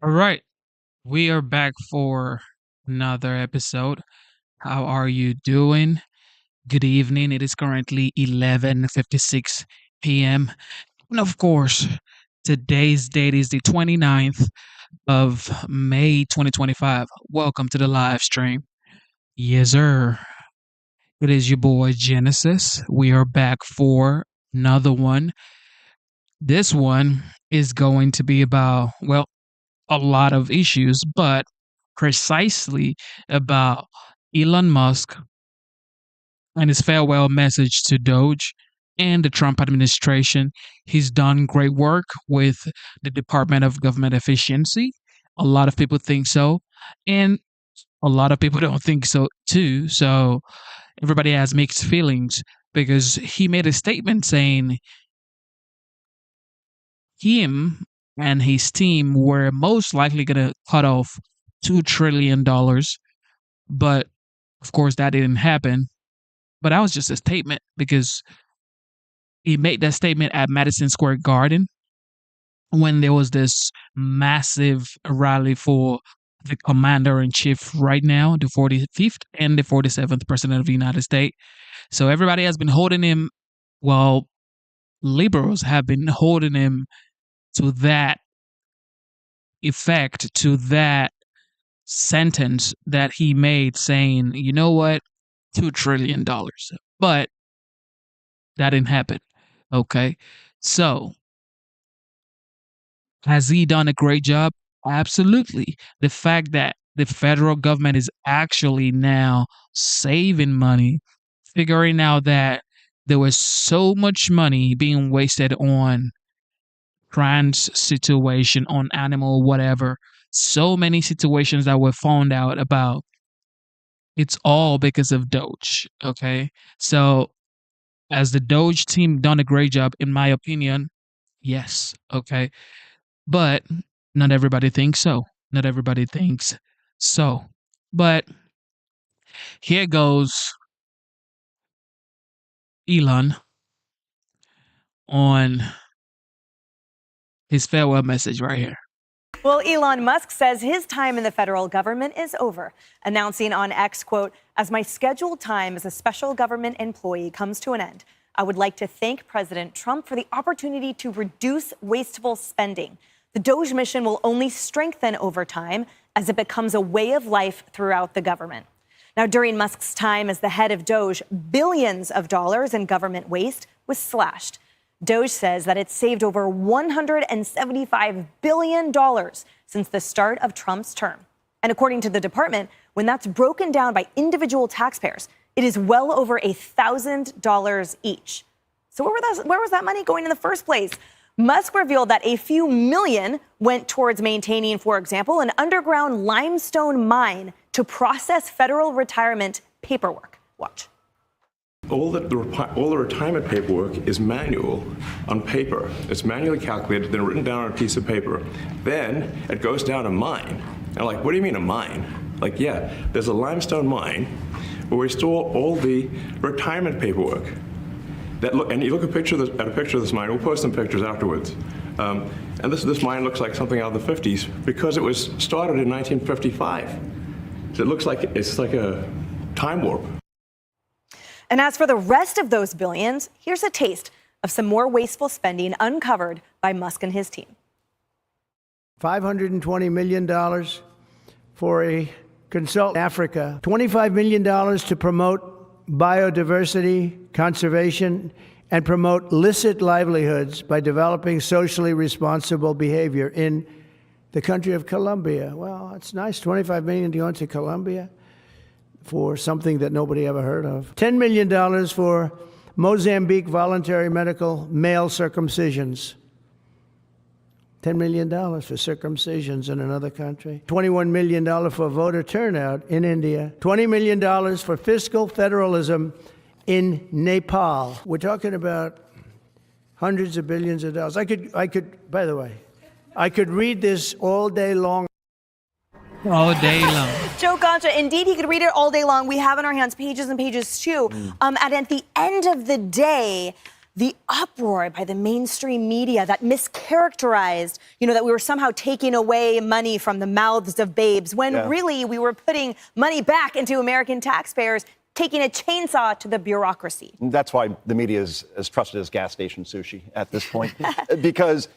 All right, we are back for another episode. How are you doing? Good evening. It is currently 11:56 p.m. And of course, today's date is the 29th of May 2025. Welcome to the live stream. Yes, sir. It is your boy Genesis. We are back for another one. This one is going to be about, well, a lot of issues, but precisely about Elon Musk and his farewell message to DOGE and the Trump administration. He's done great work with the Department of Government Efficiency. A lot of people think so, and a lot of people don't think so too. So everybody has mixed feelings because he made a statement saying him and his team were most likely going to cut off $2 trillion. But of course, that didn't happen. But that was just a statement because he made that statement at Madison Square Garden when there was this massive rally for the commander in chief right now, the 45th and the 47th president of the United States. So everybody has been holding him, well, liberals have been holding him to that effect, to that sentence that he made saying, you know what, $2 trillion. But that didn't happen. Okay. So has he done a great job? Absolutely. The fact that the federal government is actually now saving money, figuring out that there was so much money being wasted on trans situation, on animal, whatever, so many situations that were found out about. It's all because of Doge. Okay. So as the Doge team done a great job, in my opinion, yes. Okay. But not everybody thinks so. Not everybody thinks so. But here goes Elon on his farewell message right here. Well, Elon Musk says his time in the federal government is over, announcing on X, quote, "As my scheduled time as a special government employee comes to an end, I would like to thank President Trump for the opportunity to reduce wasteful spending. The DOGE mission will only strengthen over time as it becomes a way of life throughout the government." Now, during Musk's time as the head of DOGE, billions of dollars in government waste was slashed. DOGE says that it's saved over $175 billion since the start of Trump's term. And according to the department, when that's broken down by individual taxpayers, it is well over $1,000 each. So where was that money going in the first place? Musk revealed that a few million went towards maintaining, for example, an underground limestone mine to process federal retirement paperwork. Watch. All the retirement paperwork is manual on paper. It's manually calculated, then written down on a piece of paper. Then it goes down a mine. And I'm like, what do you mean a mine? Like, yeah, there's a limestone mine where we store all the retirement paperwork. And you look at a picture of this mine. We'll post some pictures afterwards. And this mine looks like something out of the 50s because it was started in 1955. So it looks like it's like a time warp. And as for the rest of those billions, here's a taste of some more wasteful spending uncovered by Musk and his team. $520 million for a consultant in Africa, $25 million to promote biodiversity, conservation, and promote licit livelihoods by developing socially responsible behavior in the country of Colombia. Well, it's nice, $25 million going to Colombia for something that nobody ever heard of. $10 million for Mozambique voluntary medical male circumcisions. $10 million for circumcisions in another country. $21 million for voter turnout in India. $20 million for fiscal federalism in Nepal. We're talking about hundreds of billions of dollars. I could, by the way, I could read this all day long. All day long. Joe Concha, indeed, he could read it all day long. We have in our hands pages and pages too. And at the end of the day, the uproar by the mainstream media that mischaracterized, that we were somehow taking away money from the mouths of babes, when really we were putting money back into American taxpayers, taking a chainsaw to the bureaucracy. That's why the media is as trusted as gas station sushi at this point. Because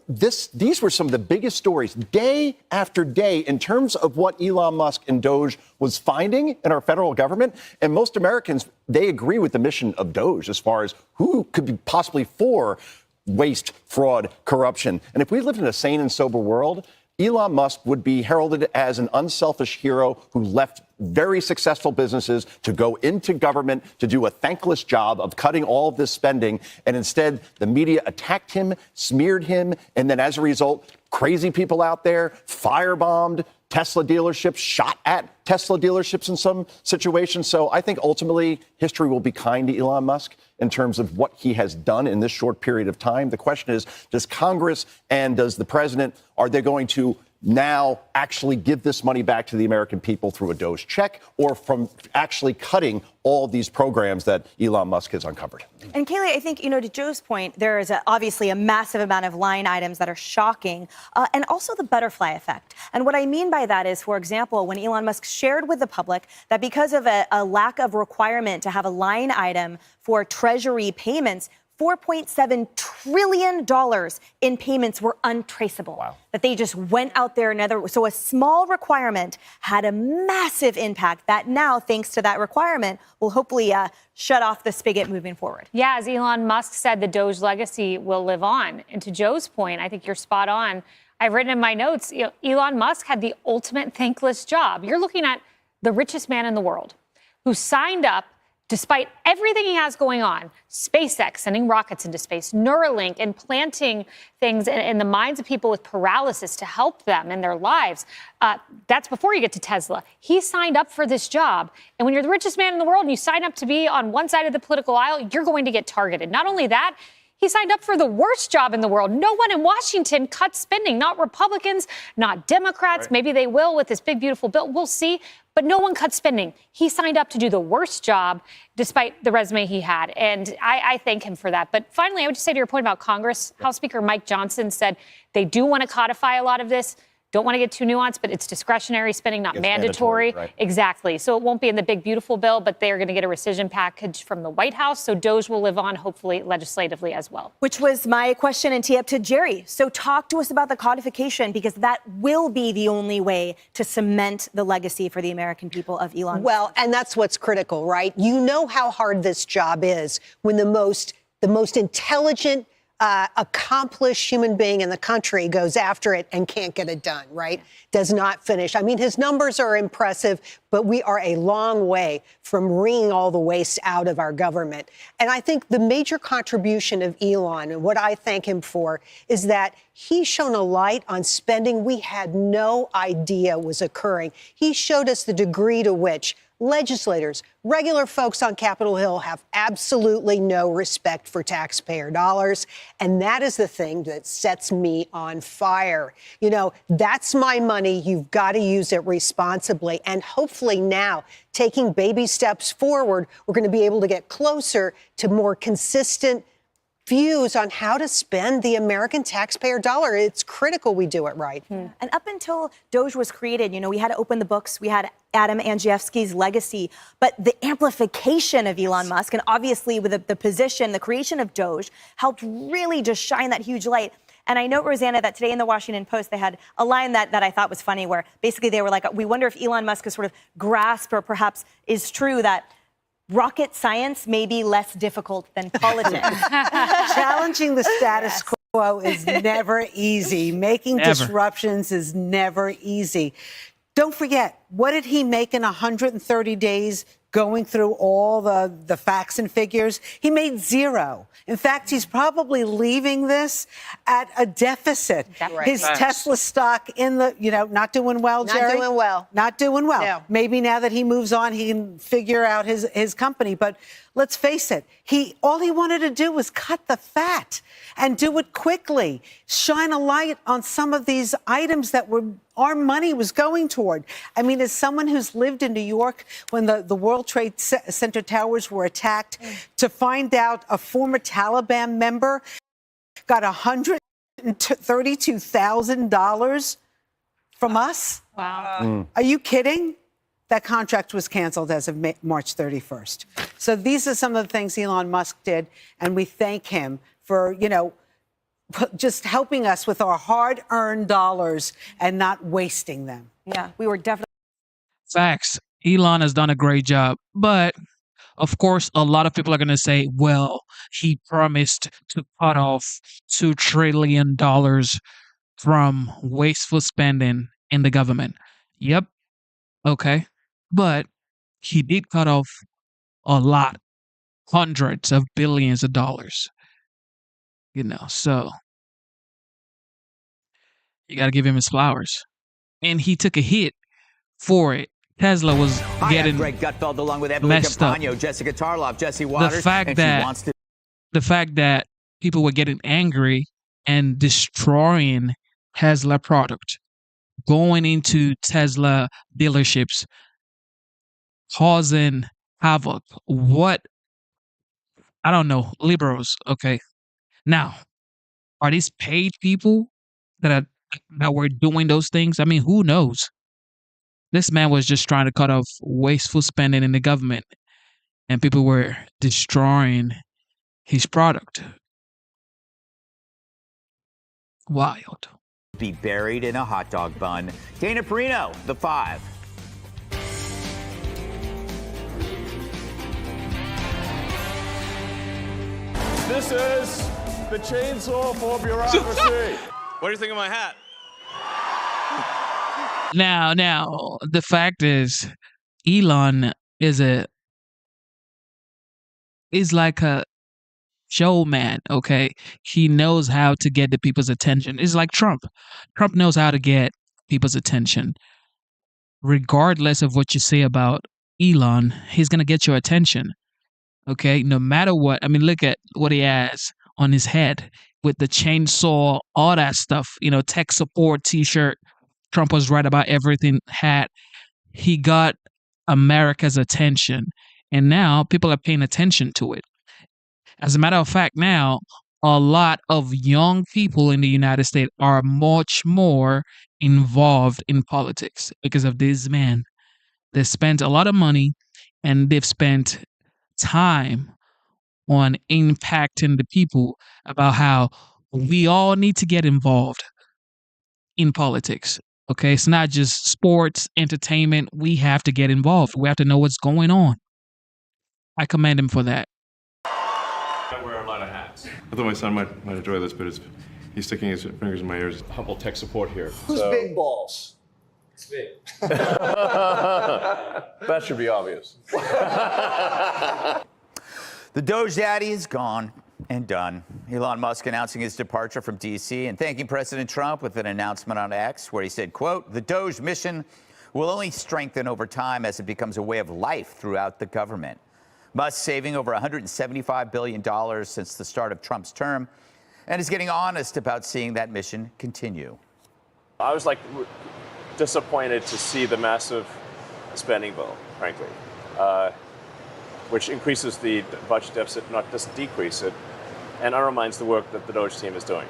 these were some of the biggest stories day after day in terms of what Elon Musk and DOGE was finding in our federal government. And most Americans, they agree with the mission of DOGE as far as who could be possibly for waste, fraud, corruption. And if we lived in a sane and sober world, Elon Musk would be heralded as an unselfish hero who left very successful businesses to go into government to do a thankless job of cutting all of this spending. And instead, the media attacked him, smeared him, and then as a result, crazy people out there firebombed Tesla dealerships, shot at Tesla dealerships in some situations. So I think ultimately history will be kind to Elon Musk in terms of what he has done in this short period of time. The question is, does Congress and does the president, are they going to now actually give this money back to the American people through a DOGE check or from actually cutting all these programs that Elon Musk has uncovered? And Kayleigh, I think, to Joe's point, there is obviously a massive amount of line items that are shocking, and also the butterfly effect. And what I mean by that is, for example, when Elon Musk shared with the public that because of a lack of requirement to have a line item for Treasury payments, $4.7 trillion in payments were untraceable. Wow. That they just went out there so a small requirement had a massive impact that now, thanks to that requirement, will hopefully shut off the spigot moving forward. Yeah, as Elon Musk said, the DOGE legacy will live on. And to Joe's point, I think you're spot on. I've written in my notes, Elon Musk had the ultimate thankless job. You're looking at the richest man in the world who signed up despite everything he has going on, SpaceX sending rockets into space, Neuralink implanting things in the minds of people with paralysis to help them in their lives. That's before you get to Tesla. He signed up for this job. And when you're the richest man in the world and you sign up to be on one side of the political aisle, you're going to get targeted. Not only that, he signed up for the worst job in the world. No one in Washington cut spending, not Republicans, not Democrats. Right. Maybe they will with this big, beautiful bill. We'll see. But no one cut spending. He signed up to do the worst job despite the resume he had. And I thank him for that. But finally, I would just say to your point about Congress, House Speaker Mike Johnson said they do want to codify a lot of this. Don't want to get too nuanced, but it's discretionary spending, not mandatory. Right. Exactly. So it won't be in the big, beautiful bill, but they are going to get a rescission package from the White House. So DOGE will live on, hopefully, legislatively as well. Which was my question and tee up to Jerry. So talk to us about the codification, because that will be the only way to cement the legacy for the American people of Elon Musk. Well, and that's what's critical, right? You know how hard this job is when the most intelligent, accomplished human being in the country goes after it and can't get it done, right? Does not finish. I mean, his numbers are impressive, but we are a long way from wringing all the waste out of our government. And I think the major contribution of Elon, and what I thank him for, is that he's shown a light on spending we had no idea was occurring. He showed us the degree to which legislators, regular folks on Capitol Hill have absolutely no respect for taxpayer dollars. And that is the thing that sets me on fire. That's my money. You've got to use it responsibly. And hopefully now, taking baby steps forward, we're going to be able to get closer to more consistent views on how to spend the American taxpayer dollar. It's critical we do it right. And up until DOGE was created, we had to open the books. We had Adam Andrzejewski's legacy, but the amplification of Elon Musk, and obviously with the position, the creation of DOGE, helped really just shine that huge light. And I note, Rosanna, that today in the Washington Post, they had a line that I thought was funny, where basically they were like, we wonder if Elon Musk has sort of grasped, or perhaps is true, that rocket science may be less difficult than politics. Challenging the status quo is never easy. Making disruptions is never easy. Don't forget, what did he make in 130 days going through all the facts and figures? He made zero. In fact, he's probably leaving this at a deficit. Right. His Tesla stock not doing well, Jerry? Not doing well. Not doing well. No. Maybe now that he moves on, he can figure out his company. But let's face it, all he wanted to do was cut the fat and do it quickly. Shine a light on some of these items that our money was going toward. I mean, as someone who's lived in New York when the World Trade Center towers were attacked, to find out a former Taliban member got $132,000 from us? Wow. Are you kidding? That contract was canceled as of March 31st. So these are some of the things Elon Musk did, and we thank him for, just helping us with our hard-earned dollars and not wasting them. Yeah, we were definitely. Facts. Elon has done a great job. But of course, a lot of people are going to say, well, he promised to cut off $2 trillion from wasteful spending in the government. Yep. Okay. But he did cut off a lot, hundreds of billions of dollars. So you got to give him his flowers. And he took a hit for it. Tesla was getting Greg Gutfeld along with Emily messed up. Campagno, Jessica Tarlov, Jesse Waters, The fact that people were getting angry and destroying Tesla product, going into Tesla dealerships, causing havoc. What? I don't know. Liberals. Okay. Now, are these paid people that were doing those things? I mean, who knows? This man was just trying to cut off wasteful spending in the government, and people were destroying his product. Wild. Be buried in a hot dog bun. Dana Perino, The Five. This is the chainsaw for bureaucracy. What do you think of my hat? Now, the fact is, Elon is like a showman, okay? He knows how to get the people's attention. It's like Trump. Trump knows how to get people's attention. Regardless of what you say about Elon, he's going to get your attention, okay? No matter what. I mean, look at what he has on his head with the chainsaw, all that stuff, tech support t-shirt. Trump was right about everything hat. He got America's attention, and now people are paying attention to it. As a matter of fact, now a lot of young people in the United States are much more involved in politics because of this man. They spent a lot of money and they've spent time on impacting the people about how we all need to get involved in politics. Okay, it's not just sports, entertainment. We have to get involved. We have to know what's going on. I commend him for that. I wear a lot of hats. I thought my son might enjoy this, but he's sticking his fingers in my ears. Humble tech support here. Who's big balls? It's big. That should be obvious. The Doge daddy is gone and done. Elon Musk announcing his departure from D.C. and thanking President Trump with an announcement on X where he said, quote, "The Doge mission will only strengthen over time as it becomes a way of life throughout the government." Musk saving over $175 billion since the start of Trump's term and is getting honest about seeing that mission continue. I was disappointed to see the massive spending bill, frankly, which increases the budget deficit, not just decrease it, and undermines the work that the Doge team is doing.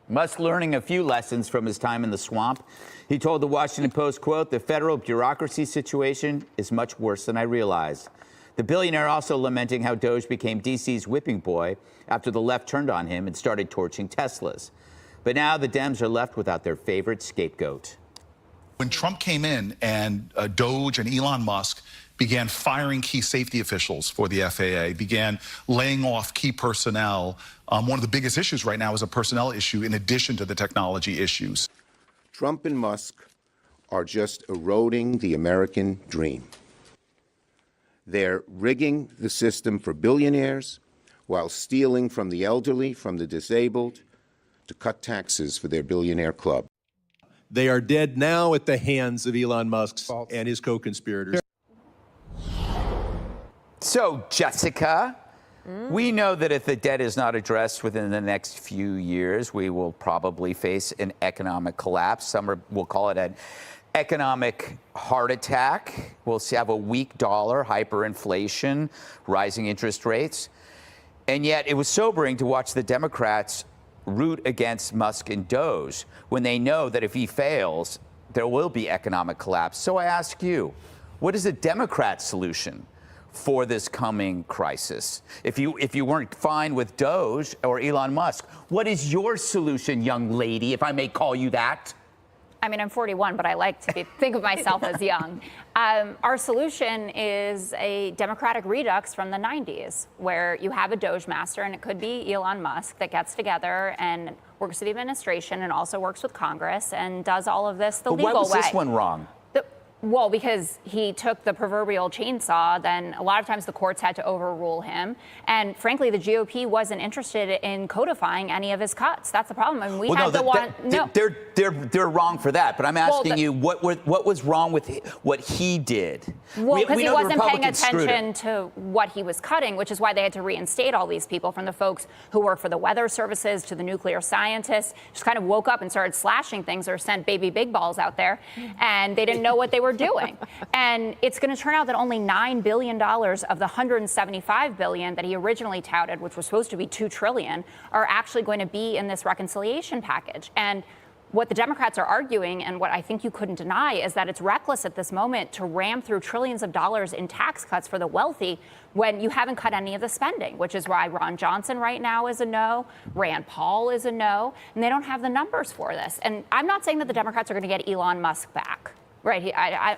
Musk learning a few lessons from his time in the swamp. He told the Washington Post, quote, "The federal bureaucracy situation is much worse than I realized." The billionaire also lamenting how Doge became D.C.'s whipping boy after the left turned on him and started torching Teslas. But now the Dems are left without their favorite scapegoat. When Trump came in and Doge and Elon Musk began firing key safety officials for the FAA, began laying off key personnel, one of the biggest issues right now is a personnel issue in addition to the technology issues. Trump and Musk are just eroding the American dream. They're rigging the system for billionaires while stealing from the elderly, from the disabled, to cut taxes for their billionaire club. They are dead now at the hands of Elon Musk and his co-conspirators. So, Jessica, we know that if the debt is not addressed within the next few years, we will probably face an economic collapse. Some will call it an economic heart attack. We'll have a weak dollar, hyperinflation, rising interest rates. And yet it was sobering to watch the Democrats root against Musk and DOGE when they know that if he fails, there will be economic collapse. So I ask you, what is the Democrat solution for this coming crisis? If you weren't fine with DOGE or Elon Musk, what is your solution, young lady, if I may call you that? I mean, I'm 41, but I like to think of myself as young. Our solution is a Democratic redux from the 90s, where you have a Doge master, and it could be Elon Musk, that gets together and works with the administration and also works with Congress and does all of this the legal way. Why was this one wrong? Well, because he took the proverbial chainsaw, then a lot of times the courts had to overrule him. And frankly, the GOP wasn't interested in codifying any of his cuts. That's the problem. And they're wrong for that. But I'm asking you, what was wrong with what he did? Well, because he wasn't paying attention to what he was cutting, which is why they had to reinstate all these people, from the folks who work for the weather services to the nuclear scientists. Just kind of woke up and started slashing things, or sent baby big balls out there, and they didn't know what they were doing. And it's going to turn out that only $9 billion of the $175 billion that he originally touted, which was supposed to be $2 trillion, are actually going to be in this reconciliation package. And what the Democrats are arguing, and what I think you couldn't deny, is that it's reckless at this moment to ram through trillions of dollars in tax cuts for the wealthy when you haven't cut any of the spending, which is why Ron Johnson right now is a no, Rand Paul is a no, and they don't have the numbers for this. And I'm not saying that the Democrats are going to get Elon Musk back. Right,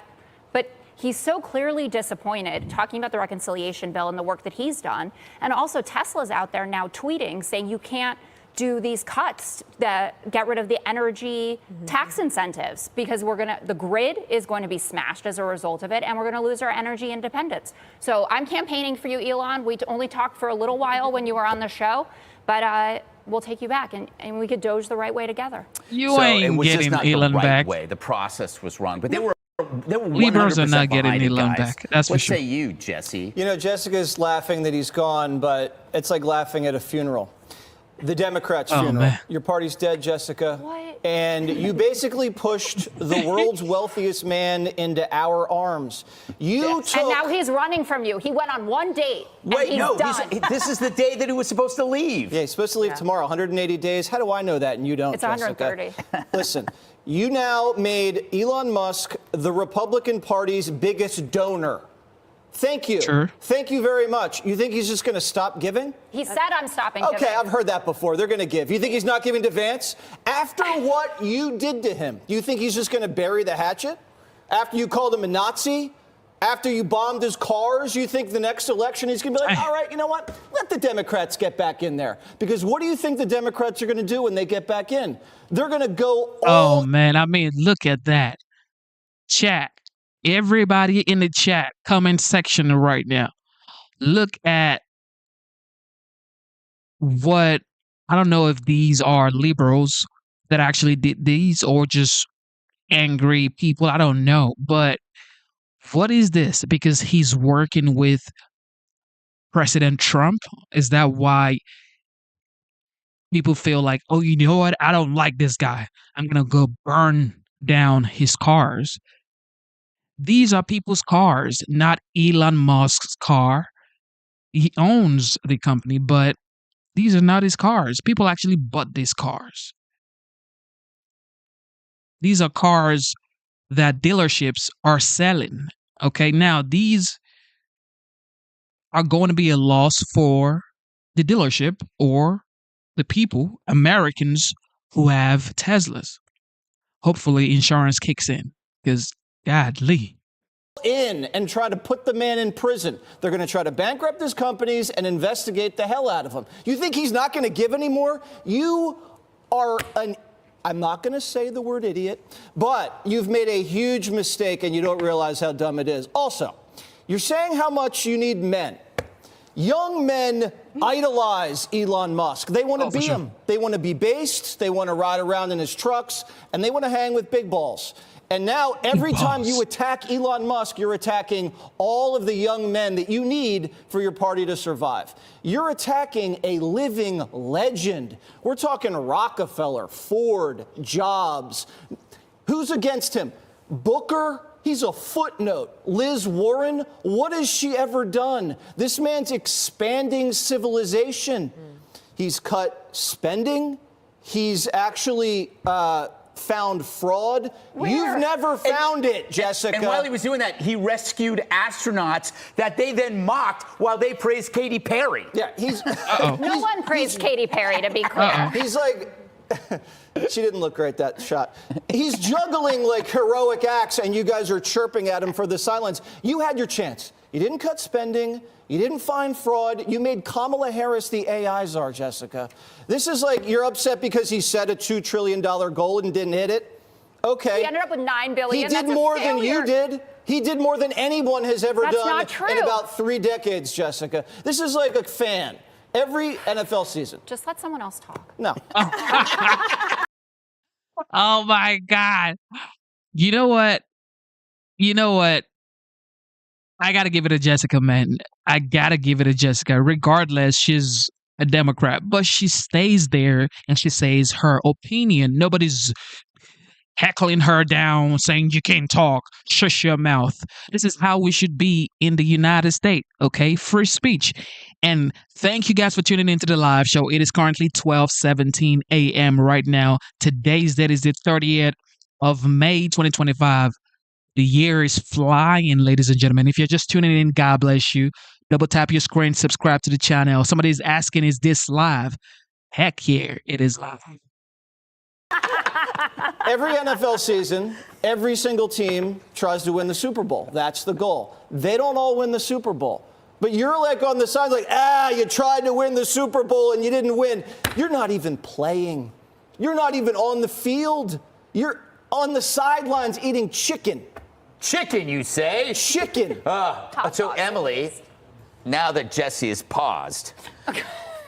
but he's so clearly disappointed, talking about the reconciliation bill and the work that he's done. And also Tesla's out there now tweeting, saying you can't do these cuts that get rid of the energy tax incentives, because the grid is going to be smashed as a result of it, and we're going to lose our energy independence. So I'm campaigning for you, Elon. We only talked for a little while when you were on the show, but we'll take you back, and we could Doge the right way together. You ain't getting Elon back. The process was wrong, but they were Liberals are not getting Elon back. That's for sure. What say you, Jesse? You know, Jessica's laughing that he's gone, but it's like laughing at a funeral. The Democrats' funeral. Man. Your party's dead, Jessica. What? And you basically pushed the world's wealthiest man into our arms. And now he's running from you. He went on one date. Wait, and he's done. This is the day that he was supposed to leave. Yeah, he's supposed to leave tomorrow, 180 days. How do I know that and you don't, It's Jessica? 130. Listen, you now made Elon Musk the Republican Party's biggest donor. Thank you. Sure. Thank you very much. You think he's just going to stop giving? He said I'm stopping Okay, giving. I've heard that before. They're going to give. You think he's not giving to Vance? After what you did to him, you think he's just going to bury the hatchet? After you called him a Nazi? After you bombed his cars, you think the next election he's going to be like, all right, you know what? Let the Democrats get back in there. Because what do you think the Democrats are going to do when they get back in? They're going to go all... Oh, man. I mean, look at that. Chat. Everybody in the chat comment section right now. Look at what, I don't know if these are liberals that actually did these or just angry people. I don't know. But what is this? Because he's working with President Trump. Is that why people feel like, oh, you know what? I don't like this guy. I'm going to go burn down his cars. These are people's cars, not Elon Musk's car. He owns the company, but these are not his cars. People actually bought these cars. These are cars that dealerships are selling. Okay, now these are going to be a loss for the dealership or the people, Americans who have Teslas. Hopefully insurance kicks in, because godly. In and try to put the man in prison. They're going to try to bankrupt his companies and investigate the hell out of him. You think he's not going to give anymore? You are I'm not going to say the word idiot, but you've made a huge mistake and you don't realize how dumb it is. Also, you're saying how much you need men. Young men idolize Elon Musk. They want to be him. They want to be based. They want to ride around in his trucks, and they want to hang with big balls. And now every time you attack Elon Musk, you're attacking all of the young men that you need for your party to survive. You're attacking a living legend. We're talking Rockefeller, Ford, Jobs. Who's against him? Booker, he's a footnote. Liz Warren, what has she ever done? This man's expanding civilization. He's cut spending. He's actually found fraud. You've never found it, Jessica. And while he was doing that, he rescued astronauts that they then mocked while they praised Katy Perry. Yeah, he's... No one praised Katy Perry, to be clear. He's like... She didn't look great, that shot. He's juggling like heroic acts, and you guys are chirping at him for the silence. You had your chance. You didn't cut spending. You didn't find fraud. You made Kamala Harris the AI czar, Jessica. This is like you're upset because he set a $2 trillion goal and didn't hit it. Okay. He ended up with $9 billion. He did more than you did. He did more than anyone has ever That's done not true. in about 3 decades, Jessica. This is like a fan. Every NFL season. Just let someone else talk. No. Oh my God. You know what? I got to give it to Jessica, man. I got to give it to Jessica. Regardless, she's a Democrat, but she stays there and she says her opinion. Nobody's heckling her down, saying you can't talk, shush your mouth. This is how we should be in the United States, okay? Free speech. And thank you guys for tuning into the live show. It is currently 12:17 a.m. right now. Today's date is the 30th of May, 2025. The year is flying, ladies and gentlemen. If you're just tuning in, God bless you. Double tap your screen, subscribe to the channel. Somebody's asking, is this live? Heck yeah, it is live. Every NFL season, every single team tries to win the Super Bowl. That's the goal. They don't all win the Super Bowl. But you're like on the side like, you tried to win the Super Bowl and you didn't win. You're not even playing. You're not even on the field. You're on the sidelines eating chicken. Chicken, you say? Chicken. So, Emily, now that Jesse has paused,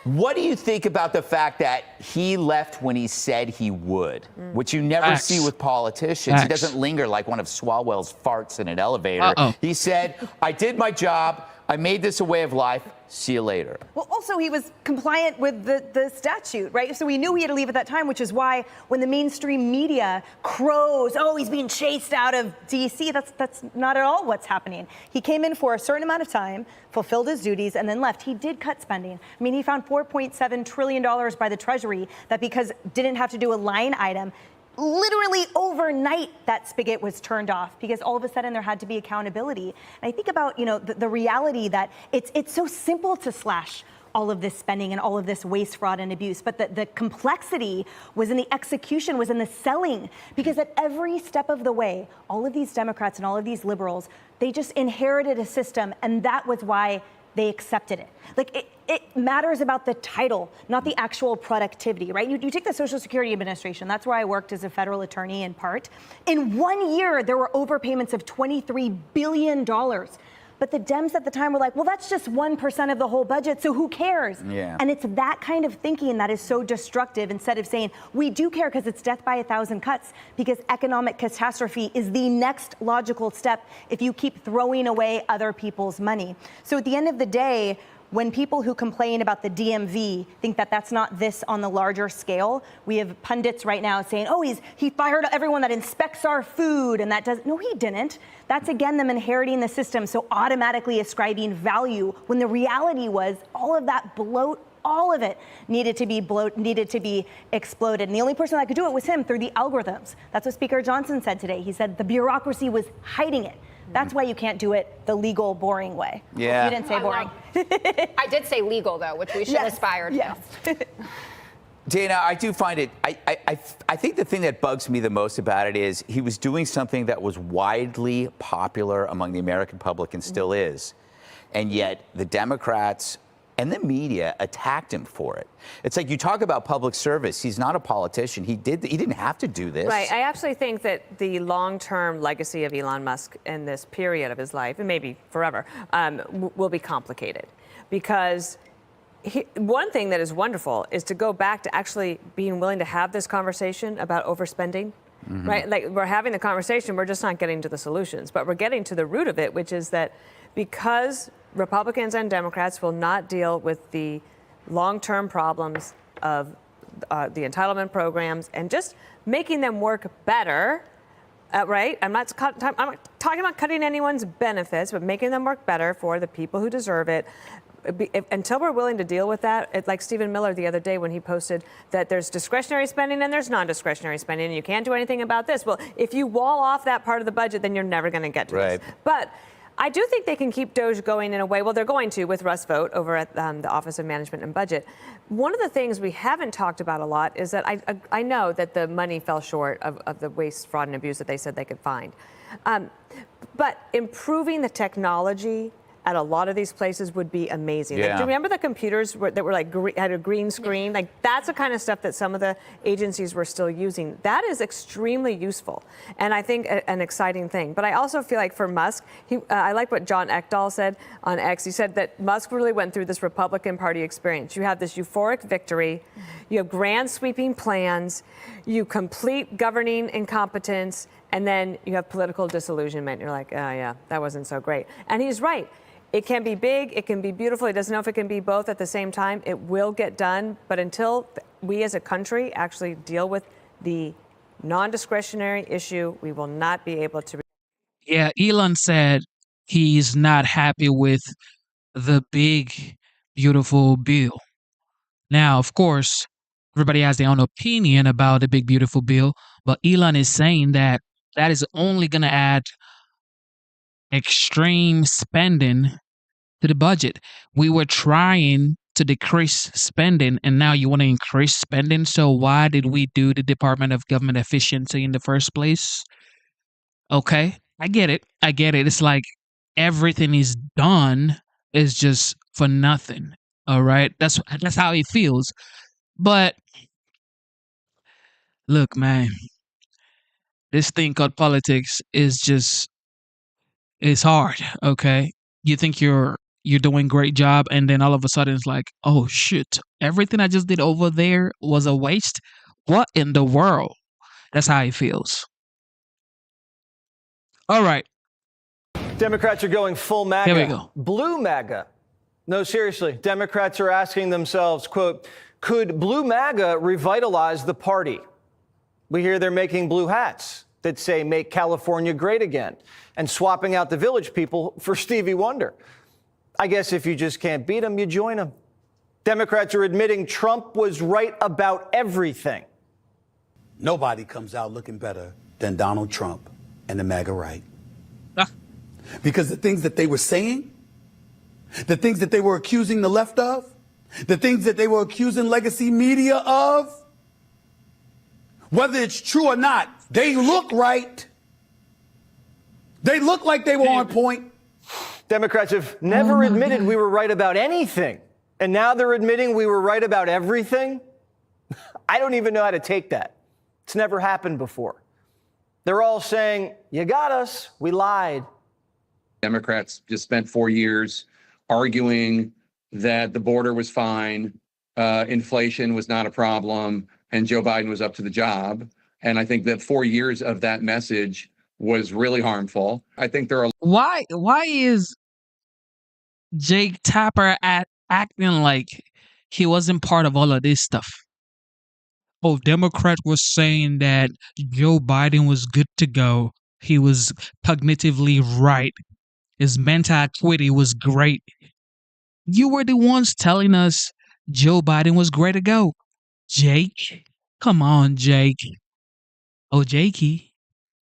what do you think about the fact that he left when he said he would, which you never see with politicians? He doesn't linger like one of Swalwell's farts in an elevator. He said, I did my job. I made this a way of life. See you later. Well, also, he was compliant with the statute, right? So we knew he had to leave at that time, which is why when the mainstream media crows, he's being chased out of D.C., that's not at all what's happening. He came in for a certain amount of time, fulfilled his duties, and then left. He did cut spending. I mean, he found $4.7 trillion by the Treasury that because didn't have to do a line item, literally overnight that spigot was turned off because all of a sudden there had to be accountability. And I think about, the reality that it's so simple to slash all of this spending and all of this waste, fraud, and abuse. But the complexity was in the execution, was in the selling. Because at every step of the way, all of these Democrats and all of these liberals, they just inherited a system, and that was why they accepted it. Like, it matters about the title, not the actual productivity, right? You take the Social Security Administration. That's where I worked as a federal attorney in part. In 1 year, there were overpayments of $23 billion. But the Dems at the time were like, well, that's just 1% of the whole budget, so who cares? Yeah. And it's that kind of thinking that is so destructive instead of saying, we do care because it's death by 1,000 cuts, because economic catastrophe is the next logical step if you keep throwing away other people's money. So at the end of the day, when people who complain about the DMV think that that's not this on the larger scale, we have pundits right now saying, he fired everyone that inspects our food, and that does. No, he didn't. That's, again, them inheriting the system, so automatically ascribing value, when the reality was all of that bloat, all of it needed to be exploded. And the only person that could do it was him through the algorithms. That's what Speaker Johnson said today. He said the bureaucracy was hiding it. That's why you can't do it the legal, boring way. Yeah. You didn't say boring. I did say legal, though, which we should aspire to. Yes. Dana, I do find it, I think the thing that bugs me the most about it is he was doing something that was widely popular among the American public and still is. And yet the Democrats and the media attacked him for it. It's like you talk about public service. He's not a politician. He didn't have to do this. Right. I actually think that the long-term legacy of Elon Musk in this period of his life, and maybe forever, will be complicated. Because one thing that is wonderful is to go back to actually being willing to have this conversation about overspending. Mm-hmm. Right? Like, we're having the conversation, we're just not getting to the solutions. But we're getting to the root of it, which is that because Republicans and Democrats will not deal with the long-term problems of the entitlement programs and just making them work better, Right? I'm not talking about cutting anyone's benefits, but making them work better for the people who deserve it. Until we're willing to deal with that, like Stephen Miller the other day when he posted that there's discretionary spending and there's non-discretionary spending, and you can't do anything about this. Well, if you wall off that part of the budget, then you're never going to get to this. But I do think they can keep DOGE going in a way. Well, they're going to with Russ Vought over at the Office of Management and Budget. One of the things we haven't talked about a lot is that I know that the money fell short of the waste, fraud, and abuse that they said they could find. But improving the technology at a lot of these places would be amazing. Like, do you remember the computers that were like had a green screen? Like that's the kind of stuff that some of the agencies were still using. That is extremely useful, and I think an exciting thing. But I also feel like for Musk, I like what John Ekdahl said on X. He said that Musk really went through this Republican Party experience. You have this euphoric victory, you have grand sweeping plans, you complete governing incompetence, and then you have political disillusionment. You're like, oh yeah, that wasn't so great. And he's right. It can be big, it can be beautiful. He doesn't know if it can be both at the same time. It will get done, but until we as a country actually deal with the non-discretionary issue, we will not be able to. Yeah, Elon said he's not happy with the big, beautiful bill. Now, of course, everybody has their own opinion about the big, beautiful bill, but Elon is saying that that is only going to add extreme spending to the budget. We were trying to decrease spending, and now you want to increase spending. So why did we do the Department of Government Efficiency in the first place? Okay, I get it. It's like everything is done is just for nothing. All right, that's how it feels. But look, man, this thing called politics is just it's hard. Okay, you think you're doing a great job, and then all of a sudden it's like, oh shit, everything I just did over there was a waste. What in the world? That's how it feels. All right. Democrats are going full MAGA. Here we go. Blue MAGA. No, seriously. Democrats are asking themselves, quote, could blue MAGA revitalize the party? We hear they're making blue hats that say make California great again and swapping out the Village People for Stevie Wonder. I guess if you just can't beat them, you join them. Democrats are admitting Trump was right about everything. Nobody comes out looking better than Donald Trump and the MAGA right. Because the things that they were saying, the things that they were accusing the left of, the things that they were accusing legacy media of, whether it's true or not, they look right. They look like they were on point. Democrats have never admitted we were right about anything. And now they're admitting we were right about everything. I don't even know how to take that. It's never happened before. They're all saying, you got us, we lied. Democrats just spent 4 years arguing that the border was fine, inflation was not a problem, and Joe Biden was up to the job. And I think that 4 years of that message was really harmful. I think there are. Why is Jake Tapper acting like he wasn't part of all of this stuff? Oh, Democrat was saying that Joe Biden was good to go. He was cognitively right. His mental acuity was great. You were the ones telling us Joe Biden was great to go. Jake, come on, Jake. Oh, Jakey.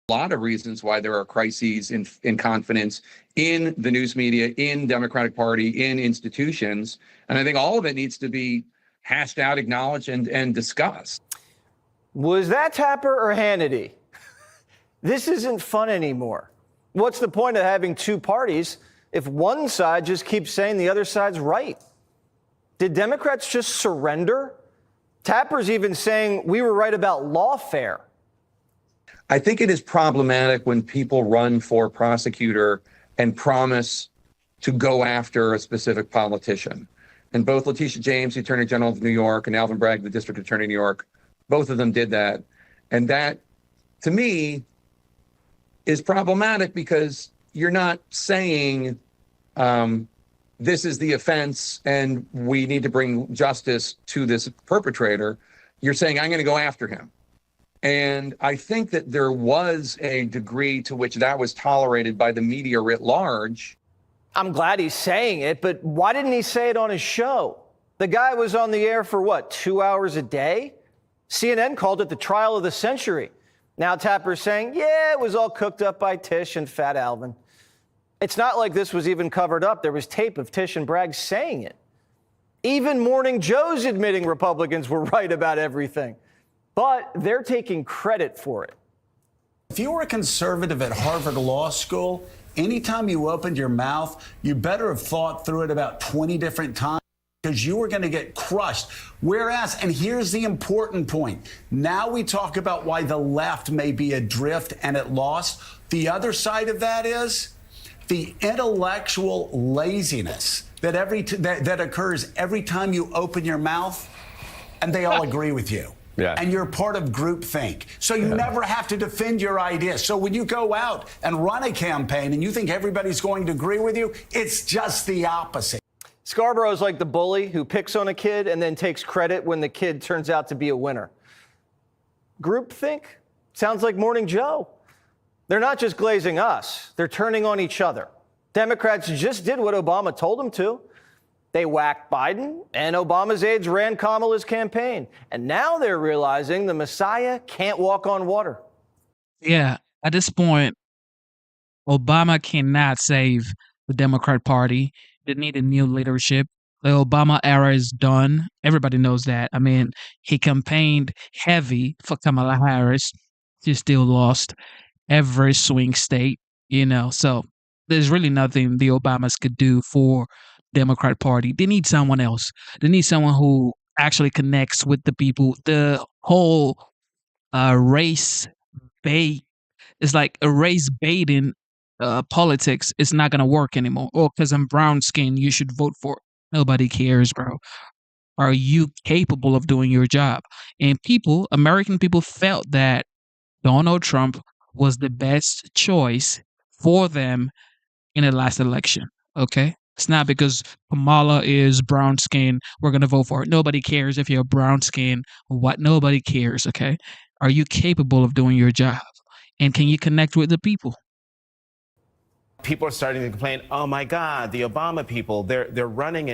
A lot of reasons why there are crises in confidence in the news media, in Democratic Party, in institutions. And I think all of it needs to be hashed out, acknowledged, and discussed. Was that Tapper or Hannity? This isn't fun anymore. What's the point of having two parties if one side just keeps saying the other side's right? Did Democrats just surrender? Tapper's even saying we were right about lawfare. I think it is problematic when people run for prosecutor and promise to go after a specific politician. And both Letitia James, the Attorney General of New York, and Alvin Bragg, the District Attorney of New York, both of them did that. And that, to me, is problematic because you're not saying this is the offense and we need to bring justice to this perpetrator. You're saying, I'm going to go after him. And I think that there was a degree to which that was tolerated by the media writ large. I'm glad he's saying it, but why didn't he say it on his show? The guy was on the air for what, 2 hours a day? CNN called it the trial of the century. Now Tapper's saying, yeah, it was all cooked up by Tish and Fat Alvin. It's not like this was even covered up. There was tape of Tish and Bragg saying it. Even Morning Joe's admitting Republicans were right about everything. But they're taking credit for it. If you were a conservative at Harvard Law School, anytime you opened your mouth, you better have thought through it about 20 different times because you were going to get crushed. Whereas, and here's the important point, now we talk about why the left may be adrift and at loss. The other side of that is the intellectual laziness that occurs every time you open your mouth and they all agree with you. Yeah. And you're part of groupthink. So you never have to defend your ideas. So when you go out and run a campaign and you think everybody's going to agree with you, it's just the opposite. Scarborough's like the bully who picks on a kid and then takes credit when the kid turns out to be a winner. Groupthink? Sounds like Morning Joe. They're not just glazing us, they're turning on each other. Democrats just did what Obama told them to. They whacked Biden, and Obama's aides ran Kamala's campaign. And now they're realizing the Messiah can't walk on water. Yeah, at this point, Obama cannot save the Democrat Party. They need a new leadership. The Obama era is done. Everybody knows that. I mean, he campaigned heavy for Kamala Harris. She still lost every swing state, so there's really nothing the Obamas could do for Democrat Party. They need someone else. They need someone who actually connects with the people. The whole race bait is like a race baiting politics is not going to work anymore. Oh, because I'm brown skinned, you should vote for it. Nobody cares, bro. Are you capable of doing your job? And American people felt that Donald Trump was the best choice for them in the last election. Okay? It's not because Kamala is brown skin, we're going to vote for it. Nobody cares if you're brown skin or what. Nobody cares, okay? Are you capable of doing your job? And can you connect with the people? People are starting to complain, oh my God, the Obama people, they're running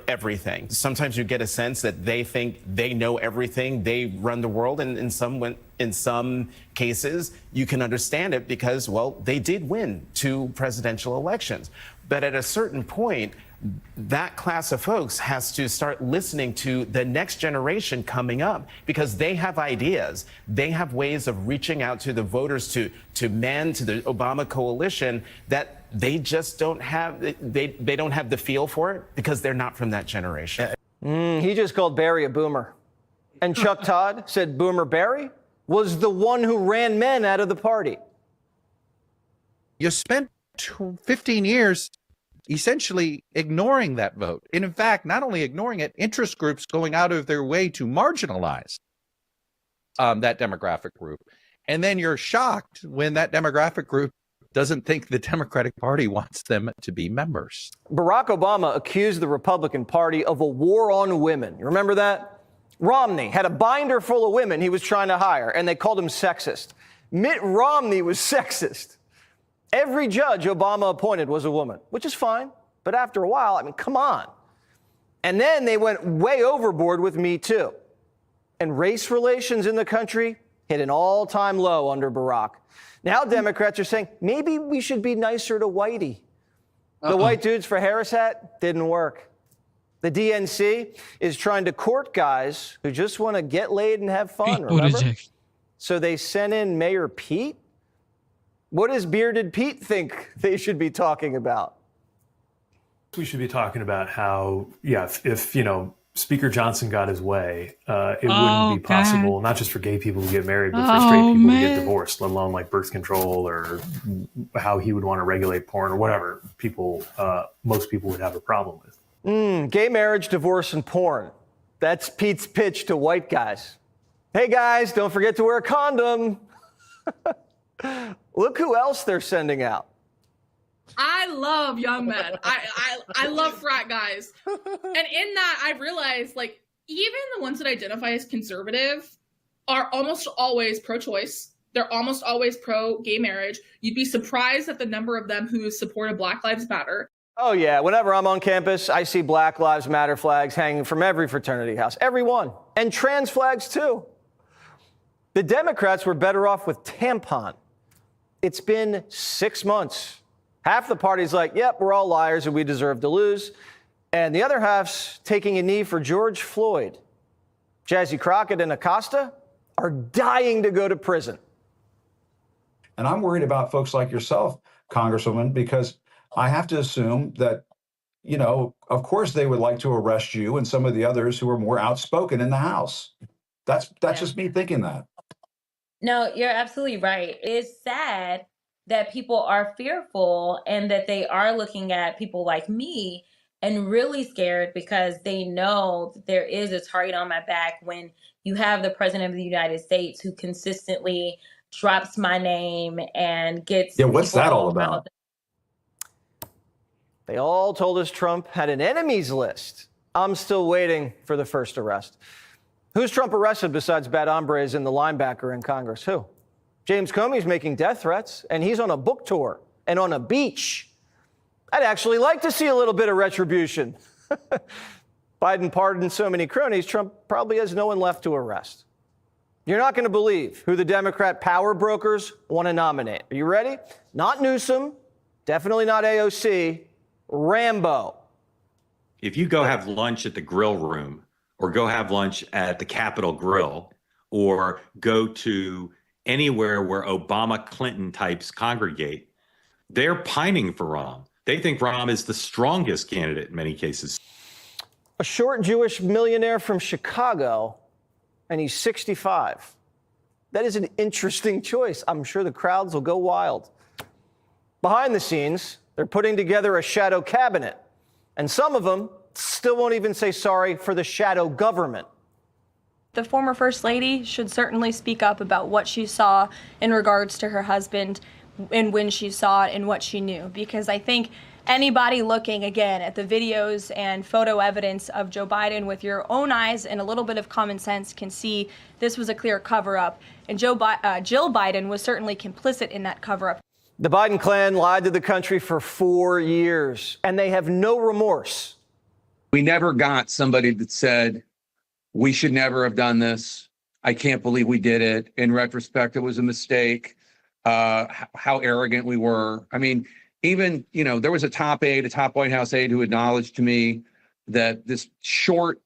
everything. Sometimes you get a sense that they think they know everything, they run the world, and in some cases, you can understand it because, well, they did win 2 presidential elections. But at a certain point, that class of folks has to start listening to the next generation coming up because they have ideas. They have ways of reaching out to the voters to mend to the Obama coalition that they just don't have. They don't have the feel for it because they're not from that generation. He just called Barry a boomer. And Chuck Todd said Boomer Barry was the one who ran men out of the party. You spent 15 years essentially ignoring that vote. And in fact, not only ignoring it, interest groups going out of their way to marginalize that demographic group. And then you're shocked when that demographic group doesn't think the Democratic Party wants them to be members. Barack Obama accused the Republican Party of a war on women. You remember that? Romney had a binder full of women he was trying to hire, and they called him sexist. Mitt Romney was sexist. Every judge Obama appointed was a woman, which is fine. But after a while, I mean, come on. And then they went way overboard with Me Too. And race relations in the country hit an all-time low under Barack. Now Democrats are saying, maybe we should be nicer to Whitey. The white dudes for Harris hat didn't work. The DNC is trying to court guys who just want to get laid and have fun, remember? So they sent in Mayor Pete. What does Bearded Pete think they should be talking about? We should be talking about how, if Speaker Johnson got his way, it wouldn't be possible, not just for gay people to get married, but for straight people to get divorced, let alone like birth control or how he would want to regulate porn or whatever most people would have a problem with. Gay marriage, divorce, and porn. That's Pete's pitch to white guys. Hey guys, don't forget to wear a condom. Look who else they're sending out. I love young men. I love frat guys. And in that, I've realized, like, even the ones that identify as conservative, are almost always pro-choice. They're almost always pro-gay marriage. You'd be surprised at the number of them who supported Black Lives Matter. Oh, yeah. Whenever I'm on campus, I see Black Lives Matter flags hanging from every fraternity house, every one. And trans flags, too. The Democrats were better off with tampon. It's been 6 months. Half the party's like, yep, we're all liars and we deserve to lose. And the other half's taking a knee for George Floyd. Jazzy Crockett and Acosta are dying to go to prison. And I'm worried about folks like yourself, Congresswoman, because I have to assume that, you know, of course they would like to arrest you and some of the others who are more outspoken in the House. That's just me thinking that. No, you're absolutely right. It's sad that people are fearful and that they are looking at people like me and really scared because they know that there is a target on my back when you have the president of the United States who consistently drops my name and gets. Yeah, what's that all about? They all told us Trump had an enemies list. I'm still waiting for the first arrest. Who's Trump arrested besides bad hombres and the linebacker in Congress? Who? James Comey's making death threats, and he's on a book tour and on a beach. I'd actually like to see a little bit of retribution. Biden pardoned so many cronies, Trump probably has no one left to arrest. You're not going to believe who the Democrat power brokers want to nominate. Are you ready? Not Newsom, definitely not AOC, Rambo. If you go have lunch at the grill room, or go have lunch at the Capitol Grill, or go to anywhere where Obama Clinton types congregate, they're pining for Rahm. They think Rahm is the strongest candidate in many cases. A short Jewish millionaire from Chicago, and he's 65. That is an interesting choice. I'm sure the crowds will go wild. Behind the scenes, they're putting together a shadow cabinet, and some of them still won't even say sorry for the shadow government. The former First Lady should certainly speak up about what she saw in regards to her husband and when she saw it and what she knew, because I think anybody looking again at the videos and photo evidence of Joe Biden with your own eyes and a little bit of common sense can see this was a clear cover-up, and Jill Biden was certainly complicit in that cover-up. The Biden clan lied to the country for 4 years, and they have no remorse. We never got somebody that said, we should never have done this. I can't believe we did it. In retrospect, it was a mistake. How arrogant we were. I mean, even, you know, there was a top White House aide who acknowledged to me that this short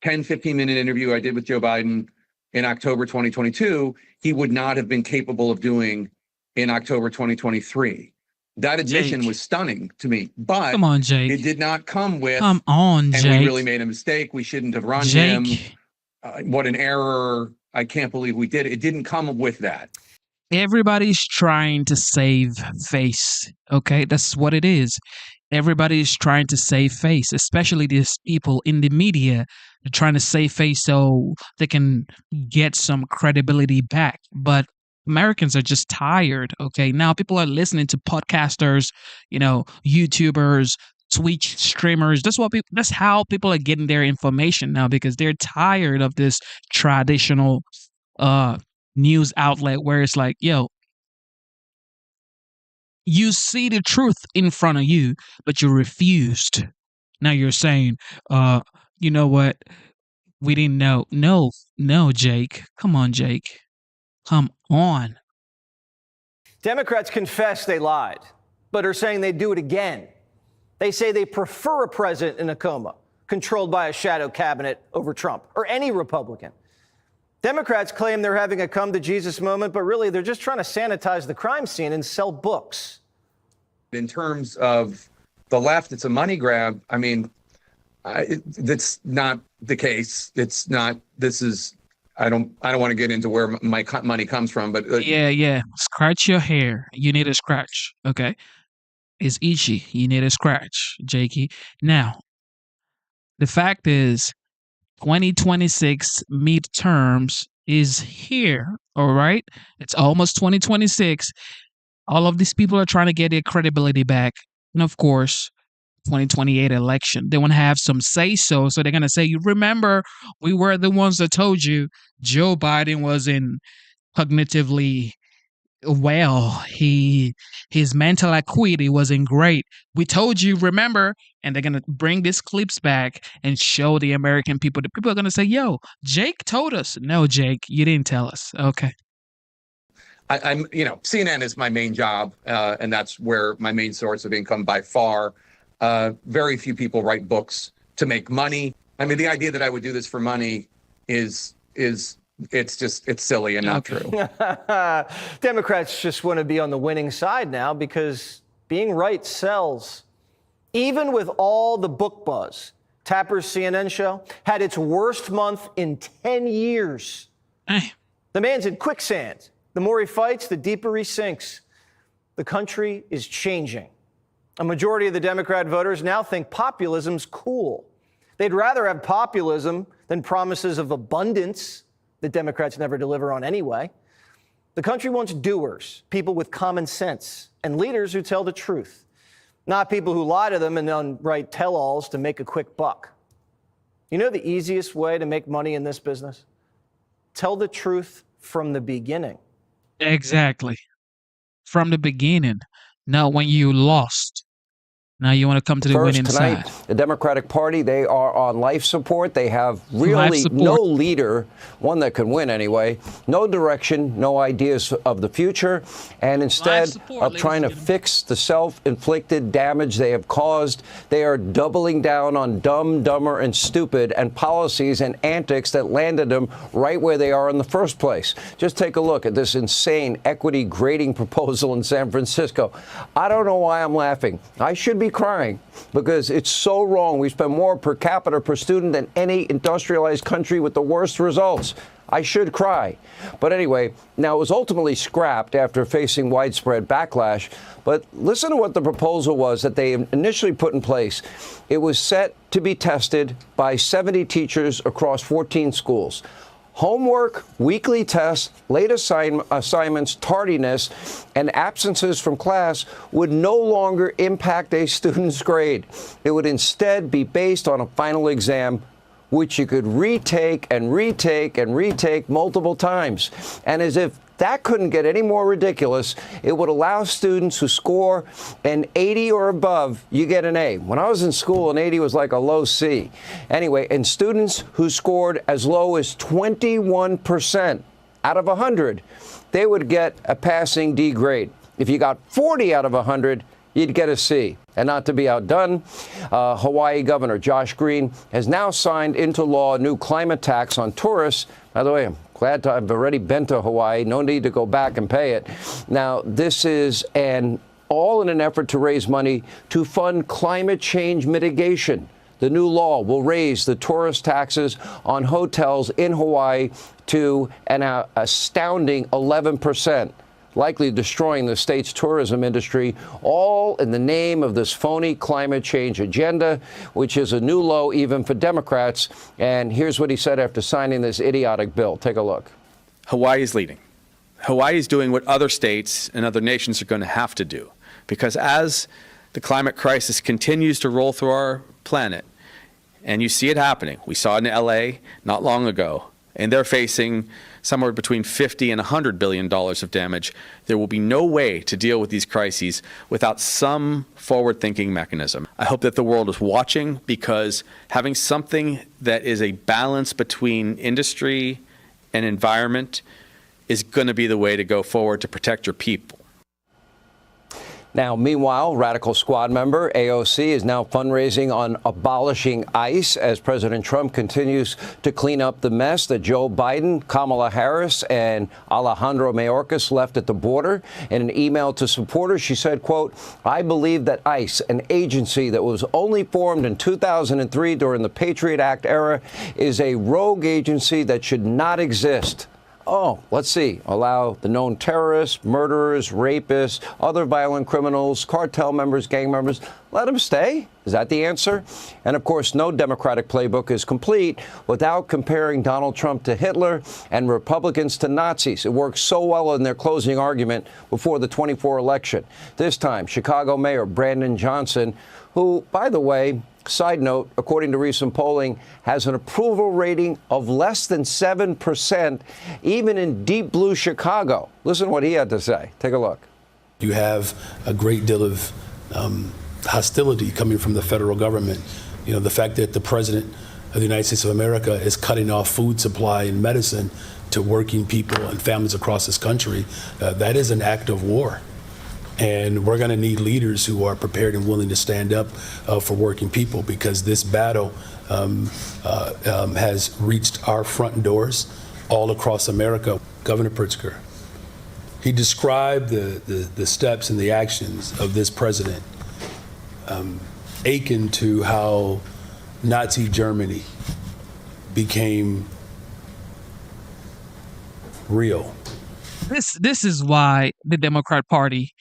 10, 15-minute interview I did with Joe Biden in October 2022, he would not have been capable of doing in October 2023. That admission was stunning to me, but come on, Jake. It did not come with, come on, and Jake. we really made a mistake. We shouldn't have run Jake. him. What an error. I can't believe we did it. It didn't come with that. Everybody's trying to save face, okay? That's what it is. Everybody's trying to save face, especially these people in the media. They're trying to save face so they can get some credibility back. But Americans are just tired, okay? Now people are listening to podcasters, you know, YouTubers, Twitch streamers. That's how people are getting their information now, because they're tired of this traditional news outlet where it's like, yo, you see the truth in front of you, but you refused. Now you're saying, you know what? We didn't know. No, Jake. Come on, Jake. Come on. Democrats confess they lied, but are saying they'd do it again. They say they prefer a president in a coma, controlled by a shadow cabinet over Trump or any Republican. Democrats claim they're having a come-to-Jesus moment, but really they're just trying to sanitize the crime scene and sell books. In terms of the left, it's a money grab. I mean, that's not the case. It's not. This is. I don't want to get into where my money comes from, but yeah. Scratch your hair. You need a scratch. Okay, it's itchy. You need a scratch, Jakey. Now, the fact is, 2026 midterms is here. All right, it's almost 2026. All of these people are trying to get their credibility back, and of course, 2028 election. They want to have some say-so. So they're going to say, you remember, we were the ones that told you Joe Biden wasn't cognitively well. His mental acuity wasn't great. We told you, remember? And they're gonna bring these clips back and show the American people. The people are gonna say, yo, Jake told us. No, Jake, you didn't tell us. Okay. I'm, CNN is my main job, and that's where my main source of income by far. Very few people write books to make money. I mean, the idea that I would do this for money is it's silly and not true. Democrats just want to be on the winning side now because being right sells. Even with all the book buzz, Tapper's CNN show had its worst month in 10 years. The man's in quicksand. The more he fights, the deeper he sinks. The country is changing. A majority of the Democrat voters now think populism's cool. They'd rather have populism than promises of abundance that Democrats never deliver on anyway. The country wants doers, people with common sense, and leaders who tell the truth, not people who lie to them and then write tell-alls to make a quick buck. You know the easiest way to make money in this business? Tell the truth from the beginning. Exactly. From the beginning. Not when you lost. Now you want to come to the winning tonight, side. the Democratic Party, they are on life support. They have really no leader, one that can win anyway, no direction, no ideas of the future, and instead of trying to fix the self-inflicted damage they have caused, they are doubling down on dumb, dumber, and stupid and policies and antics that landed them right where they are in the first place. Just take a look at this insane equity grading proposal in San Francisco. I don't know why I'm laughing. I should be crying because it's so wrong. We spend more per capita per student than any industrialized country with the worst results. I should cry. But anyway, now it was ultimately scrapped after facing widespread backlash. But listen to what the proposal was that they initially put in place. It was set to be tested by 70 teachers across 14 schools. Homework, weekly tests, late assignments, tardiness, and absences from class would no longer impact a student's grade. It would instead be based on a final exam, which you could retake and retake and retake multiple times. And as if that couldn't get any more ridiculous, it would allow students who score an 80 or above, you get an A. When I was in school, an 80 was like a low C. Anyway, and students who scored as low as 21% out of 100, they would get a passing D grade. If you got 40 out of 100, you'd get a C. And not to be outdone, Hawaii Governor Josh Green has now signed into law a new climate tax on tourists. By the way, I'm glad I've already been to Hawaii. No need to go back and pay it. Now, this is all in an effort to raise money to fund climate change mitigation. The new law will raise the tourist taxes on hotels in Hawaii to an astounding 11%. Likely destroying the state's tourism industry, all in the name of this phony climate change agenda, which is a new low even for Democrats. And here's what he said after signing this idiotic bill. Take a look. Hawaii is leading. Hawaii is doing what other states and other nations are going to have to do. Because as the climate crisis continues to roll through our planet, and you see it happening, we saw it in LA not long ago, and they're facing somewhere between $50 and $100 billion of damage. There will be no way to deal with these crises without some forward-thinking mechanism. I hope that the world is watching, because having something that is a balance between industry and environment is going to be the way to go forward to protect your people. Now, meanwhile, Radical Squad member AOC is now fundraising on abolishing ICE as President Trump continues to clean up the mess that Joe Biden, Kamala Harris, and Alejandro Mayorkas left at the border. In an email to supporters, she said, quote, "I believe that ICE, an agency that was only formed in 2003 during the Patriot Act era, is a rogue agency that should not exist." let's see, allow the known terrorists, murderers, rapists, other violent criminals, cartel members, gang members, let them stay? Is that the answer? And of course, no Democratic playbook is complete without comparing Donald Trump to Hitler and Republicans to Nazis. It worked so well in their closing argument before the 24 election. This time, Chicago Mayor Brandon Johnson, who, by the way, side note, according to recent polling, has an approval rating of less than 7%, even in deep blue Chicago. Listen to what he had to say. Take a look. You have a great deal of hostility coming from the federal government. You know, the fact that the president of the United States of America is cutting off food supply and medicine to working people and families across this country, that is an act of war. And we're going to need leaders who are prepared and willing to stand up for working people, because this battle has reached our front doors all across America. Governor Pritzker, he described the steps and the actions of this president akin to how Nazi Germany became real. This is why the Democrat Party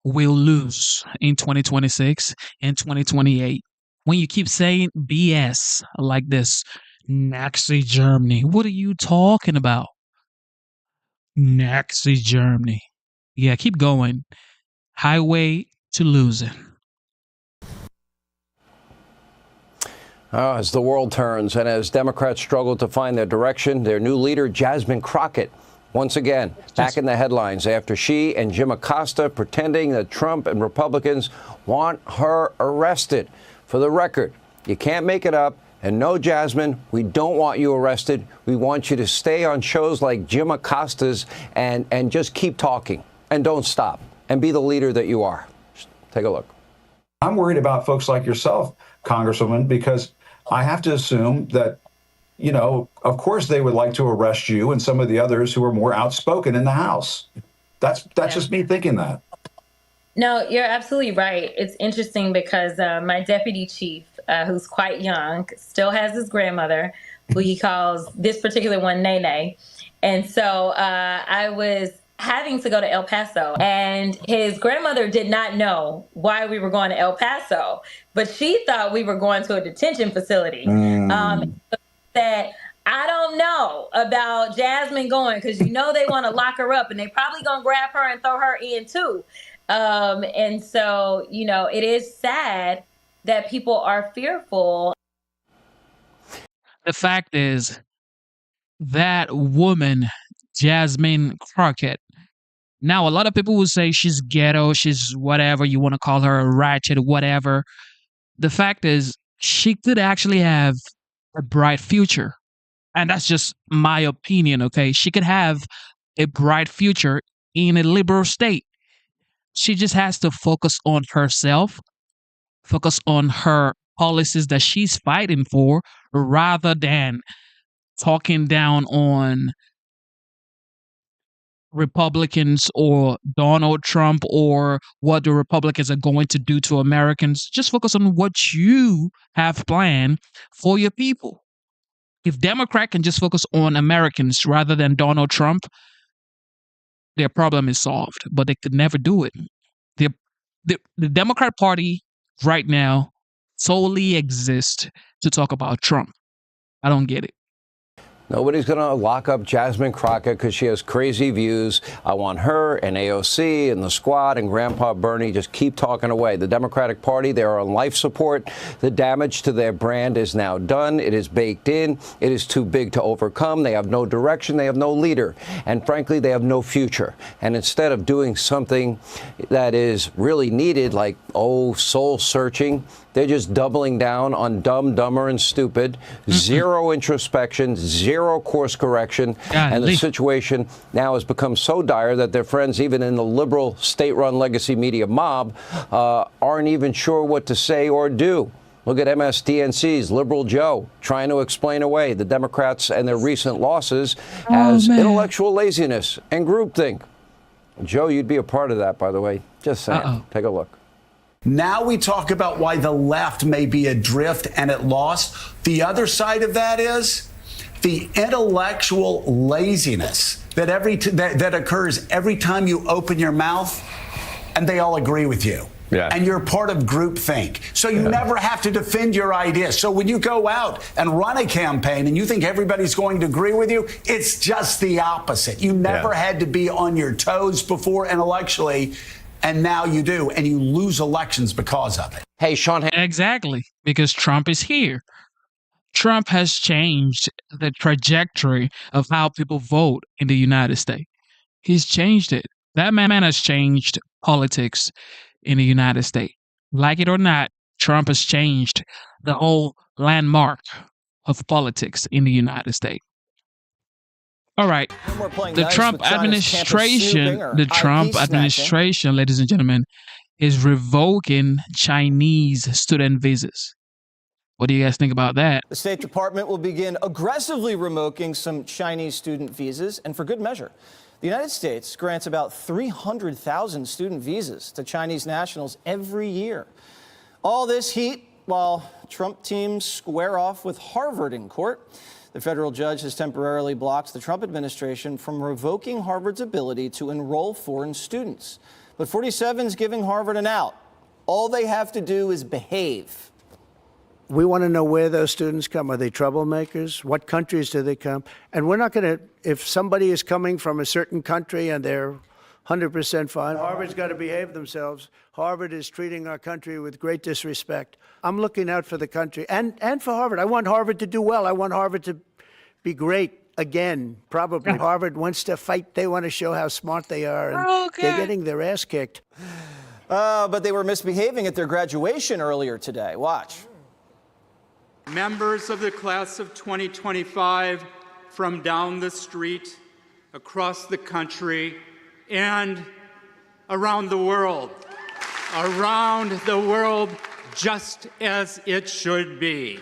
will lose in 2026 and 2028. When you keep saying BS like this, Nazi Germany, what are you talking about? Nazi Germany. Yeah, keep going. Highway to losing. As the world turns and as Democrats struggle to find their direction, their new leader, Jasmine Crockett, once again, back in the headlines after she and Jim Acosta pretending that Trump and Republicans want her arrested. For the record, you can't make it up. And no, Jasmine, we don't want you arrested. We want you to stay on shows like Jim Acosta's and just keep talking and don't stop and be the leader that you are. Take a look. I'm worried about folks like yourself, Congresswoman, because I have to assume that, you know, of course they would like to arrest you and some of the others who are more outspoken in the House. That's just me thinking that. No, you're absolutely right. It's interesting because my deputy chief, who's quite young, still has his grandmother, who he calls this particular one Nene. And so I was having to go to El Paso, and his grandmother did not know why we were going to El Paso, but she thought we were going to a detention facility. That I don't know about Jasmine going, because you know they want to lock her up and they probably gonna grab her and throw her in too. And so, you know, it is sad that people are fearful. The fact is that woman, Jasmine Crockett, now a lot of people will say she's ghetto, she's whatever, you want to call her a ratchet, whatever. The fact is she could actually have a bright future. And that's just my opinion, okay? She could have a bright future in a liberal state. She just has to focus on herself, focus on her policies that she's fighting for, rather than talking down on Republicans or Donald Trump or what the Republicans are going to do to Americans. Just focus on what you have planned for your people. If Democrat can just focus on Americans rather than Donald Trump, their problem is solved. But they could never do it. The Democrat Party right now solely exists to talk about Trump. I don't get it. Nobody's going to lock up Jasmine Crockett because she has crazy views. I want her and AOC and the squad and Grandpa Bernie just keep talking away. The Democratic Party, they're on life support. The damage to their brand is now done. It is baked in. It is too big to overcome. They have no direction. They have no leader. And frankly, they have no future. And instead of doing something that is really needed, like, soul searching, they're just doubling down on dumb, dumber, and stupid. Zero introspection, zero course correction. And the situation now has become so dire that their friends, even in the liberal state-run legacy media mob, aren't even sure what to say or do. Look at MSDNC's Liberal Joe trying to explain away the Democrats and their recent losses as intellectual laziness and groupthink. Joe, you'd be a part of that, by the way. Just saying. Take a look. Now we talk about why the left may be adrift and at loss. The other side of that is the intellectual laziness that occurs every time you open your mouth, and they all agree with you. Yeah. And you're part of groupthink. So you never have to defend your ideas. So when you go out and run a campaign and you think everybody's going to agree with you, it's just the opposite. You never had to be on your toes before intellectually, and now you do, and you lose elections because of it. Hey, Sean. Exactly, because Trump is here. Trump has changed the trajectory of how people vote in the United States. He's changed it. That man has changed politics in the United States. Like it or not, Trump has changed the whole landmark of politics in the United States. All right. The Trump administration, ladies and gentlemen, is revoking Chinese student visas. What do you guys think about that? The State Department will begin aggressively revoking some Chinese student visas, and for good measure. The United States grants about 300,000 student visas to Chinese nationals every year. All this heat while Trump teams square off with Harvard in court. The federal judge has temporarily blocked the Trump administration from revoking Harvard's ability to enroll foreign students. But 47's giving Harvard an out. All they have to do is behave. We want to know where those students come. Are they troublemakers? What countries do they come? And we're not going to, if somebody is coming from a certain country and they're 100% fine, Harvard's got to behave themselves. Harvard is treating our country with great disrespect. I'm looking out for the country and for Harvard. I want Harvard to do well. I want Harvard to be great again, probably. Harvard wants to fight. They want to show how smart they are. And they're getting their ass kicked. But they were misbehaving at their graduation earlier today. Watch. Members of the class of 2025 from down the street, across the country, and around the world. Around the world, just as it should be.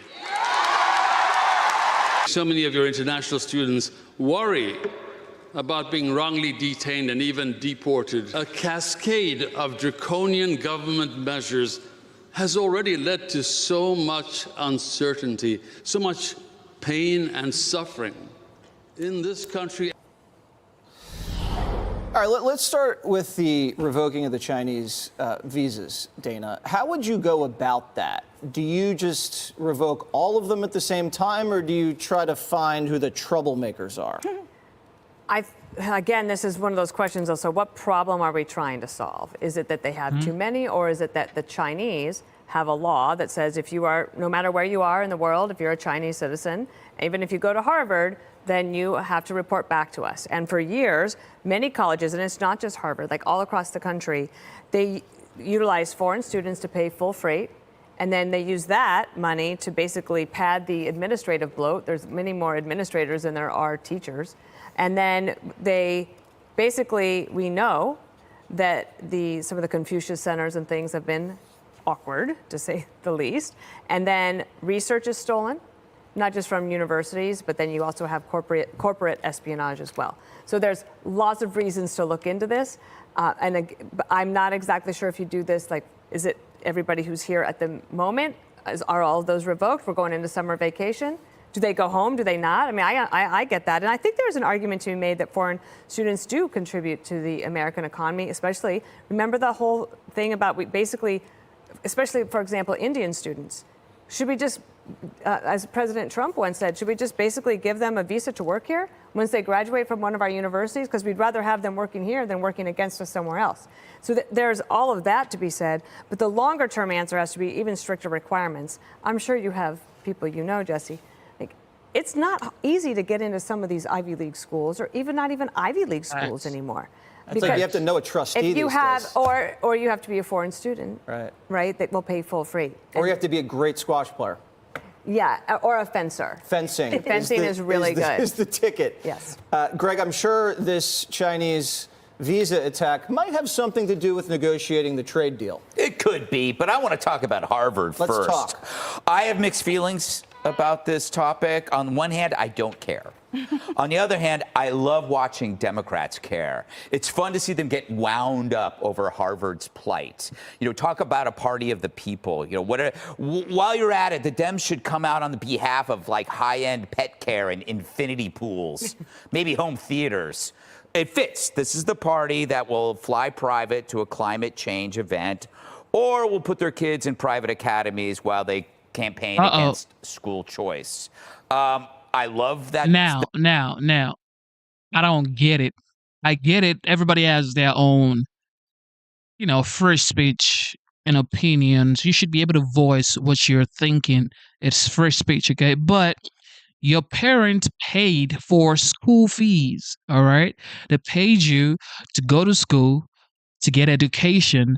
So many of your international students worry about being wrongly detained and even deported. A cascade of draconian government measures has already led to so much uncertainty, so much pain and suffering in this country. All right, let's start with the revoking of the Chinese visas, Dana. How would you go about that? Do you just revoke all of them at the same time, or do you try to find who the troublemakers are? Again, this is one of those questions also, what problem are we trying to solve? Is it that they have too many, or is it that the Chinese have a law that says if you are, no matter where you are in the world, if you're a Chinese citizen, even if you go to Harvard, then you have to report back to us. And for years, many colleges, and it's not just Harvard, like all across the country, they utilize foreign students to pay full freight, and then they use that money to basically pad the administrative bloat. There's many more administrators than there are teachers. And then they basically, we know that some of the Confucius centers and things have been awkward, to say the least. And then research is stolen, not just from universities, but then you also have corporate espionage as well. So there's lots of reasons to look into this. And I'm not exactly sure if you do this, like, is it everybody who's here at the moment? Are all of those revoked? We're going into summer vacation. Do they go home? Do they not? I mean, I get that. And I think there's an argument to be made that foreign students do contribute to the American economy, especially, remember the whole thing about basically, especially, for example, Indian students. Should we just, as President Trump once said, should we just basically give them a visa to work here once they graduate from one of our universities? Because we'd rather have them working here than working against us somewhere else. So there's all of that to be said. But the longer term answer has to be even stricter requirements. I'm sure you have people you know, Jesse. It's not easy to get into some of these Ivy League schools, or even not even Ivy League schools anymore. It's like you have to know a trustee if you these have, days. or you have to be a foreign student, right? That will pay full freight. Or you have to be a great squash player. Yeah, or a fencer. Fencing. Fencing is really good. Is the ticket. Yes. Greg, I'm sure this Chinese visa attack might have something to do with negotiating the trade deal. It could be, but I want to talk about Harvard Let's first. talk. I have mixed feelings about this topic. On one hand, I don't care. On the other hand, I love watching Democrats care. It's fun to see them get wound up over Harvard's plight. Talk about a party of the people. While you're at it, the Dems should come out on the behalf of like high-end pet care and infinity pools, maybe home theaters. It fits. This is the party that will fly private to a climate change event, or will put their kids in private academies while they campaign against school choice. I love that. Now, I don't get it. I get it. Everybody has their own, free speech and opinions. You should be able to voice what you're thinking. It's free speech, okay? But your parents paid for school fees, all right? They paid you to go to school, to get education,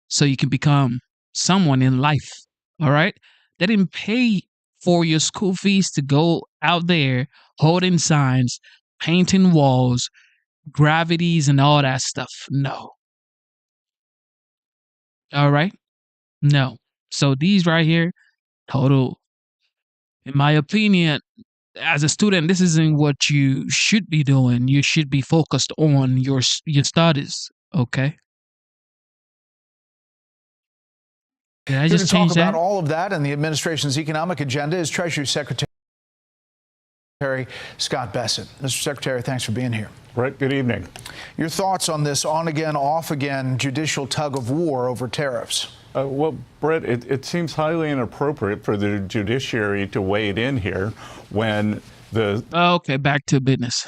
so you can become someone in life, all right? They didn't pay for your school fees to go out there holding signs, painting walls, gravities, and all that stuff. No. All right? No. So these right here, total, in my opinion, as a student, this isn't what you should be doing. You should be focused on your studies, okay? Did I Here just to talk change that? about all of that and the administration's economic agenda is Treasury Secretary Scott Bessent. Mr. Secretary, thanks for being here. Brett, good evening. Your thoughts on this on-again, off-again judicial tug of war over tariffs? Well, Brett, it seems highly inappropriate for the judiciary to wade in here when the... Okay, back to business.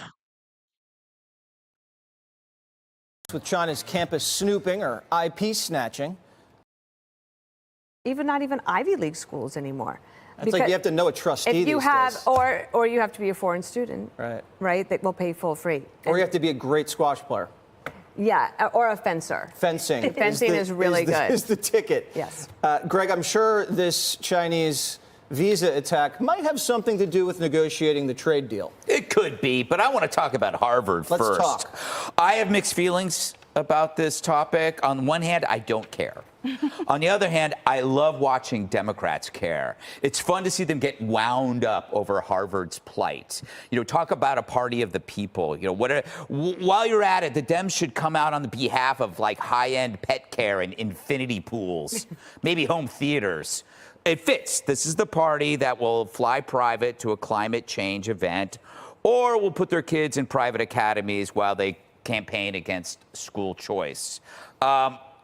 With China's campus snooping or IP snatching. Not even Ivy League schools anymore. It's like you have to know a trustee if you these have, days. or you have to be a foreign student, right? That will pay full free. Or you have to be a great squash player. Yeah, or a fencer. Fencing. Fencing is really good. Is the ticket. Yes. Greg, I'm sure this Chinese visa attack might have something to do with negotiating the trade deal. It could be, but I want to talk about Harvard Let's first. talk. I have mixed feelings about this topic. On one hand, I don't care. On the other hand, I love watching Democrats care. It's fun to see them get wound up over Harvard's plight. Talk about a party of the people. While you're at it, the Dems should come out on the behalf of like high-end pet care and infinity pools, maybe home theaters. It fits. This is the party that will fly private to a climate change event, or will put their kids in private academies while they campaign against school choice.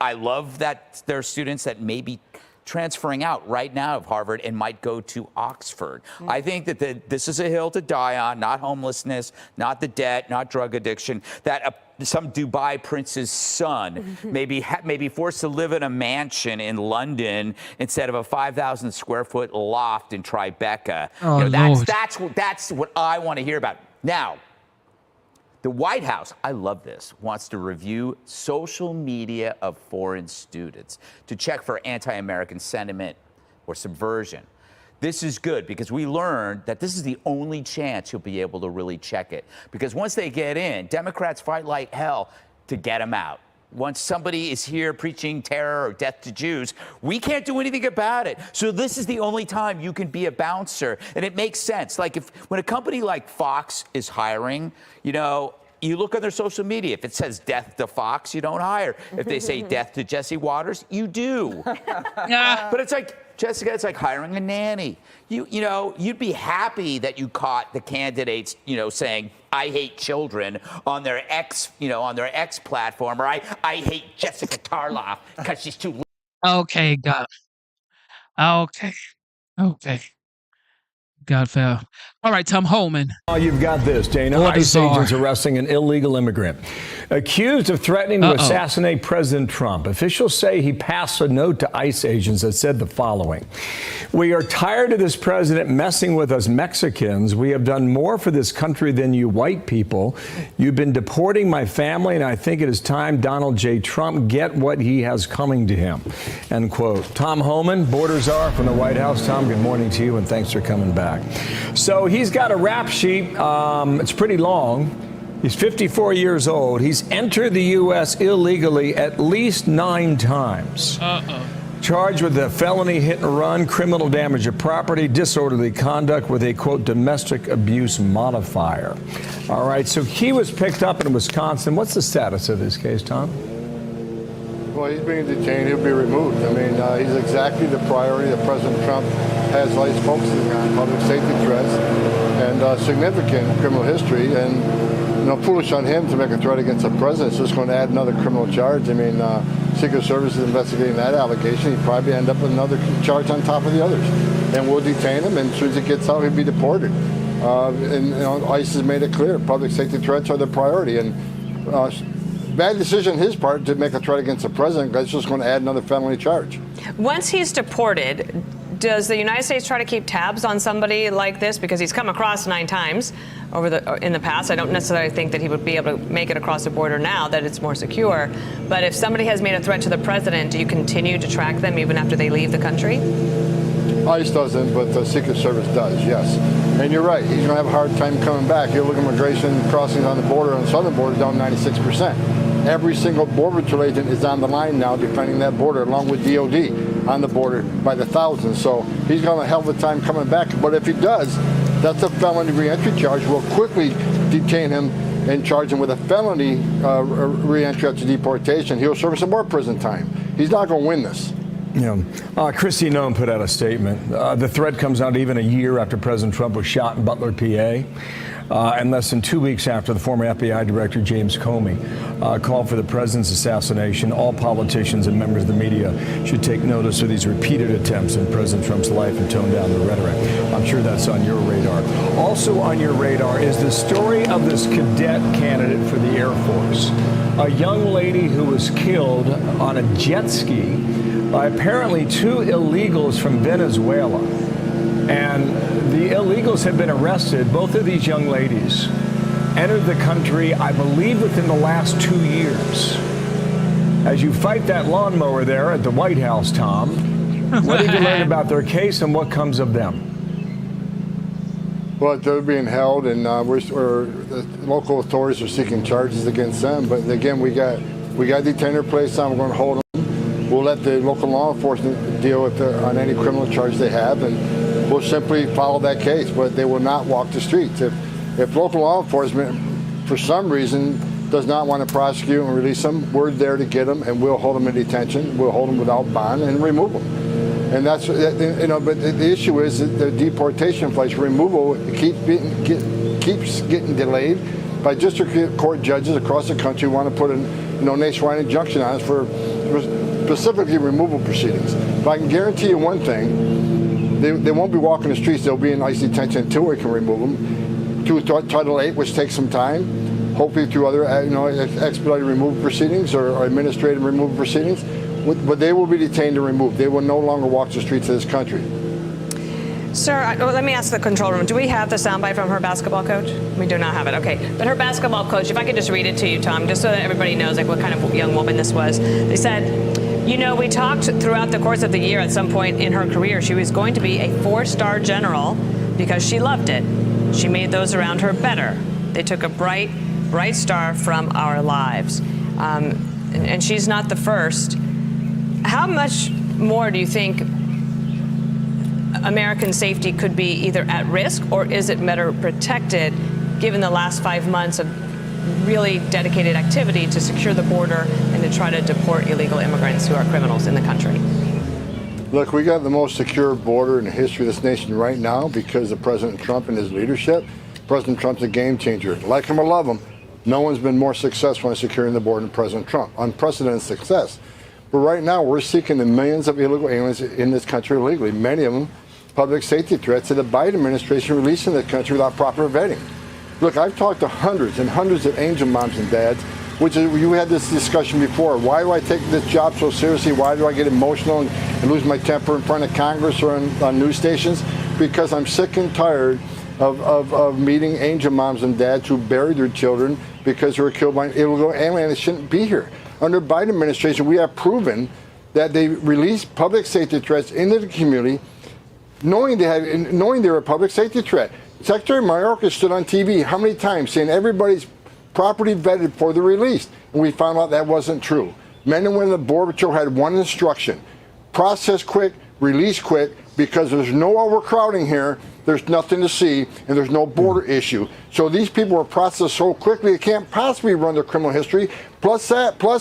I love that there are students that may be transferring out right now of Harvard and might go to Oxford. I think that this is a hill to die on, not homelessness, not the debt, not drug addiction, that some Dubai prince's son may be forced to live in a mansion in London instead of a 5,000 square foot loft in Tribeca. That's what I want to hear about. Now, the White House, I love this, wants to review social media of foreign students to check for anti-American sentiment or subversion. This is good because we learned that this is the only chance you'll be able to really check it. Because once they get in, Democrats fight like hell to get them out. Once somebody is here preaching terror or death to Jews, we can't do anything about it. So this is the only time you can be a bouncer. And it makes sense. Like when a company like Fox is hiring, you look on their social media. If it says death to Fox, you don't hire. If they say death to Jesse Waters, you do. But it's like, Jessica, it's like hiring a nanny. You'd be happy that you caught the candidates, saying, I hate children on their X platform, or I hate Jessica Tarloff because she's too. Okay, got it. Okay. God fell. All right, Tom Holman. Oh, you've got this, Dana. ICE agents arresting an illegal immigrant accused of threatening to assassinate President Trump. Officials say he passed a note to ICE agents that said the following: "We are tired of this president messing with us Mexicans. We have done more for this country than you white people. You've been deporting my family, and I think it is time Donald J. Trump get what he has coming to him." End quote. Tom Holman, border czar from the White House. Tom, good morning to you, and thanks for coming back. So he's got a rap sheet. It's pretty long. He's 54 years old. He's entered the U.S. illegally at least 9 times. charged with a felony hit and run, criminal damage of property, disorderly conduct with a, quote, domestic abuse modifier. All right, so he was picked up in Wisconsin. What's the status of this case, Tom? Well, he's being detained. He'll be removed. I mean, he's exactly the priority that President Trump has lights focusing on: public safety threats and significant criminal history. And, you know, foolish on him to make a threat against the president. It's just going to add another criminal charge. I mean, Secret Service is investigating that allegation. He'd probably end up with another charge on top of the others. And we'll detain him, and as soon as he gets out, he'll be deported. And, you know, ICE has made it clear: public safety threats are the priority. And bad decision on his part to make a threat against the president. That's just going to add another felony charge. Once he's deported, does the United States try to keep tabs on somebody like this? Because he's come across 9 times in the past. I don't necessarily think that he would be able to make it across the border now that it's more secure. But if somebody has made a threat to the president, do you continue to track them even after they leave the country? ICE doesn't, but the Secret Service does, yes. And you're right, he's going to have a hard time coming back. You look at immigration crossings on the border, on the southern border, down 96%. Every single border patrol agent is on the line now defending that border, along with DOD on the border by the thousands. So he's going to have a hell of a time coming back. But if he does, that's a felony reentry charge. We'll quickly detain him and charge him with a felony reentry after deportation. He'll serve some more prison time. He's not going to win this. Yeah. Kristi Noem put out a statement. The threat comes out even a year after President Trump was shot in Butler, PA. And less than 2 weeks after the former FBI Director James Comey called for the president's assassination. All politicians and members of the media should take notice of these repeated attempts in President Trump's life and tone down the rhetoric. I'm sure that's on your radar. Also on your radar is the story of this cadet candidate for the Air Force, a young lady who was killed on a jet ski by apparently 2 illegals from Venezuela. And the illegals have been arrested. Both of these young ladies entered the country, I believe, within the last 2 years. As you fight that lawnmower there at the White House, Tom, what did you learn about their case and what comes of them? Well, they're being held, and the local authorities are seeking charges against them. But again, we got detainer placed on. We're going to hold them. We'll let the local law enforcement deal with on any criminal charge they have, and we'll simply follow that case. But they will not walk the streets. If local law enforcement, for some reason, does not want to prosecute and release them, we're there to get them, and we'll hold them in detention. We'll hold them without bond and remove them. And that's, you know, but the issue is that the deportation flights removal keeps getting delayed by district court judges across the country who want to put a nationwide injunction on us for specifically removal proceedings. But I can guarantee you one thing: they won't be walking the streets. They'll be in ICE detention until we can remove them through Title VIII, which takes some time. Hopefully through other, expedited removal proceedings or administrative removal proceedings. But they will be detained and removed. They will no longer walk the streets of this country. Sir, let me ask the control room. Do we have the soundbite from her basketball coach? We do not have it. Okay. But her basketball coach, if I could just read it to you, Tom, just so that everybody knows what kind of young woman this was. They said, we talked throughout the course of the year at some point in her career. She was going to be a 4-star general because she loved it. She made those around her better. They took a bright star from our lives. And she's not the first. How much more do you think American safety could be either at risk, or is it better protected given the last 5 months of really dedicated activity to secure the border and to try to deport illegal immigrants who are criminals in the country? Look, we got the most secure border in the history of this nation right now because of President Trump and his leadership. President Trump's a game changer. Like him or love him, no one's been more successful in securing the border than President Trump. Unprecedented success. But right now, we're seeking the millions of illegal aliens in this country illegally, many of them public safety threats that the Biden administration released in the country without proper vetting. Look, I've talked to hundreds and hundreds of angel moms and dads, which is, you had this discussion before. Why do I take this job so seriously? Why do I get emotional and lose my temper in front of Congress or on news stations? Because I'm sick and tired of meeting angel moms and dads who buried their children because they were killed by an illegal alien that shouldn't be here. Under the Biden administration, we have proven that they released public safety threats into the community, knowing they were a public safety threat. Secretary Mayorkas stood on TV how many times saying everybody's property vetted before they're released, and we found out that wasn't true. Men and women of the Border Patrol had one instruction: process quick, release quick, because there's no overcrowding here. There's nothing to see, and there's no border issue. So these people are processed so quickly, they can't possibly run their criminal history. Plus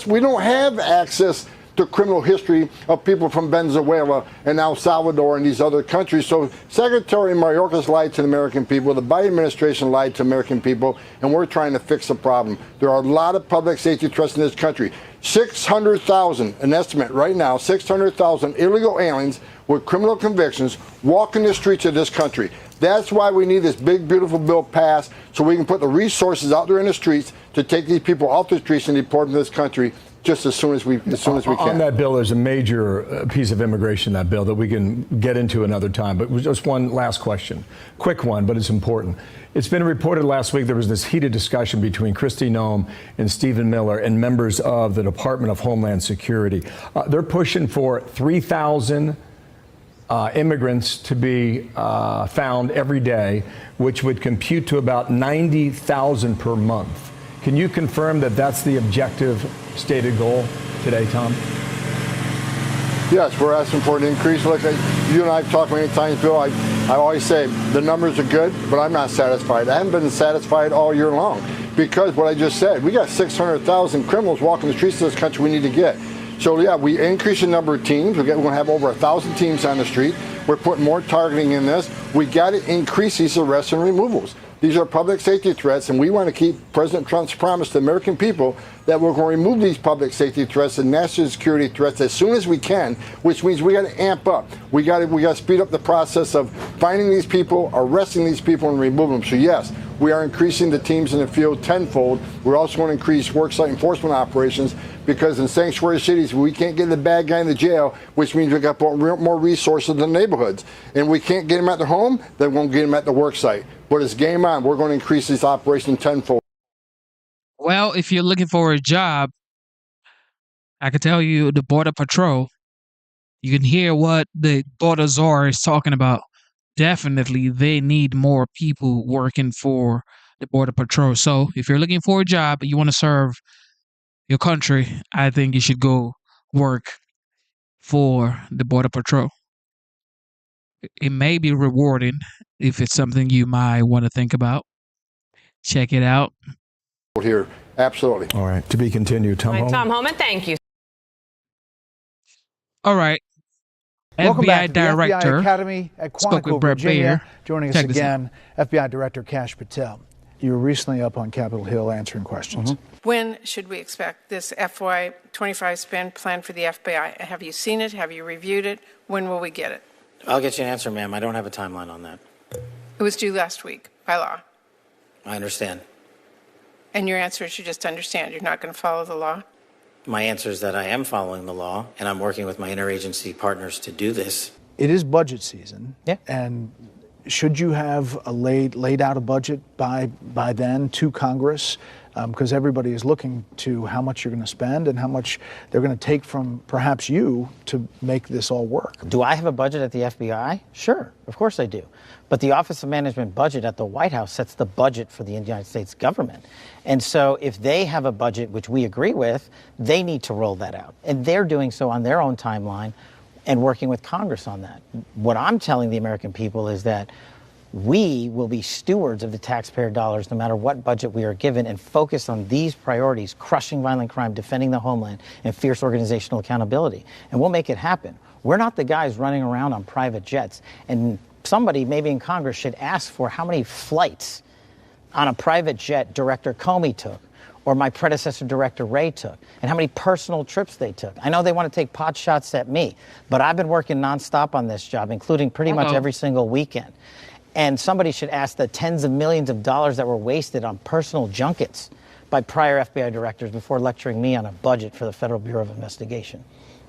we don't have access to criminal history of people from Venezuela and El Salvador and these other countries. So Secretary Mayorkas lied to the American people, the Biden administration lied to American people, and we're trying to fix the problem. There are a lot of public safety threats in this country. 600,000, an estimate right now, 600,000 illegal aliens with criminal convictions walking the streets of this country. That's why we need this big, beautiful bill passed, so we can put the resources out there in the streets to take these people off the streets and deport them to this country just as soon as we can. On that bill, there's a major piece of immigration in that bill that we can get into another time. But just one last question. Quick one, but it's important. It's been reported last week there was this heated discussion between Kristi Noem and Stephen Miller and members of the Department of Homeland Security. They're pushing for 3,000 immigrants to be found every day, which would compute to about 90,000 per month. Can you confirm that that's the objective stated goal today, Tom? Yes, we're asking for an increase. Look, you and I have talked many times, Bill. I always say the numbers are good, but I'm not satisfied. I haven't been satisfied all year long because what I just said, we got 600,000 criminals walking the streets of this country we need to get. So, yeah, we increase the number of teams. We're going to have over 1,000 teams on the street. We're putting more targeting in this. We got to increase these arrests and removals. These are public safety threats, and we want to keep President Trump's promise to the American people that we're going to remove these public safety threats and national security threats as soon as we can, which means we got to amp up. We got to speed up the process of finding these people, arresting these people, and removing them. So yes, we are increasing the teams in the field tenfold. We're also going to increase worksite enforcement operations because in sanctuary cities, we can't get the bad guy in the jail, which means we got to put more resources in the neighborhoods. And we can't get him at the home, then we'll get him at the worksite. But it's game on. We're going to increase this operation tenfold. Well, if you're looking for a job, I can tell you the Border Patrol, you can hear what the Border Czar is talking about. Definitely, they need more people working for the Border Patrol. So if you're looking for a job, you want to serve your country, I think you should go work for the Border Patrol. It may be rewarding if it's something you might want to think about. Check it out. Here, absolutely. All right, to be continued. Tom Homan. Tom Homan, thank you. All right. Welcome back to the Director FBI Academy at Quantico, Virginia. Joining us again, FBI Director Kash Patel. You were recently up on Capitol Hill answering questions. When should we expect this FY25 spend plan for the FBI? Have you seen it? Have you reviewed it? When will we get it? I'll get you an answer, ma'am. I don't have a timeline on that. It was due last week by law. I understand. And your answer is you just understand. You're not going to follow the law? My answer is that I am following the law, and I'm working with my interagency partners to do this. It is budget season. Yeah. And should you have laid out a budget by then to Congress? Because everybody is looking to how much you're going to spend and how much they're going to take from perhaps you to make this all work. Do I have a budget at the FBI? Sure, of course I do. But the Office of Management Budget at the White House sets the budget for the United States government. And so if they have a budget which we agree with, they need to roll that out. And they're doing so on their own timeline and working with Congress on that. What I'm telling the American people is that we will be stewards of the taxpayer dollars no matter what budget we are given and focus on these priorities: crushing violent crime, defending the homeland, and fierce organizational accountability. And we'll make it happen. We're not the guys running around on private jets. And somebody maybe in Congress should ask for how many flights on a private jet Director Comey took, or my predecessor Director Wray took, and how many personal trips they took. I know they want to take pot shots at me, but I've been working nonstop on this job, including pretty much every single weekend. And somebody should ask the tens of millions of dollars that were wasted on personal junkets by prior FBI directors before lecturing me on a budget for the Federal Bureau of Investigation.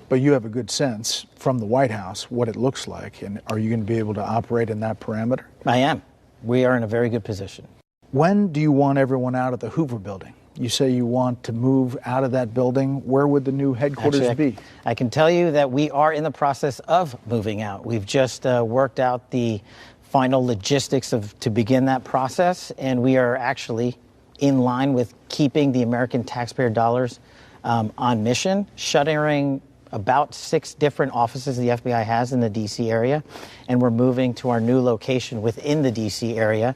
But you have a good sense from the White House what it looks like. And are you going to be able to operate in that parameter? I am. We are in a very good position. When do you want everyone out of the Hoover building? You say you want to move out of that building. Where would the new headquarters be? I can tell you that we are in the process of moving out. We've just worked out the final logistics to begin that process, and we are actually in line with keeping the American taxpayer dollars on mission, shuttering about 6 different offices the FBI has in the D.C. area, and we're moving to our new location within the D.C. area,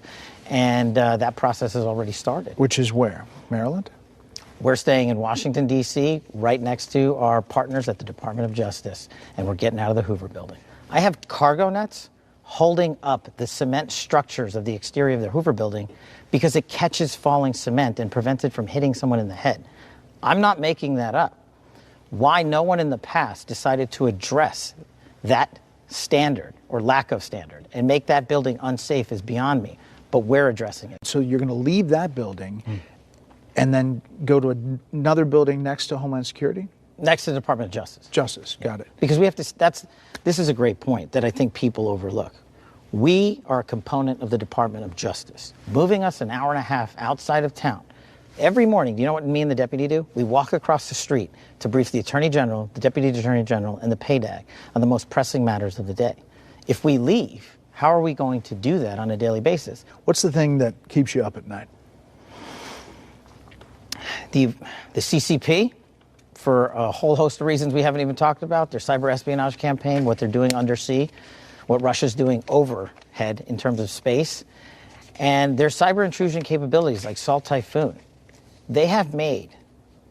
and that process has already started. Which is where? Maryland? We're staying in Washington, D.C., right next to our partners at the Department of Justice, and we're getting out of the Hoover building. I have cargo nets holding up the cement structures of the exterior of the Hoover building because it catches falling cement and prevents it from hitting someone in the head. I'm not making that up. Why no one in the past decided to address that standard or lack of standard and make that building unsafe is beyond me, but we're addressing it. So you're going to leave that building and then go to another building next to Homeland Security? Next to the Department of Justice. Justice, got it. Because we have to, this is a great point that I think people overlook. We are a component of the Department of Justice. Moving us an hour and a half outside of town. Every morning, do you know what me and the deputy do? We walk across the street to brief the Attorney General, the Deputy Attorney General, and the PAYDAG on the most pressing matters of the day. If we leave, how are we going to do that on a daily basis? What's the thing that keeps you up at night? The CCP, for a whole host of reasons we haven't even talked about, their cyber espionage campaign, what they're doing undersea, what Russia's doing overhead in terms of space, and their cyber intrusion capabilities like Salt Typhoon. They have made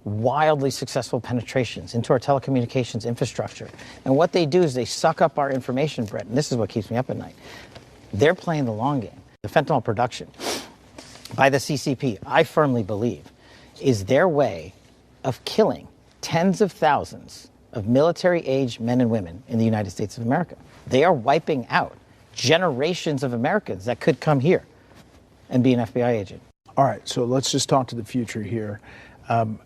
wildly successful penetrations into our telecommunications infrastructure. And what they do is they suck up our information, Brett, and this is what keeps me up at night. They're playing the long game. The fentanyl production by the CCP, I firmly believe, is their way of killing tens of thousands of military-aged men and women in the United States of America. They are wiping out generations of Americans that could come here and be an FBI agent. All right, so let's just talk to the future here.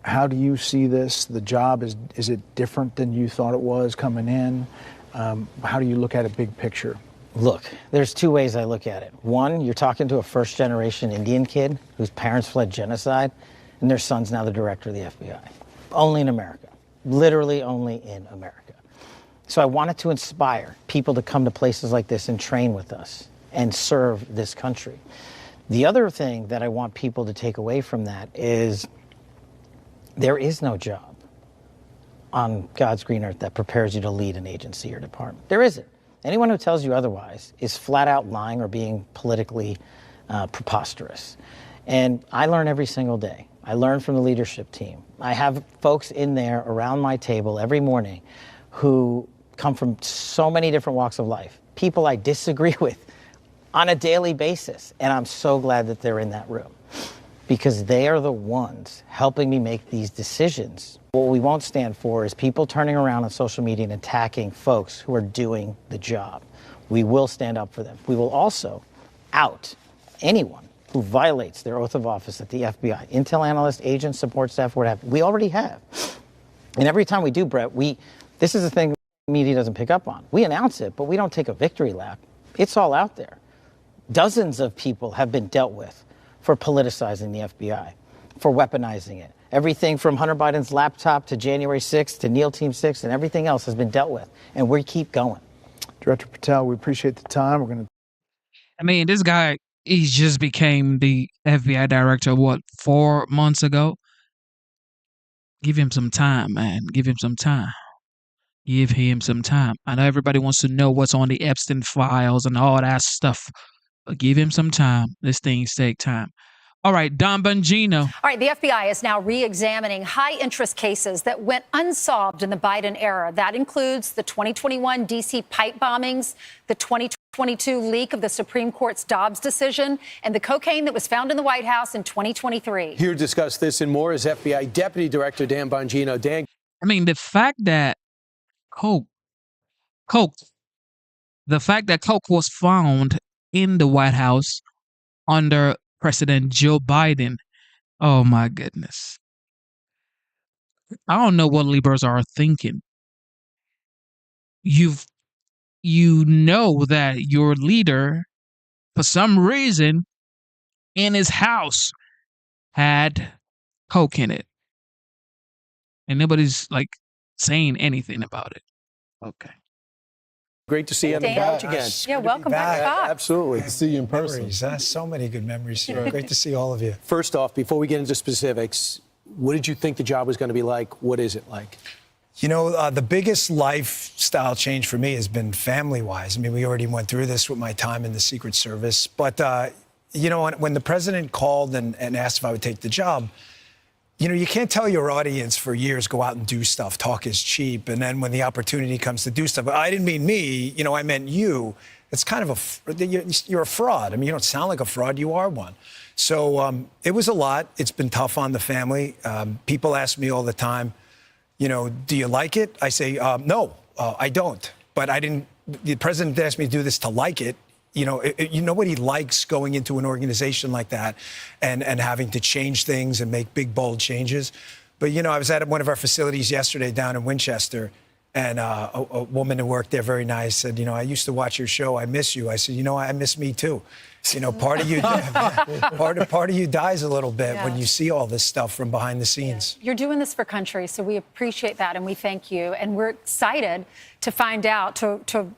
How do you see this? The job, is it different than you thought it was coming in? How do you look at it big picture? Look, there's 2 ways I look at it. One, you're talking to a first-generation Indian kid whose parents fled genocide, and their son's now the director of the FBI. Only in America. Literally only in America. So I wanted to inspire people to come to places like this and train with us and serve this country. The other thing that I want people to take away from that is there is no job on God's green earth that prepares you to lead an agency or department. There isn't. Anyone who tells you otherwise is flat out lying or being politically preposterous. And I learn every single day. I learn from the leadership team. I have folks in there around my table every morning who come from so many different walks of life, people I disagree with on a daily basis. And I'm so glad that they're in that room because they are the ones helping me make these decisions. What we won't stand for is people turning around on social media and attacking folks who are doing the job. We will stand up for them. We will also out anyone who violates their oath of office at the FBI, intel analyst, agent, support staff, whatever. We already have. And every time we do, Brett, this is the thing media doesn't pick up on. We announce it, but we don't take a victory lap. It's all out there. Dozens of people have been dealt with for politicizing the FBI, for weaponizing it. Everything from Hunter Biden's laptop to January 6th to Neil Team 6 and everything else has been dealt with. And we keep going. Director Patel, we appreciate the time. This guy, he just became the FBI director, 4 months ago? Give him some time, man. Give him some time. Give him some time. I know everybody wants to know what's on the Epstein files and all that stuff. But give him some time. This things take time. All right, Don Bongino. All right, the FBI is now re-examining high-interest cases that went unsolved in the Biden era. That includes the 2021 D.C. pipe bombings, the 2022 leak of the Supreme Court's Dobbs decision, and the cocaine that was found in the White House in 2023. Here to discuss this and more is FBI Deputy Director Dan Bongino. Dan. The fact that coke was found in the White House under President Joe Biden. Oh my goodness. I don't know what liberals are thinking. You know that your leader, for some reason, in his house had coke in it. And nobody's saying anything about it. Okay. Great to see you on the couch again. Yeah, welcome back to Fox. Absolutely. Good to see you in person. So many good memories. Great to see all of you. First off, before we get into specifics, what did you think the job was going to be like? What is it like? You know, the biggest lifestyle change for me has been family-wise. I mean, we already went through this with my time in the Secret Service. But, you know, when the president called and asked if I would take the job, you know, you can't tell your audience for years, go out and do stuff, talk is cheap. And then when the opportunity comes to do stuff, I didn't mean me, you know, I meant you. It's kind of you're a fraud. I mean, you don't sound like a fraud, you are one. So it was a lot. It's been tough on the family. People ask me all the time, you know, do you like it? I say, no, I don't. But the president asked me to do this to like it. You know, nobody likes going into an organization like that and having to change things and make big, bold changes. But, you know, I was at one of our facilities yesterday down in Winchester, and a woman who worked there, very nice, said, you know, I used to watch your show. I miss you. I said, you know, I miss me, too. You know, part of you dies a little bit when you see all this stuff from behind the scenes. You're doing this for country, so we appreciate that, and we thank you. And we're excited to find out, to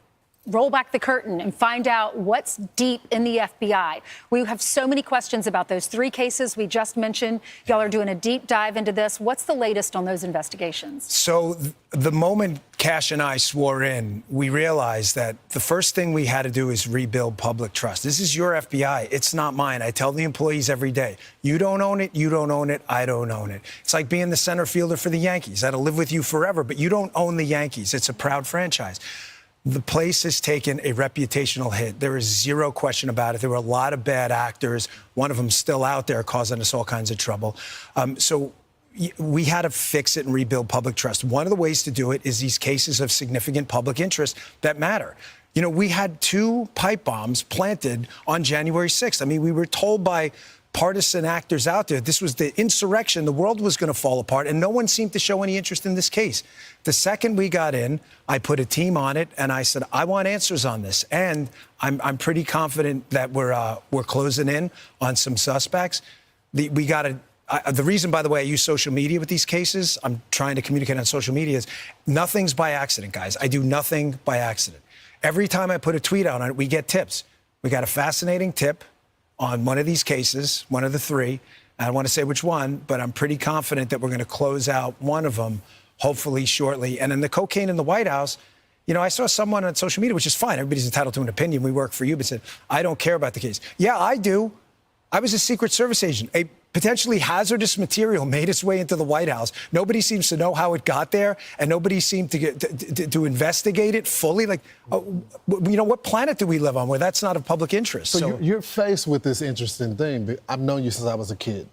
roll back the curtain and find out what's deep in the FBI. We have so many questions about those 3 cases we just mentioned. Y'all are doing a deep dive into this. What's the latest on those investigations? So the moment Cash and I swore in, we realized that the first thing we had to do is rebuild public trust. This is your FBI. It's not mine. I tell the employees every day, you don't own it, you don't own it, I don't own it. It's like being the center fielder for the Yankees. That'll live with you forever, but you don't own the Yankees. It's a proud franchise. The place has taken a reputational hit. There is zero question about it. There were a lot of bad actors. One of them still out there causing us all kinds of trouble. So we had to fix it and rebuild public trust. One of the ways to do it is these cases of significant public interest that matter. You know, we had 2 pipe bombs planted on January 6th. I mean, we were told by partisan actors out there this was the insurrection, the world was going to fall apart, and no one seemed to show any interest in this case. The second we got in, I put a team on it, and I said, I want answers on this. And I'm pretty confident that we're closing in on some suspects. The reason, by the way, I use social media with these cases, I'm trying to communicate on social media, is nothing's by accident, guys. I do nothing by accident. Every time I put a tweet out on it, we get tips. We got a fascinating tip on one of these cases, one of the 3. I don't want to say which one, but I'm pretty confident that we're going to close out one of them, hopefully shortly. And then the cocaine in the White House, you know, I saw someone on social media, which is fine. Everybody's entitled to an opinion. We work for you, but said, I don't care about the case. Yeah, I do. I was a Secret Service agent. A potentially hazardous material made its way into the White House. Nobody seems to know how it got there, and nobody seemed to investigate it fully. Like, you know, what planet do we live on where that's not of public interest? So you're faced with this interesting thing. I've known you since I was a kid,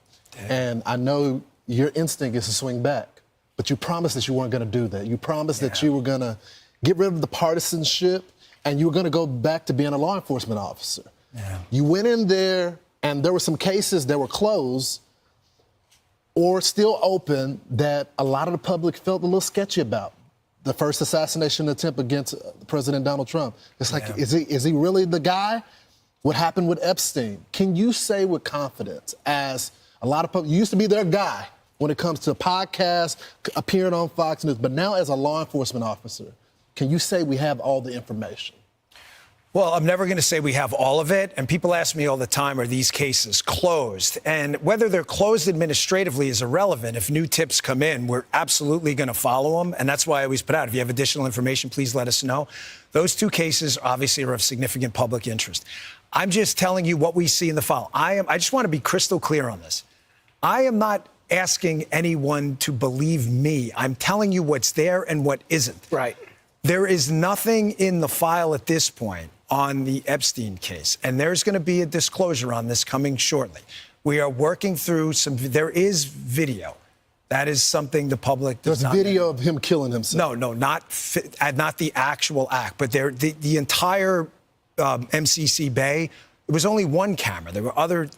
and I know your instinct is to swing back, but you promised that you weren't going to do that. You promised that you were going to get rid of the partisanship, and you were going to go back to being a law enforcement officer. Yeah. You went in there, and there were some cases that were closed or still open that a lot of the public felt a little sketchy about. The first assassination attempt against President Donald Trump. It's like, is he really the guy? What happened with Epstein? Can you say with confidence, as a lot of public, you used to be their guy when it comes to podcasts, appearing on Fox News, but now as a law enforcement officer, can you say we have all the information? Well, I'm never going to say we have all of it. And people ask me all the time, are these cases closed? And whether they're closed administratively is irrelevant. If new tips come in, we're absolutely going to follow them. And that's why I always put out, if you have additional information, please let us know. Those 2 cases obviously are of significant public interest. I'm just telling you what we see in the file. I just want to be crystal clear on this. I am not asking anyone to believe me. I'm telling you what's there and what isn't. Right. There is nothing in the file at this point on the Epstein case, and there's going to be a disclosure on this coming shortly. We are working through there is video. That is something the public does not. There's video of him killing himself. No, not the actual act, but the entire MCC Bay, it was only one camera.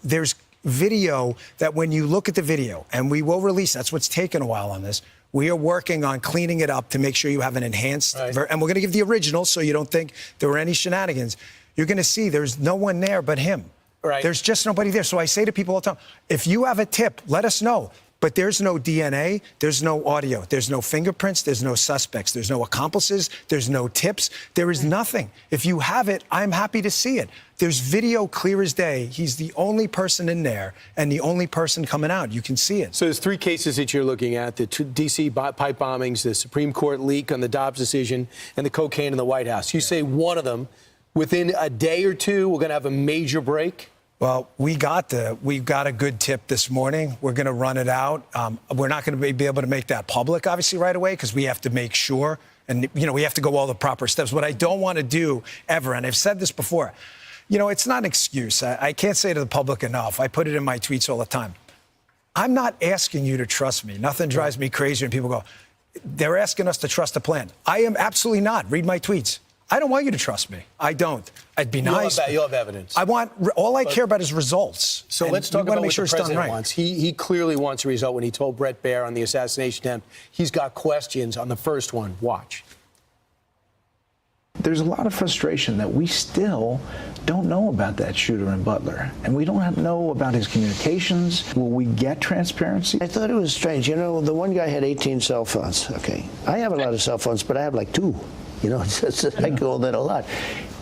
There's video that when you look at the video, and we will release, that's what's taken a while on this, we are working on cleaning it up to make sure you have an enhanced, and we're going to give the original so you don't think there were any shenanigans. You're going to see there's no one there but him. Right. There's just nobody there. So I say to people all the time, if you have a tip, let us know. But there's no DNA, there's no audio, there's no fingerprints, there's no suspects, there's no accomplices, there's no tips, there is nothing. If you have it, I'm happy to see it. There's video clear as day. He's the only person in there and the only person coming out. You can see it. So there's three cases that you're looking at, the D.C. pipe bombings, the Supreme Court leak on the Dobbs decision, and the cocaine in the White House. You say one of them, within a day or two, we're going to have a major break? Well, we got a good tip this morning. We're going to run it out. We're not going to be able to make that public, obviously, right away, because we have to make sure, and we have to go all the proper steps. What I don't want to do ever, and I've said this before, it's not an excuse. I can't say to the public enough. I put it in my tweets all the time. I'm not asking you to trust me. Nothing drives me crazier when people go, they're asking us to trust the plan. I am absolutely not. Read my tweets. I don't want you to trust me. I don't. I'd be nice. You'll have evidence. All I care about is results. So let's talk about what the president wants. He clearly wants a result. When he told Brett Baer on the assassination attempt, he's got questions on the first one. Watch. There's a lot of frustration that we still don't know about that shooter in Butler, and we don't know about his communications. Will we get transparency? I thought it was strange. The one guy had 18 cell phones. Okay. I have a lot of cell phones, but I have like 2. I call that a lot.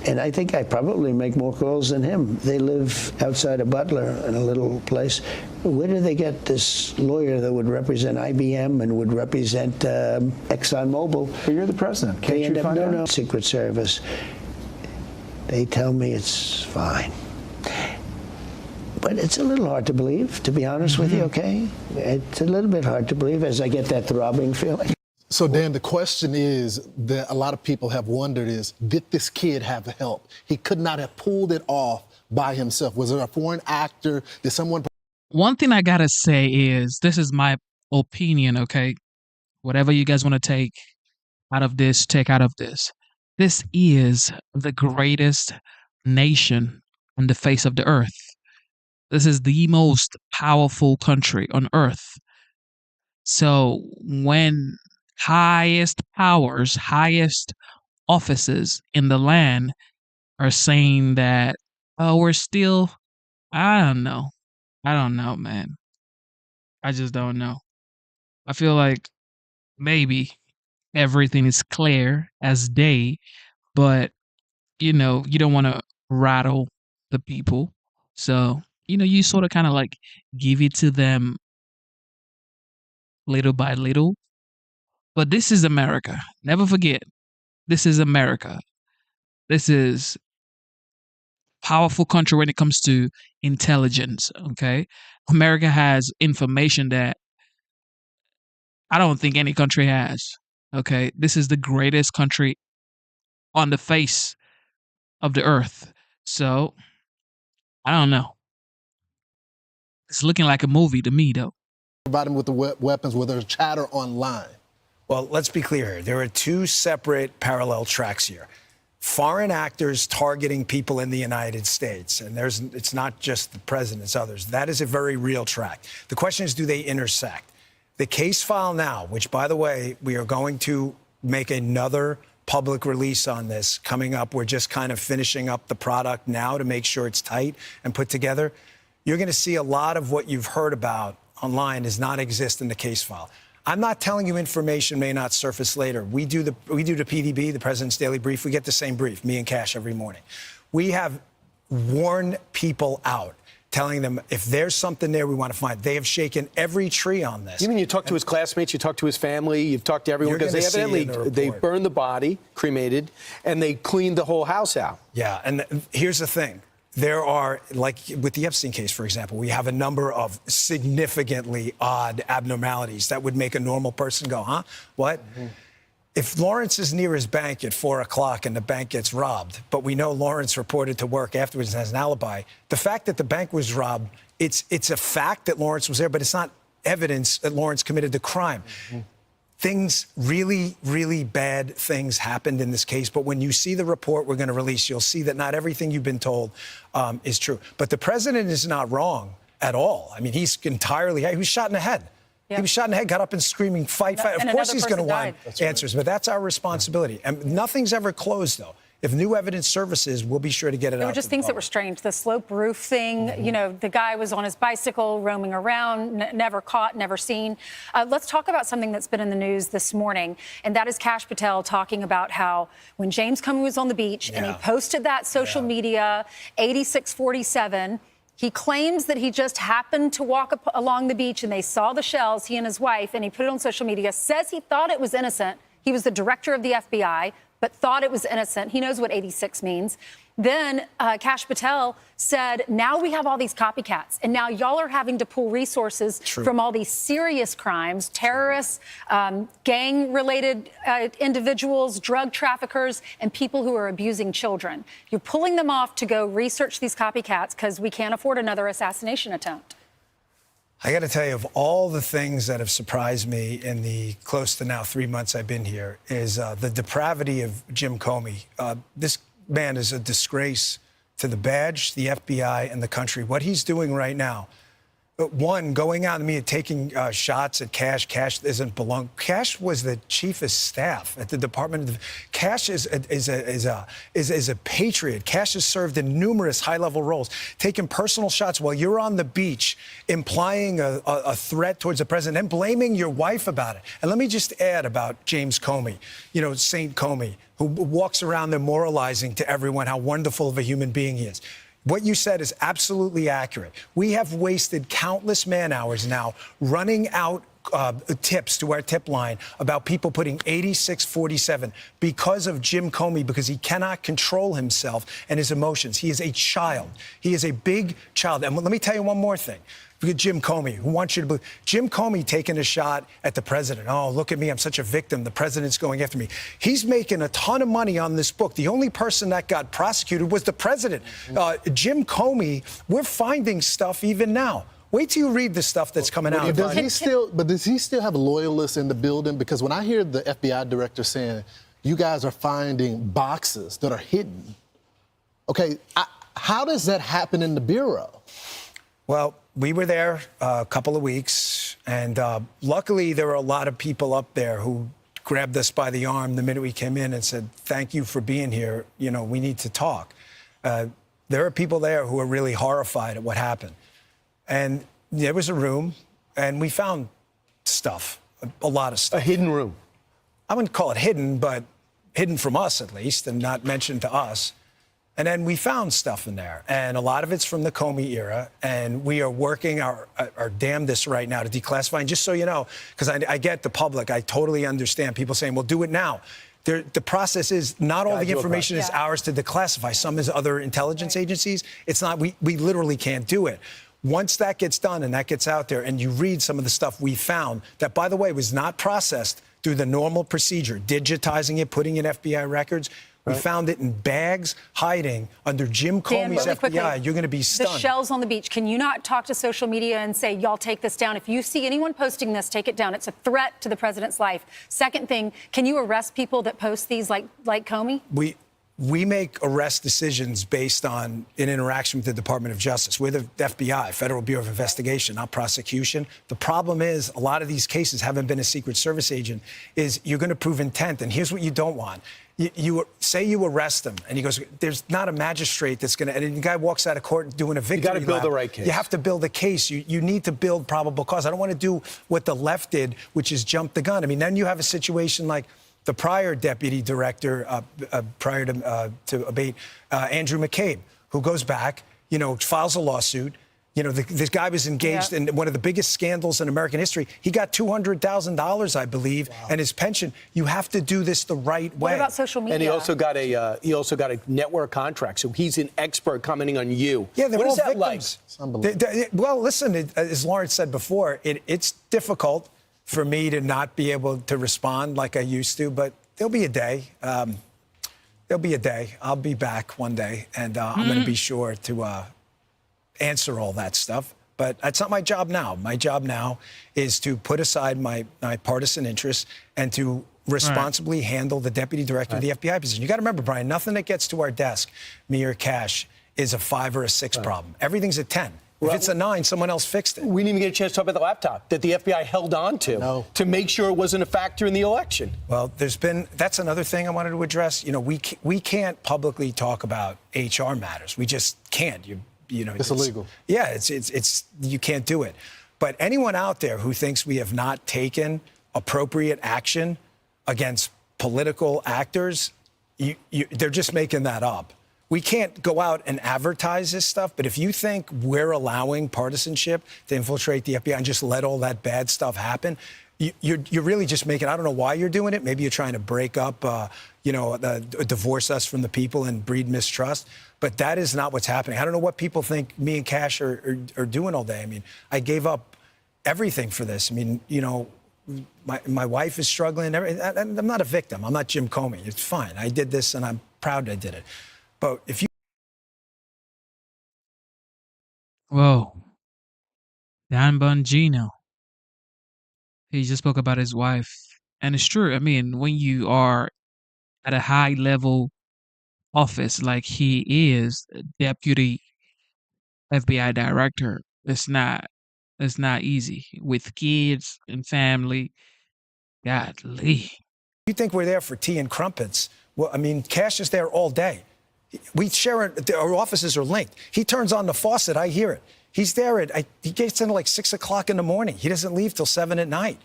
And I think I probably make more calls than him. They live outside of Butler in a little place. Where do they get this lawyer that would represent IBM and would represent ExxonMobil? But you're the president. Can't you find out? No. Secret Service. They tell me it's fine. But it's a little hard to believe, to be honest with you, okay? It's a little bit hard to believe as I get that throbbing feeling. So, Dan, the question is that a lot of people have wondered is, did this kid have help? He could not have pulled it off by himself. Was there a foreign actor? Did someone... One thing I gotta say is, this is my opinion, okay? Whatever you guys want to take out of this, take out of this. This is the greatest nation on the face of the earth. This is the most powerful country on earth. So when highest powers, highest offices in the land are saying that, we're still, I don't know, man. I just don't know. I feel like maybe everything is clear as day, but, you don't want to rattle the people. So, you sort of kind of like give it to them little by little. But this is America. Never forget, this is America. This is a powerful country when it comes to intelligence, okay? America has information that I don't think any country has, okay? This is the greatest country on the face of the earth. So, I don't know. It's looking like a movie to me, though. About him with the weapons, where there's chatter online. Well, let's be clear. There are two separate parallel tracks here. Foreign actors targeting people in the United States. And it's not just the president, it's others. That is a very real track. The question is, do they intersect? The case file now, which, by the way, we are going to make another public release on this coming up. We're just kind of finishing up the product now to make sure it's tight and put together. You're going to see a lot of what you've heard about online does not exist in the case file. I'm not telling you information may not surface later. We do the PDB, the President's Daily Brief. We get the same brief, me and Cash, every morning. We have warned people out, telling them if there's something there we want to find. They have shaken every tree on this. You mean you talked to his classmates, you talked to his family, you've talked to everyone? Because they burned the body, cremated, and they cleaned the whole house out. Yeah, and here's the thing. There are, like with the Epstein case, for example, we have a number of significantly odd abnormalities that would make a normal person go, huh? What? Mm-hmm. If Lawrence is near his bank at 4 o'clock and the bank gets robbed, but we know Lawrence reported to work afterwards and has an alibi, the fact that the bank was robbed, it's a fact that Lawrence was there, but it's not evidence that Lawrence committed the crime. Mm-hmm. Things, really, really bad things happened in this case. But when you see the report we're going to release, you'll see that not everything you've been told is true. But the president is not wrong at all. I mean, he was shot in the head. Yep. He was shot in the head, got up and screaming, fight, fight. Of course he's going to want answers, but that's our responsibility. And nothing's ever closed, though. If new evidence surfaces, we'll be sure to get it out. There were just things that were strange. The slope roof thing, you know, the guy was on his bicycle roaming around, never caught, never seen. Let's talk about something that's been in the news this morning, and that is Kash Patel talking about how when James Comey was on the beach and he posted that social media, 8647, he claims that he just happened to walk along the beach and they saw the shells, he and his wife, and he put it on social media, says he thought it was innocent. He was the director of the FBI, but thought it was innocent. He knows what 86 means. Then Kash Patel said, now we have all these copycats, and now y'all are having to pull resources from all these serious crimes, terrorists, gang-related individuals, drug traffickers, and people who are abusing children. You're pulling them off to go research these copycats because we can't afford another assassination attempt. I got to tell you, of all the things that have surprised me in the close to now 3 months I've been here is the depravity of Jim Comey. This man is a disgrace to the badge, the FBI, and the country. What he's doing right now, one, going out to me and taking shots at Kash. Kash doesn't belong. Kash was the chief of staff at the Department of. Kash is a patriot. Kash has served in numerous high-level roles, taking personal shots while you're on the beach, implying a threat towards the president and blaming your wife about it. And let me just add about James Comey, you know, Saint Comey, who walks around there moralizing to everyone how wonderful of a human being he is. What you said is absolutely accurate. We have wasted countless man-hours now running out tips to our tip line about people putting 8647 because of Jim Comey, because he cannot control himself and his emotions. He is a child. He is a big child. And let me tell you one more thing. Look at Jim Comey, who wants you to believe. Jim Comey taking a shot at the president. Oh, look at me, I'm such a victim. The president's going after me. He's making a ton of money on this book. The only person that got prosecuted was the president. Jim Comey, we're finding stuff even now. Wait till you read the stuff that's coming out. Does he still have loyalists in the building? Because when I hear the FBI director saying, you guys are finding boxes that are hidden, okay, how does that happen in the Bureau? Well, we were there a couple of weeks, and luckily there were a lot of people up there who grabbed us by the arm the minute we came in and said, thank you for being here. You know, we need to talk. There are people there who are really horrified at what happened. And there was a room, and we found stuff, a lot of stuff. A hidden room? I wouldn't call it hidden, but hidden from us at least, and not mentioned to us. And then we found stuff in there, and a lot of it's from the Comey era, and we are working our damnedest right now to declassify. And just so you know, because I get the public, I totally understand people saying, well, do it now. The process is not all the information is ours to declassify. Some is other intelligence agencies. It's not, we literally can't do it. Once that gets done and that gets out there and you read some of the stuff we found that, by the way, was not processed through the normal procedure, digitizing it, putting in FBI records. We found it in bags hiding under Jim Comey's FBI. Quickly, you're going to be stunned. The shells on the beach. Can you not talk to social media and say, y'all take this down? If you see anyone posting this, take it down. It's a threat to the president's life. Second thing, can you arrest people that post these like Comey? We make arrest decisions based on an interaction with the Department of Justice. We're the FBI, Federal Bureau of Investigation, not prosecution. The problem is a lot of these cases haven't been a Secret Service agent, is you're going to prove intent. And here's what you don't want. You say you arrest him, and he goes, there's not a magistrate that's going to, and the guy walks out of court doing a victory lap. You got to build the right case. You have to build a case. You need to build probable cause. I don't want to do what the left did, which is jump the gun. I mean, then you have a situation like the prior deputy director, prior to abate, Andrew McCabe, who goes back, you know, files a lawsuit. You know, this guy was engaged in one of the biggest scandals in American history. He got $200,000, I believe, and his pension. You have to do this the right way. What about social media? And he also got a network contract, so he's an expert commenting on you. Yeah, they're what all is that victims. like? It's unbelievable. Well, listen, as Lawrence said before, it's difficult for me to not be able to respond like I used to, but there'll be a day. There'll be a day. I'll be back one day, and I'm going to be sure to answer all that stuff. But that's not my job now. My job now is to put aside my partisan interests and to responsibly handle the deputy director of the FBI position. You got to remember, Brian, nothing that gets to our desk, me or Kash, is a 5 or a 6 problem. Everything's a 10. If it's a 9, someone else fixed it. We didn't even get a chance to talk about the laptop that the FBI held on to make sure it wasn't a factor in the election. Well, that's another thing I wanted to address. You know, we can't publicly talk about HR matters. We just can't. You know, it's illegal. Yeah, it's you can't do it. But anyone out there who thinks we have not taken appropriate action against political actors, they're just making that up. We can't go out and advertise this stuff, but if you think we're allowing partisanship to infiltrate the FBI and just let all that bad stuff happen, you're really just making, I don't know why you're doing it. Maybe you're trying to break up, divorce us from the people and breed mistrust. But that is not what's happening. I don't know what people think me and Cash are doing all day. I mean, I gave up everything for this. I mean, you know, my wife is struggling. I'm not a victim. I'm not Jim Comey. It's fine. I did this, and I'm proud I did it. But if you... Whoa. Dan Bongino. He just spoke about his wife. And it's true. I mean, when you are at a high level office like he is, deputy FBI director, it's not easy with kids and family. Godly. You think we're there for tea and crumpets? Well, I mean, Cash is there all day. We share it. Our offices are linked. He turns on the faucet. I hear it. He's there he gets in at like 6 o'clock in the morning. He doesn't leave till 7 at night.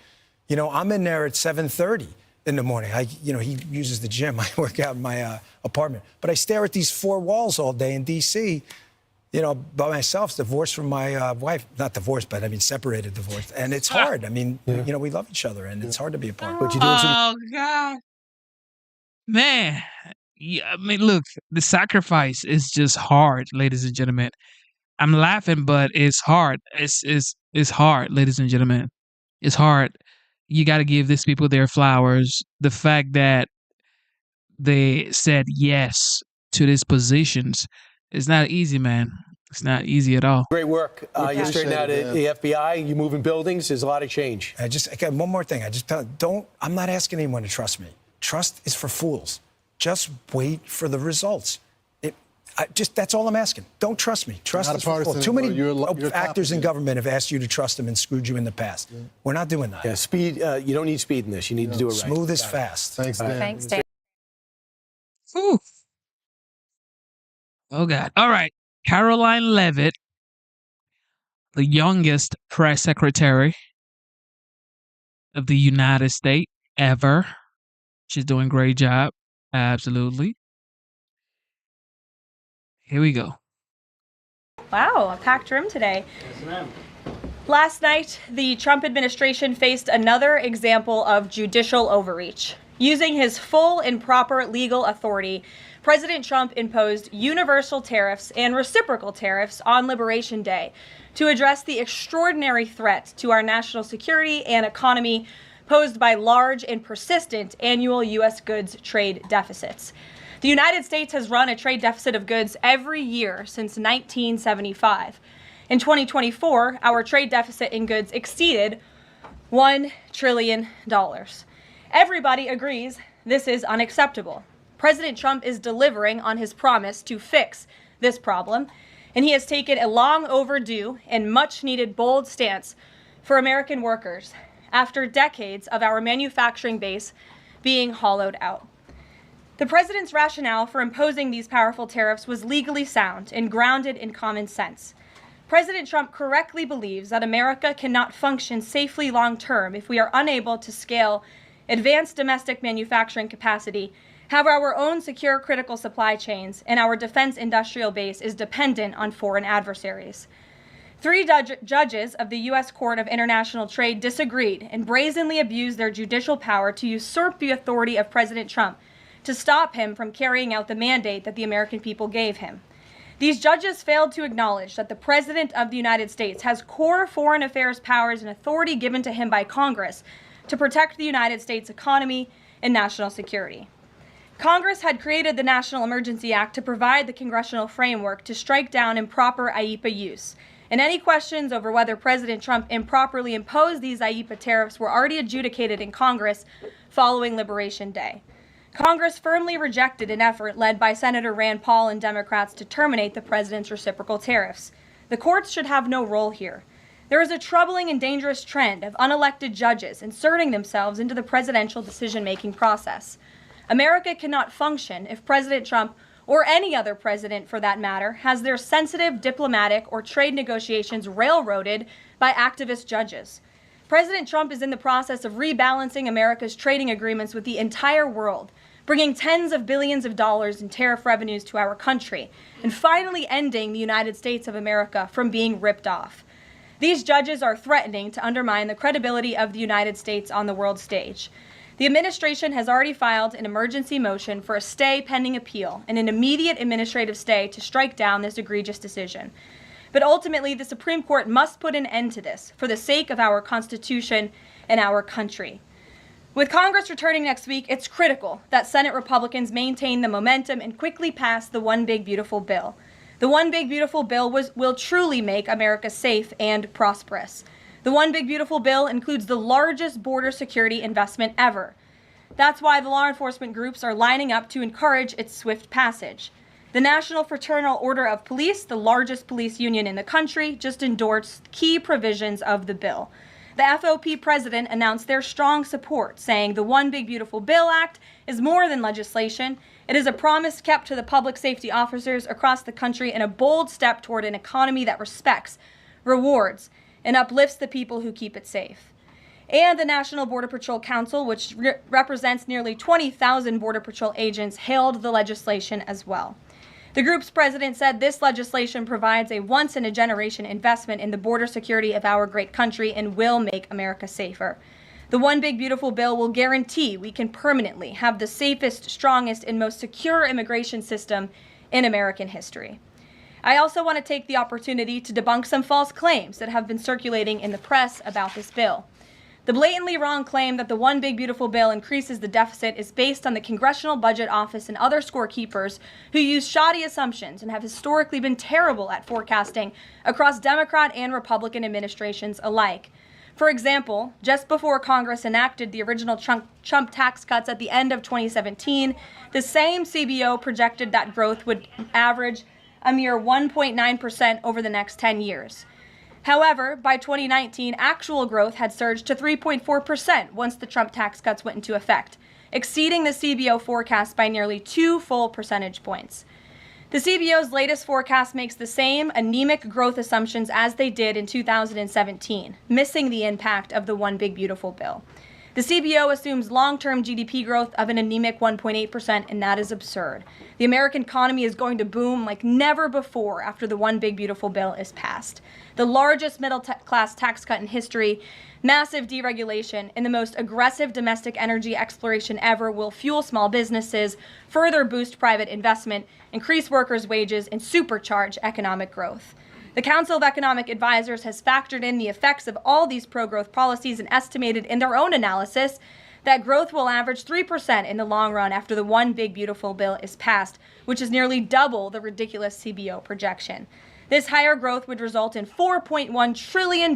You know, I'm in there at 7:30 in the morning. He uses the gym. I work out in my apartment. But I stare at these 4 walls all day in D.C., you know, by myself, divorced from my wife. Not divorced, but I mean, separated, divorced. And it's hard. I mean, you know, we love each other, and it's hard to be apart. But Oh, God. Man. Yeah, I mean, look, the sacrifice is just hard, ladies and gentlemen. I'm laughing, but it's hard. It's hard, ladies and gentlemen. It's hard. You got to give these people their flowers. The fact that they said yes to these positions is not easy, man. It's not easy at all. Great work. You straighten out the FBI. You moving buildings. There's a lot of change. I got one more thing. I'm not asking anyone to trust me. Trust is for fools. Just wait for the results. That's all I'm asking. Don't trust me. Trust is for fools. Too many actors in government have asked you to trust them and screwed you in the past. Yeah. We're not doing that. Yeah, speed. You don't need speed in this. You need to do it right. Smooth is fast. Thanks, Dan. Thanks, Dan. Whew. Oh, God. All right. Caroline Leavitt, the youngest press secretary of the United States ever. She's doing a great job. Absolutely. Here we go. Wow, a packed room today. Yes, ma'am. Last night, the Trump administration faced another example of judicial overreach. Using his full and proper legal authority, President Trump imposed universal tariffs and reciprocal tariffs on Liberation Day to address the extraordinary threat to our national security and economy posed by large and persistent annual U.S. goods trade deficits. The United States has run a trade deficit of goods every year since 1975. In 2024, our trade deficit in goods exceeded $1 trillion. Everybody agrees this is unacceptable. President Trump is delivering on his promise to fix this problem, and he has taken a long overdue and much needed bold stance for American workers after decades of our manufacturing base being hollowed out. The president's rationale for imposing these powerful tariffs was legally sound and grounded in common sense. President Trump correctly believes that America cannot function safely long-term if we are unable to scale advanced domestic manufacturing capacity, have our own secure critical supply chains, and our defense industrial base is dependent on foreign adversaries. 3 judges of the U.S. Court of International Trade disagreed and brazenly abused their judicial power to usurp the authority of President Trump to stop him from carrying out the mandate that the American people gave him. These judges failed to acknowledge that the President of the United States has core foreign affairs powers and authority given to him by Congress to protect the United States economy and national security. Congress had created the National Emergency Act to provide the congressional framework to strike down improper IEEPA use. And any questions over whether President Trump improperly imposed these IEEPA tariffs were already adjudicated in Congress following Liberation Day. Congress firmly rejected an effort led by Senator Rand Paul and Democrats to terminate the president's reciprocal tariffs. The courts should have no role here. There is a troubling and dangerous trend of unelected judges inserting themselves into the presidential decision-making process. America cannot function if President Trump, or any other president for that matter, has their sensitive diplomatic or trade negotiations railroaded by activist judges. President Trump is in the process of rebalancing America's trading agreements with the entire world, bringing tens of billions of dollars in tariff revenues to our country, and finally ending the United States of America from being ripped off. These judges are threatening to undermine the credibility of the United States on the world stage. The administration has already filed an emergency motion for a stay pending appeal and an immediate administrative stay to strike down this egregious decision. But ultimately, the Supreme Court must put an end to this for the sake of our Constitution and our country. With Congress returning next week, it's critical that Senate Republicans maintain the momentum and quickly pass the One Big Beautiful Bill. The One Big Beautiful Bill will truly make America safe and prosperous. The One Big Beautiful Bill includes the largest border security investment ever. That's why the law enforcement groups are lining up to encourage its swift passage. The National Fraternal Order of Police, the largest police union in the country, just endorsed key provisions of the bill. The FOP president announced their strong support, saying the One Big Beautiful Bill Act is more than legislation. It is a promise kept to the public safety officers across the country and a bold step toward an economy that respects, rewards, and uplifts the people who keep it safe. And the National Border Patrol Council, which represents nearly 20,000 Border Patrol agents, hailed the legislation as well. The group's president said this legislation provides a once-in-a-generation investment in the border security of our great country and will make America safer. The One Big Beautiful Bill will guarantee we can permanently have the safest, strongest, and most secure immigration system in American history. I also want to take the opportunity to debunk some false claims that have been circulating in the press about this bill. The blatantly wrong claim that the One Big Beautiful Bill increases the deficit is based on the Congressional Budget Office and other scorekeepers who use shoddy assumptions and have historically been terrible at forecasting across Democrat and Republican administrations alike. For example, just before Congress enacted the original Trump tax cuts at the end of 2017, the same CBO projected that growth would average a mere 1.9% over the next 10 years. However, by 2019, actual growth had surged to 3.4% once the Trump tax cuts went into effect, exceeding the CBO forecast by nearly 2 full percentage points. The CBO's latest forecast makes the same anemic growth assumptions as they did in 2017, missing the impact of the One Big Beautiful Bill. The CBO assumes long-term GDP growth of an anemic 1.8%, and that is absurd. The American economy is going to boom like never before after the One Big Beautiful Bill is passed. The largest middle-class tax cut in history, massive deregulation, and the most aggressive domestic energy exploration ever will fuel small businesses, further boost private investment, increase workers' wages, and supercharge economic growth. The Council of Economic Advisors has factored in the effects of all these pro-growth policies and estimated in their own analysis that growth will average 3% in the long run after the One Big Beautiful Bill is passed, which is nearly double the ridiculous CBO projection. This higher growth would result in $4.1 trillion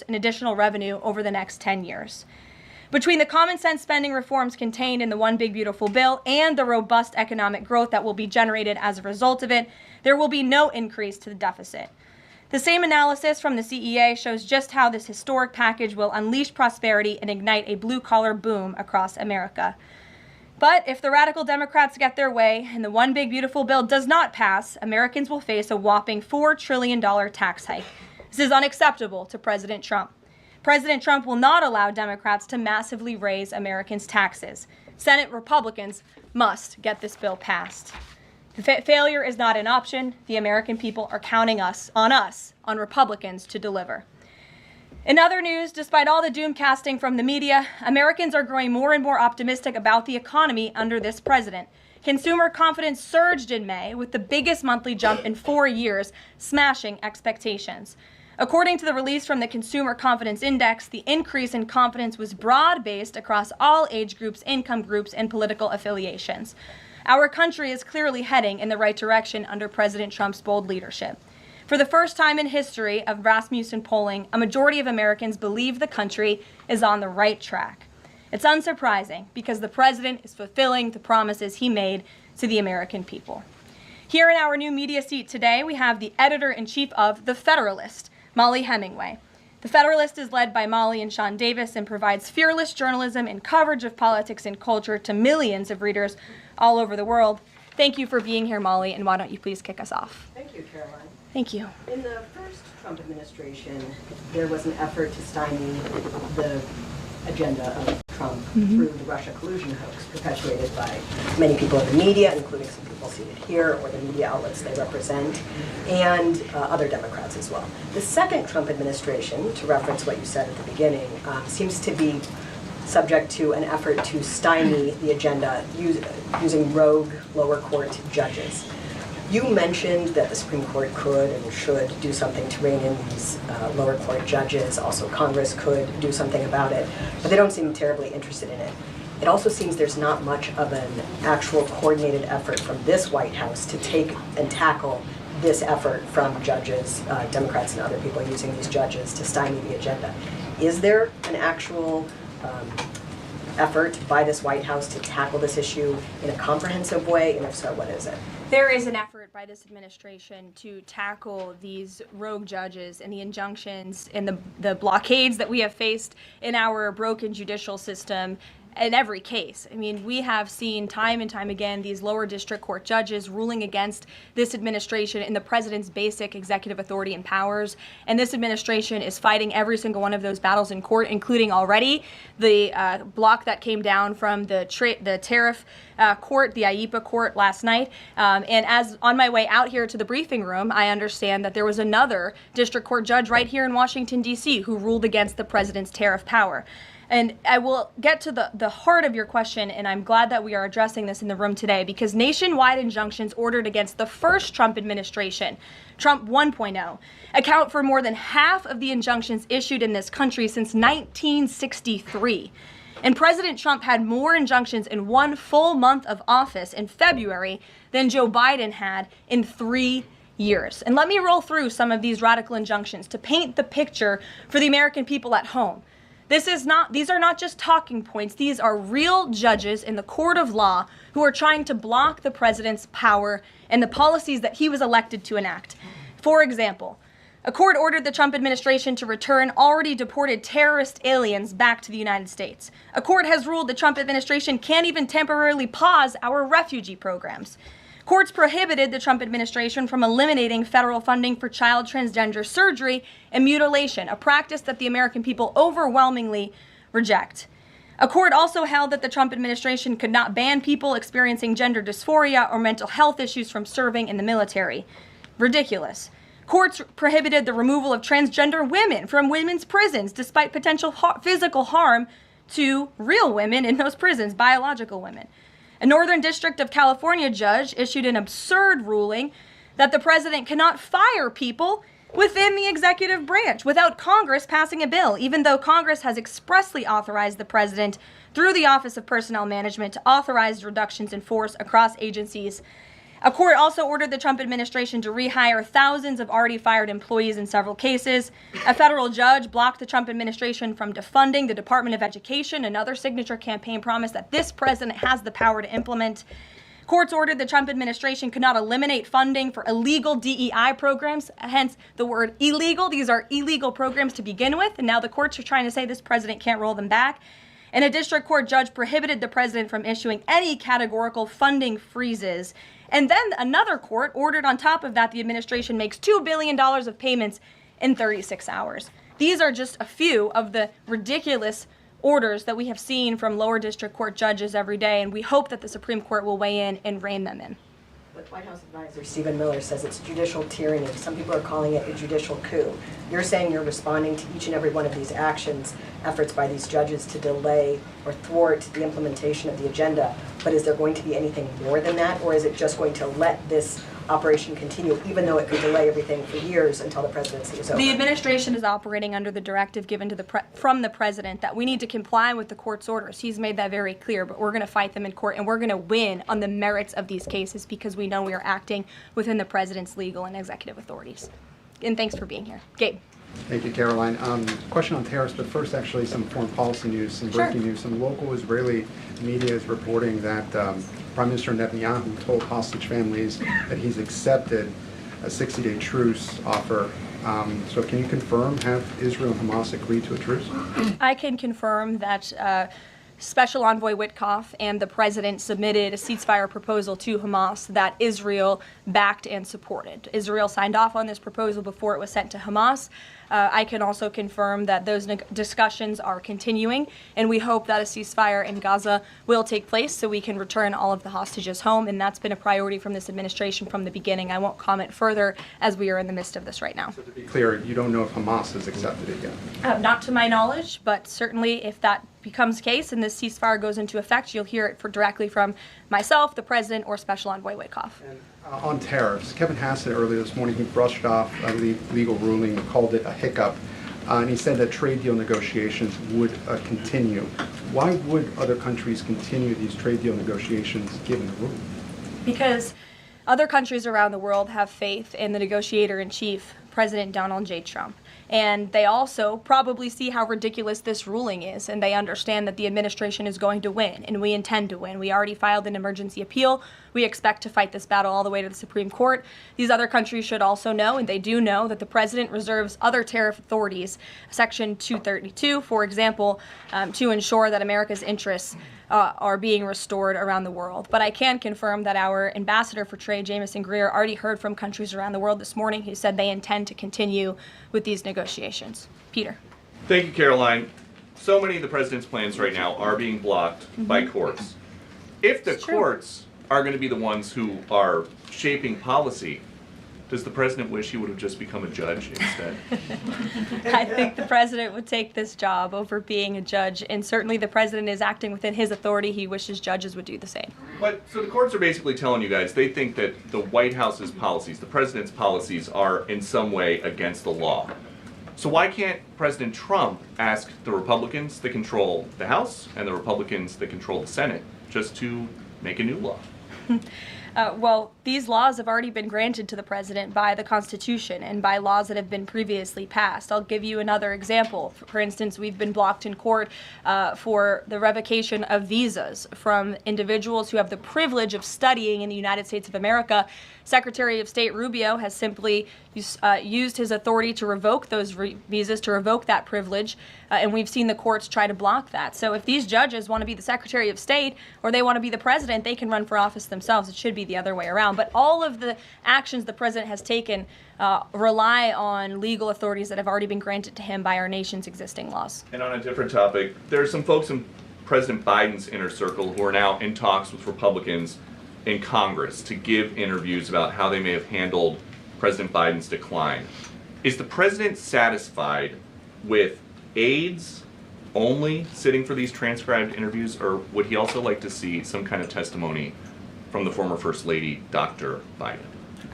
in additional revenue over the next 10 years. Between the common sense spending reforms contained in the One Big Beautiful Bill and the robust economic growth that will be generated as a result of it, there will be no increase to the deficit. The same analysis from the CEA shows just how this historic package will unleash prosperity and ignite a blue-collar boom across America. But if the radical Democrats get their way and the One Big Beautiful Bill does not pass, Americans will face a whopping $4 trillion tax hike. This is unacceptable to President Trump. President Trump will not allow Democrats to massively raise Americans' taxes. Senate Republicans must get this bill passed. Failure is not an option. The American people are counting on Republicans to deliver. In other news, despite all the doom casting from the media, Americans are growing more and more optimistic about the economy under this president. Consumer confidence surged in May with the biggest monthly jump in 4 years, smashing expectations. According to the release from the Consumer Confidence Index, the increase in confidence was broad-based across all age groups, income groups, and political affiliations. Our country is clearly heading in the right direction under President Trump's bold leadership. For the first time in history of Rasmussen polling, a majority of Americans believe the country is on the right track. It's unsurprising because the president is fulfilling the promises he made to the American people. Here in our new media seat today, we have the editor-in-chief of The Federalist, Molly Hemingway. The Federalist is led by Molly and Sean Davis and provides fearless journalism and coverage of politics and culture to millions of readers all over the world. Thank you for being here, Molly, and why don't you please kick us off? Thank you, Caroline. Thank you. In the first Trump administration, there was an effort to stymie the agenda of Trump through the Russia collusion hoax perpetuated by many people in the media, including some people seated here, or the media outlets they represent, and other Democrats as well. The second Trump administration, to reference what you said at the beginning, seems to be subject to an effort to stymie the agenda using rogue lower court judges. You mentioned that the Supreme Court could and should do something to rein in these lower court judges. Also, Congress could do something about it, but they don't seem terribly interested in it. It also seems there's not much of an actual coordinated effort from this White House to take and tackle this effort from judges, Democrats and other people using these judges to stymie the agenda. Is there an actual effort by this White House to tackle this issue in a comprehensive way, and if so, what is it? There is an effort by this administration to tackle these rogue judges and the injunctions and the blockades that we have faced in our broken judicial system in every case. I mean, we have seen time and time again these lower district court judges ruling against this administration in the president's basic executive authority and powers. And this administration is fighting every single one of those battles in court, including already the block that came down from the tariff court, the IEPA court last night. And as on my way out here to the briefing room, I understand that there was another district court judge right here in Washington, D.C. who ruled against the president's tariff power. And I will get to the heart of your question, and I'm glad that we are addressing this in the room today, because nationwide injunctions ordered against the first Trump administration, Trump 1.0, account for more than half of the injunctions issued in this country since 1963. And President Trump had more injunctions in one full month of office in February than Joe Biden had in 3 years. And let me roll through some of these radical injunctions to paint the picture for the American people at home. These are not just talking points. These are real judges in the court of law who are trying to block the president's power and the policies that he was elected to enact. For example, a court ordered the Trump administration to return already deported terrorist aliens back to the United States. A court has ruled the Trump administration can't even temporarily pause our refugee programs. Courts prohibited the Trump administration from eliminating federal funding for child transgender surgery and mutilation, a practice that the American people overwhelmingly reject. A court also held that the Trump administration could not ban people experiencing gender dysphoria or mental health issues from serving in the military. Ridiculous. Courts prohibited the removal of transgender women from women's prisons despite potential physical harm to real women in those prisons, biological women. A Northern District of California judge issued an absurd ruling that the president cannot fire people within the executive branch without Congress passing a bill, even though Congress has expressly authorized the president through the Office of Personnel Management to authorize reductions in force across agencies. A court also ordered the Trump administration to rehire thousands of already fired employees in several cases. A federal judge blocked the Trump administration from defunding the Department of Education, another signature campaign promise that this president has the power to implement. Courts ordered the Trump administration could not eliminate funding for illegal DEI programs, hence the word illegal. These are illegal programs to begin with, and now the courts are trying to say this president can't roll them back. And a district court judge prohibited the president from issuing any categorical funding freezes. And then another court ordered on top of that the administration makes $2 billion of payments in 36 hours. These are just a few of the ridiculous orders that we have seen from lower district court judges every day, and we hope that the Supreme Court will weigh in and rein them in. But White House advisor Stephen Miller says it's judicial tyranny. Some people are calling it a judicial coup. You're saying you're responding to each and every one of these actions, efforts by these judges to delay or thwart the implementation of the agenda. But is there going to be anything more than that, or is it just going to let this operation continue, even though it could delay everything for years until the presidency is over? The administration is operating under the directive given to from the president that we need to comply with the court's orders. He's made that very clear, but we're going to fight them in court, and we're going to win on the merits of these cases because we know we are acting within the president's legal and executive authorities. And thanks for being here. Gabe. Thank you, Caroline. Question on tariffs, but first actually some foreign policy news, some breaking news. Some local Israeli media is reporting that Prime Minister Netanyahu told hostage families that he's accepted a 60-day truce offer. So can you confirm, have Israel and Hamas agreed to a truce? I can confirm that Special Envoy Witkoff and the president submitted a ceasefire proposal to Hamas that Israel backed and supported. Israel signed off on this proposal before it was sent to Hamas. I can also confirm that those discussions are continuing, and we hope that a ceasefire in Gaza will take place so we can return all of the hostages home, and that's been a priority from this administration from the beginning. I won't comment further as we are in the midst of this right now. So to be clear, you don't know if Hamas has accepted it yet? Not to my knowledge, but certainly if that becomes the case and this ceasefire goes into effect, you'll hear it directly from myself, the president, or Special Envoy Witkoff. On tariffs, Kevin Hassett earlier this morning, he brushed off a legal ruling, called it a hiccup, and he said that trade deal negotiations would continue. Why would other countries continue these trade deal negotiations given the ruling? Because other countries around the world have faith in the negotiator-in-chief, President Donald J. Trump. And they also probably see how ridiculous this ruling is, and they understand that the administration is going to win, and we intend to win. We already filed an emergency appeal. We expect to fight this battle all the way to the Supreme Court. These other countries should also know, and they do know, that the president reserves other tariff authorities, Section 232, for example, to ensure that America's interests are being restored around the world. But I can confirm that our ambassador for trade, Jameson Greer, already heard from countries around the world this morning who said they intend to continue with these negotiations. Peter. Thank you, Caroline. So many of the president's plans right now are being blocked by courts. If the courts are going to be the ones who are shaping policy, does the president wish he would have just become a judge instead? I think the president would take this job over being a judge, and certainly the president is acting within his authority. He wishes judges would do the same. But so the courts are basically telling you guys they think that the White House's policies, the president's policies, are in some way against the law. So why can't President Trump ask the Republicans that control the House and the Republicans that control the Senate just to make a new law? Well, these laws have already been granted to the president by the Constitution and by laws that have been previously passed. I'll give you another example. For instance, we've been blocked in court for the revocation of visas from individuals who have the privilege of studying in the United States of America. Secretary of State Rubio has simply used his authority to revoke those visas, to revoke that privilege, and we've seen the courts try to block that. So if these judges want to be the Secretary of State or they want to be the president, they can run for office themselves. It should be the other way around. But all of the actions the president has taken rely on legal authorities that have already been granted to him by our nation's existing laws. And on a different topic, there are some folks in President Biden's inner circle who are now in talks with Republicans in Congress to give interviews about how they may have handled President Biden's decline. Is the president satisfied with aides only sitting for these transcribed interviews, or would he also like to see some kind of testimony from the former First Lady, Dr. Biden?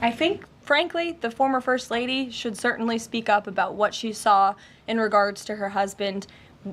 I think, frankly, the former First Lady should certainly speak up about what she saw in regards to her husband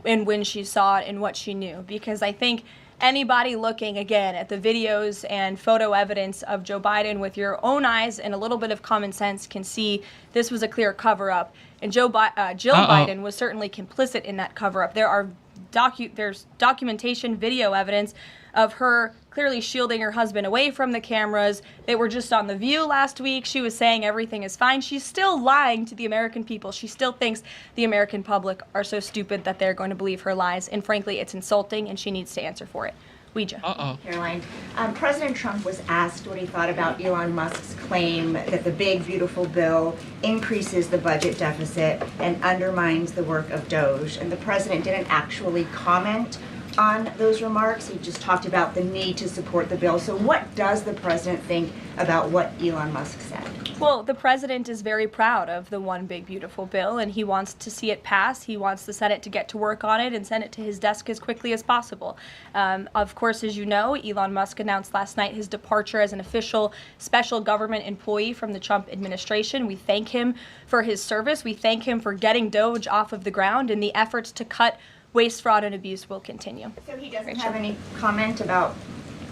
and when she saw it and what she knew, because I think anybody looking, again, at the videos and photo evidence of Joe Biden with your own eyes and a little bit of common sense can see this was a clear cover-up. And Jill Biden was certainly complicit in that cover-up. There's documentation, video evidence of her clearly shielding her husband away from the cameras. They were just on The View last week. She was saying everything is fine. She's still lying to the American people. She still thinks the American public are so stupid that they're going to believe her lies. And frankly, it's insulting, and she needs to answer for it. Ouija. Caroline, President Trump was asked what he thought about Elon Musk's claim that the big, beautiful bill increases the budget deficit and undermines the work of DOGE. And the president didn't actually comment on those remarks. He just talked about the need to support the bill. So what does the president think about what Elon Musk said? Well, the president is very proud of the one big beautiful bill, and he wants to see it pass. He wants the Senate to get to work on it and send it to his desk as quickly as possible. Of course, as you know, Elon Musk announced last night his departure as an official special government employee from the Trump administration. We thank him for his service. We thank him for getting DOGE off of the ground, and the efforts to cut waste, fraud, and abuse will continue. So he doesn't have any comment about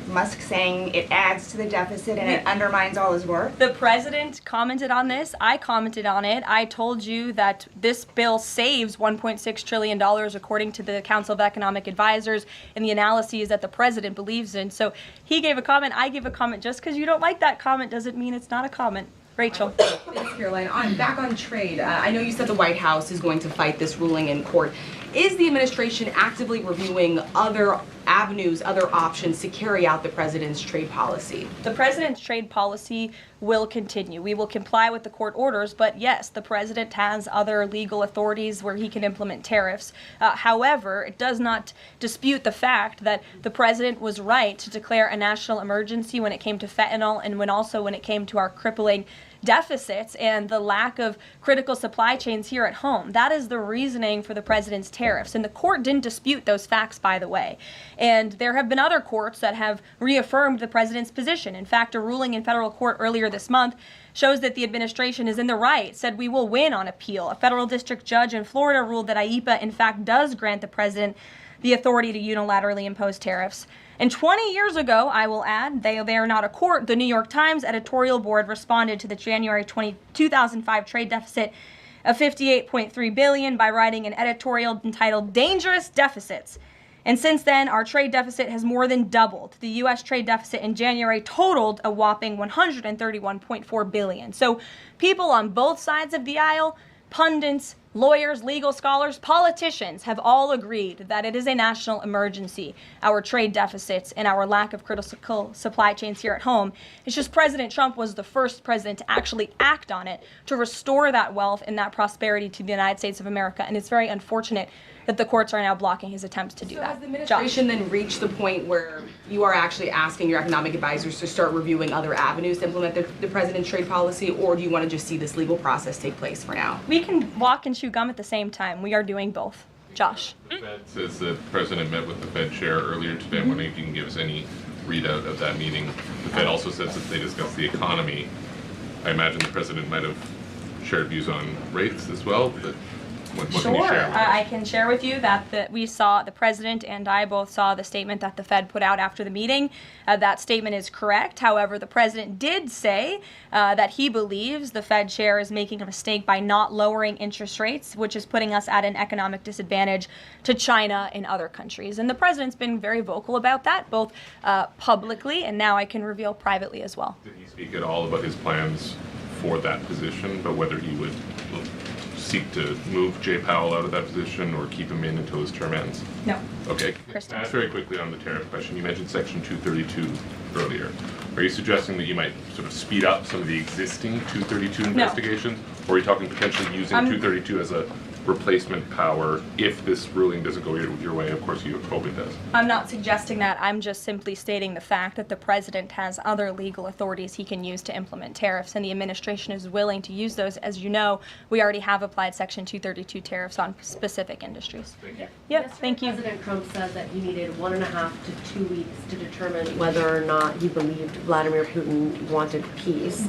Musk saying it adds to the deficit and it undermines all his work? The president commented on this. I commented on it. I told you that this bill saves $1.6 trillion according to the Council of Economic Advisors and the analyses that the president believes in. So he gave a comment. I gave a comment. Just because you don't like that comment doesn't mean it's not a comment. Rachel. Thanks, Caroline. Back on trade, I know you said the White House is going to fight this ruling in court. Is the administration actively reviewing other avenues, other options to carry out the president's trade policy? The president's trade policy will continue. We will comply with the court orders, but yes, the president has other legal authorities where he can implement tariffs. However, it does not dispute the fact that the president was right to declare a national emergency when it came to fentanyl and when it came to our crippling deficits and the lack of critical supply chains here at home. That is the reasoning for the president's tariffs. And the court didn't dispute those facts, by the way. And there have been other courts that have reaffirmed the president's position. In fact, a ruling in federal court earlier this month shows that the administration is in the right, said we will win on appeal. A federal district judge in Florida ruled that IEEPA, in fact, does grant the president the authority to unilaterally impose tariffs. And 20 years ago, I will add, they are not a court, the New York Times editorial board responded to the January 2005 trade deficit of $58.3 billion by writing an editorial entitled Dangerous Deficits. And since then, our trade deficit has more than doubled. The U.S. trade deficit in January totaled a whopping $131.4 billion. So people on both sides of the aisle, pundits, lawyers, legal scholars, politicians have all agreed that it is a national emergency, our trade deficits and our lack of critical supply chains here at home. It's just President Trump was the first president to actually act on it, to restore that wealth and that prosperity to the United States of America. And it's very unfortunate that the courts are now blocking his attempts to do that. Has the administration then reached the point where you are actually asking your economic advisors to start reviewing other avenues to implement the president's trade policy, or do you want to just see this legal process take place for now? We can walk and chew gum at the same time. We are doing both. Josh. The Fed says the president met with the Fed chair earlier today. I'm wondering if you can give us any readout of that meeting. The Fed also says that they discussed the economy. I imagine the president might have shared views on rates as well, but what can you share with us? I can share with you that we saw, the president and I both saw the statement that the Fed put out after the meeting. That statement is correct. However, the president did say that he believes the Fed chair is making a mistake by not lowering interest rates, which is putting us at an economic disadvantage to China and other countries. And the president's been very vocal about that, both publicly and now I can reveal privately as well. Did he speak at all about his plans for that position, but whether he would seek to move Jay Powell out of that position or keep him in until his term ends? No. Okay. Kristen. Ask very quickly on the tariff question. You mentioned Section 232 earlier. Are you suggesting that you might sort of speed up some of the existing 232 investigations? Or are you talking potentially using 232 as a replacement power if this ruling doesn't go your way? Of course, you hope it does. I'm not suggesting that. I'm just simply stating the fact that the president has other legal authorities he can use to implement tariffs, and the administration is willing to use those. As you know, we already have applied Section 232 tariffs on specific industries. Thank you. Yep, thank you. President Trump said that he needed 1.5 to 2 weeks to determine whether or not he believed Vladimir Putin wanted peace.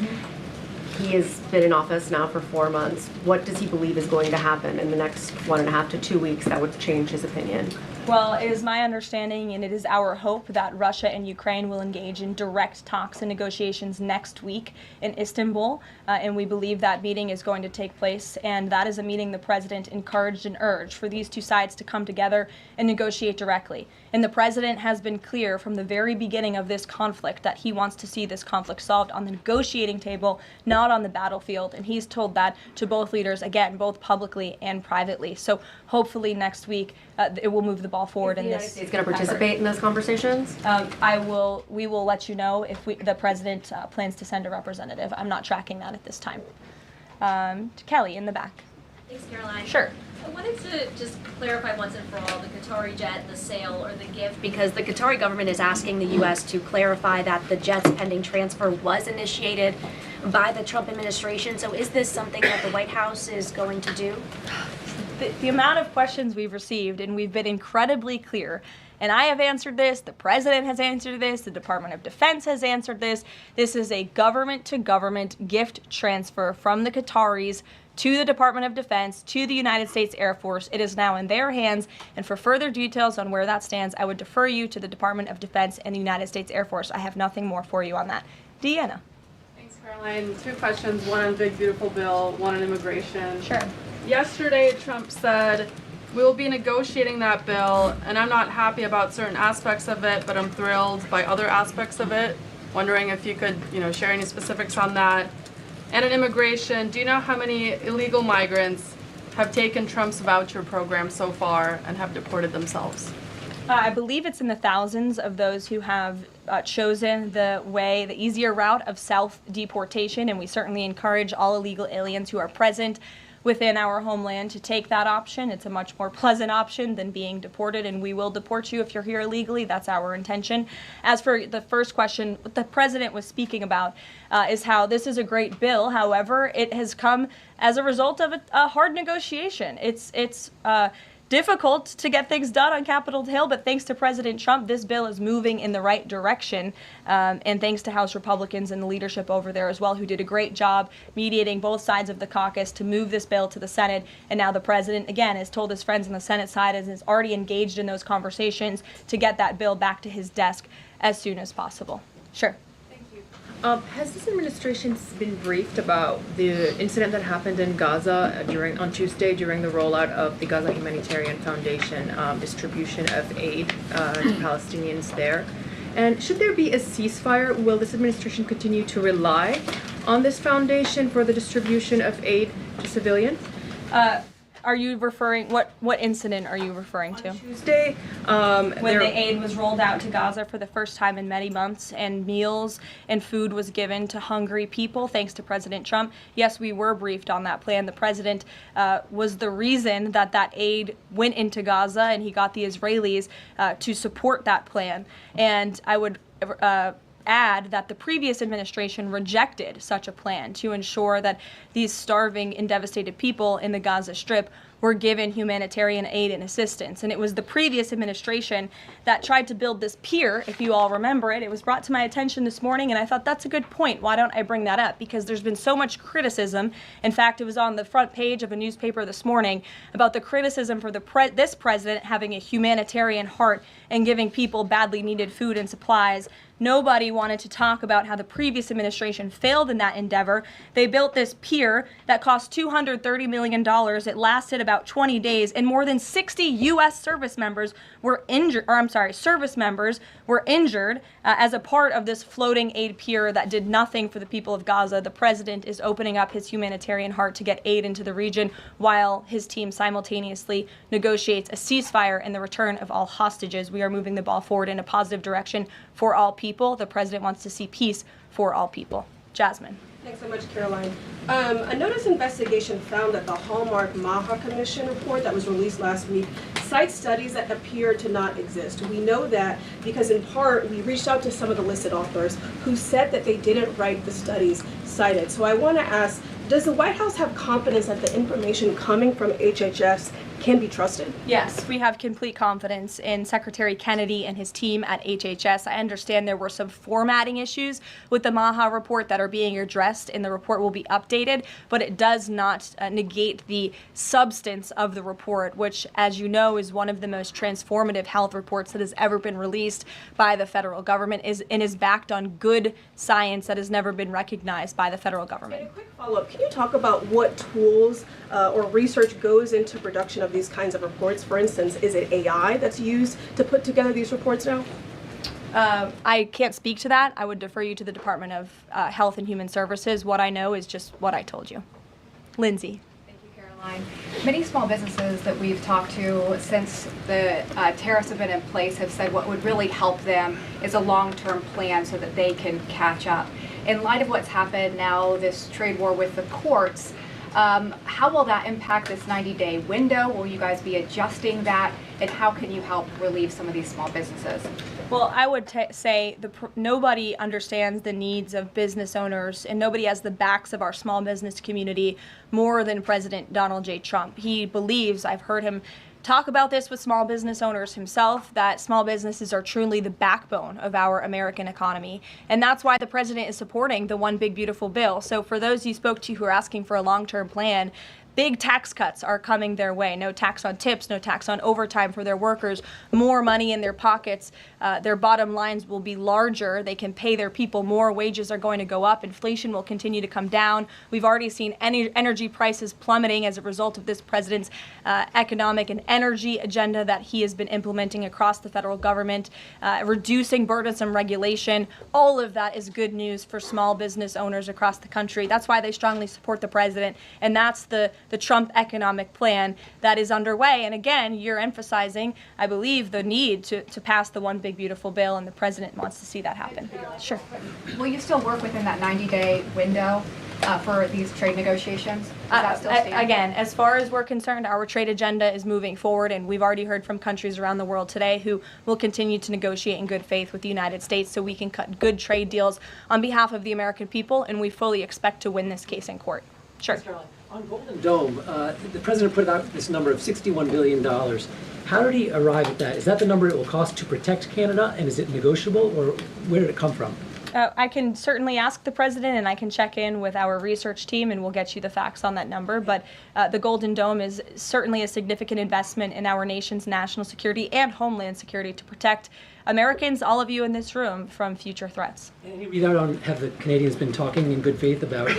He has been in office now for 4 months. What does he believe is going to happen in the next 1.5 to 2 weeks that would change his opinion? Well, it is my understanding and it is our hope that Russia and Ukraine will engage in direct talks and negotiations next week in Istanbul. And we believe that meeting is going to take place. And that is a meeting the president encouraged and urged for these two sides to come together and negotiate directly. And the president has been clear from the very beginning of this conflict that he wants to see this conflict solved on the negotiating table, not on the battlefield. And he's told that to both leaders, again, both publicly and privately. So hopefully next week it will move the ball forward in this. Is the United States going to participate in those conversations? We will let you know if the president plans to send a representative. I'm not tracking that at this time. Kelly in the back. Thanks, Caroline. Sure. I wanted to just clarify once and for all the Qatari jet, the sale or the gift, because the Qatari government is asking the U.S. to clarify that the jet's pending transfer was initiated by the Trump administration. So is this something that the White House is going to do? the amount of questions we've received, and we've been incredibly clear. And I have answered this, the president has answered this, the Department of Defense has answered this. This is a government-to-government gift transfer from the Qataris to the Department of Defense, to the United States Air Force. It is now in their hands, and for further details on where that stands, I would defer you to the Department of Defense and the United States Air Force. I have nothing more for you on that. Deanna. Thanks, Caroline. 2 questions, one on Big Beautiful Bill, one on immigration. Sure. Yesterday, Trump said, we will be negotiating that bill, and I'm not happy about certain aspects of it, but I'm thrilled by other aspects of it. Wondering if you could, share any specifics on that. And in immigration, do you know how many illegal migrants have taken Trump's voucher program so far and have deported themselves? I believe it's in the thousands of those who have chosen the easier route of self-deportation, and we certainly encourage all illegal aliens who are present within our homeland to take that option. It's a much more pleasant option than being deported, and we will deport you if you're here illegally. That's our intention. As for the first question, what the president was speaking about is how this is a great bill. However, it has come as a result of a hard negotiation. It's difficult to get things done on Capitol Hill, but thanks to President Trump, this bill is moving in the right direction. And thanks to House Republicans and the leadership over there as well, who did a great job mediating both sides of the caucus to move this bill to the Senate. And now the president, again, has told his friends on the Senate side and is already engaged in those conversations to get that bill back to his desk as soon as possible. Sure. Has this administration been briefed about the incident that happened in Gaza on Tuesday during the rollout of the Gaza Humanitarian Foundation distribution of aid to Palestinians there? And should there be a ceasefire, will this administration continue to rely on this foundation for the distribution of aid to civilians? Are you referring, what incident are you referring to? Tuesday, when the aid was rolled out to Gaza for the first time in many months, and meals and food was given to hungry people thanks to President Trump. Yes, we were briefed on that plan. The president was the reason that aid went into Gaza, and he got the Israelis to support that plan. And I would add that the previous administration rejected such a plan to ensure that these starving and devastated people in the Gaza Strip were given humanitarian aid and assistance. And it was the previous administration that tried to build this pier, if you all remember it. It was brought to my attention this morning, and I thought that's a good point. Why don't I bring that up? Because there's been so much criticism. In fact, it was on the front page of a newspaper this morning about the criticism for this president having a humanitarian heart and giving people badly needed food and supplies. Nobody wanted to talk about how the previous administration failed in that endeavor. They built this pier that cost $230 million. It lasted about 20 days, and more than 60 U.S. service members were injured, as a part of this floating aid pier that did nothing for the people of Gaza. The president is opening up his humanitarian heart to get aid into the region while his team simultaneously negotiates a ceasefire and the return of all hostages. We are moving the ball forward in a positive direction for all people. The president wants to see peace for all people. Jasmine. Thanks so much, Caroline. A notice investigation found that the Hallmark MAGA Commission report that was released last week cites studies that appear to not exist. We know that because in part we reached out to some of the listed authors who said that they didn't write the studies cited. So I want to ask, does the White House have confidence that the information coming from HHS can be trusted? Yes, we have complete confidence in Secretary Kennedy and his team at HHS. I understand there were some formatting issues with the MAGA report that are being addressed, and the report will be updated, but it does not negate the substance of the report, which, as you know, is one of the most transformative health reports that has ever been released by the federal government and is backed on good science that has never been recognized by the federal government. And a quick follow-up, can you talk about what tools or research goes into production of these kinds of reports? For instance, is it AI that's used to put together these reports now? I can't speak to that. I would defer you to the Department of Health and Human Services. What I know is just what I told you. Lindsay. Many small businesses that we've talked to since the tariffs have been in place have said what would really help them is a long-term plan so that they can catch up. In light of what's happened now, this trade war with the courts, How will that impact this 90-day window? Will you guys be adjusting that? And how can you help relieve some of these small businesses? Well, I would say nobody understands the needs of business owners, and nobody has the backs of our small business community more than President Donald J. Trump. He believes, I've heard him talk about this with small business owners himself, that small businesses are truly the backbone of our American economy. And that's why the president is supporting the One Big Beautiful Bill. So for those you spoke to who are asking for a long-term plan, big tax cuts are coming their way. No tax on tips, no tax on overtime for their workers, more money in their pockets. Their bottom lines will be larger. They can pay their people more. Wages are going to go up. Inflation will continue to come down. We've already seen energy prices plummeting as a result of this president's economic and energy agenda that he has been implementing across the federal government, reducing burdensome regulation. All of that is good news for small business owners across the country. That's why they strongly support the president, and that's the Trump economic plan that is underway. And again, you're emphasizing, I believe, the need to pass the One Big Beautiful Bill, and the president wants to see that happen. Sure. Will you still work within that 90-day window for these trade negotiations? Does that still stand? Again, as far as we're concerned, our trade agenda is moving forward, and we've already heard from countries around the world today who will continue to negotiate in good faith with the United States so we can cut good trade deals on behalf of the American people, and we fully expect to win this case in court. Sure. On Golden Dome, the president put out this number of $61 billion. How did he arrive at that? Is that the number it will cost to protect Canada, and is it negotiable, or where did it come from? I can certainly ask the president, and I can check in with our research team, and we'll get you the facts on that number. But the Golden Dome is certainly a significant investment in our nation's national security and homeland security to protect Americans, all of you in this room, from future threats. Any readout on, have the Canadians been talking in good faith about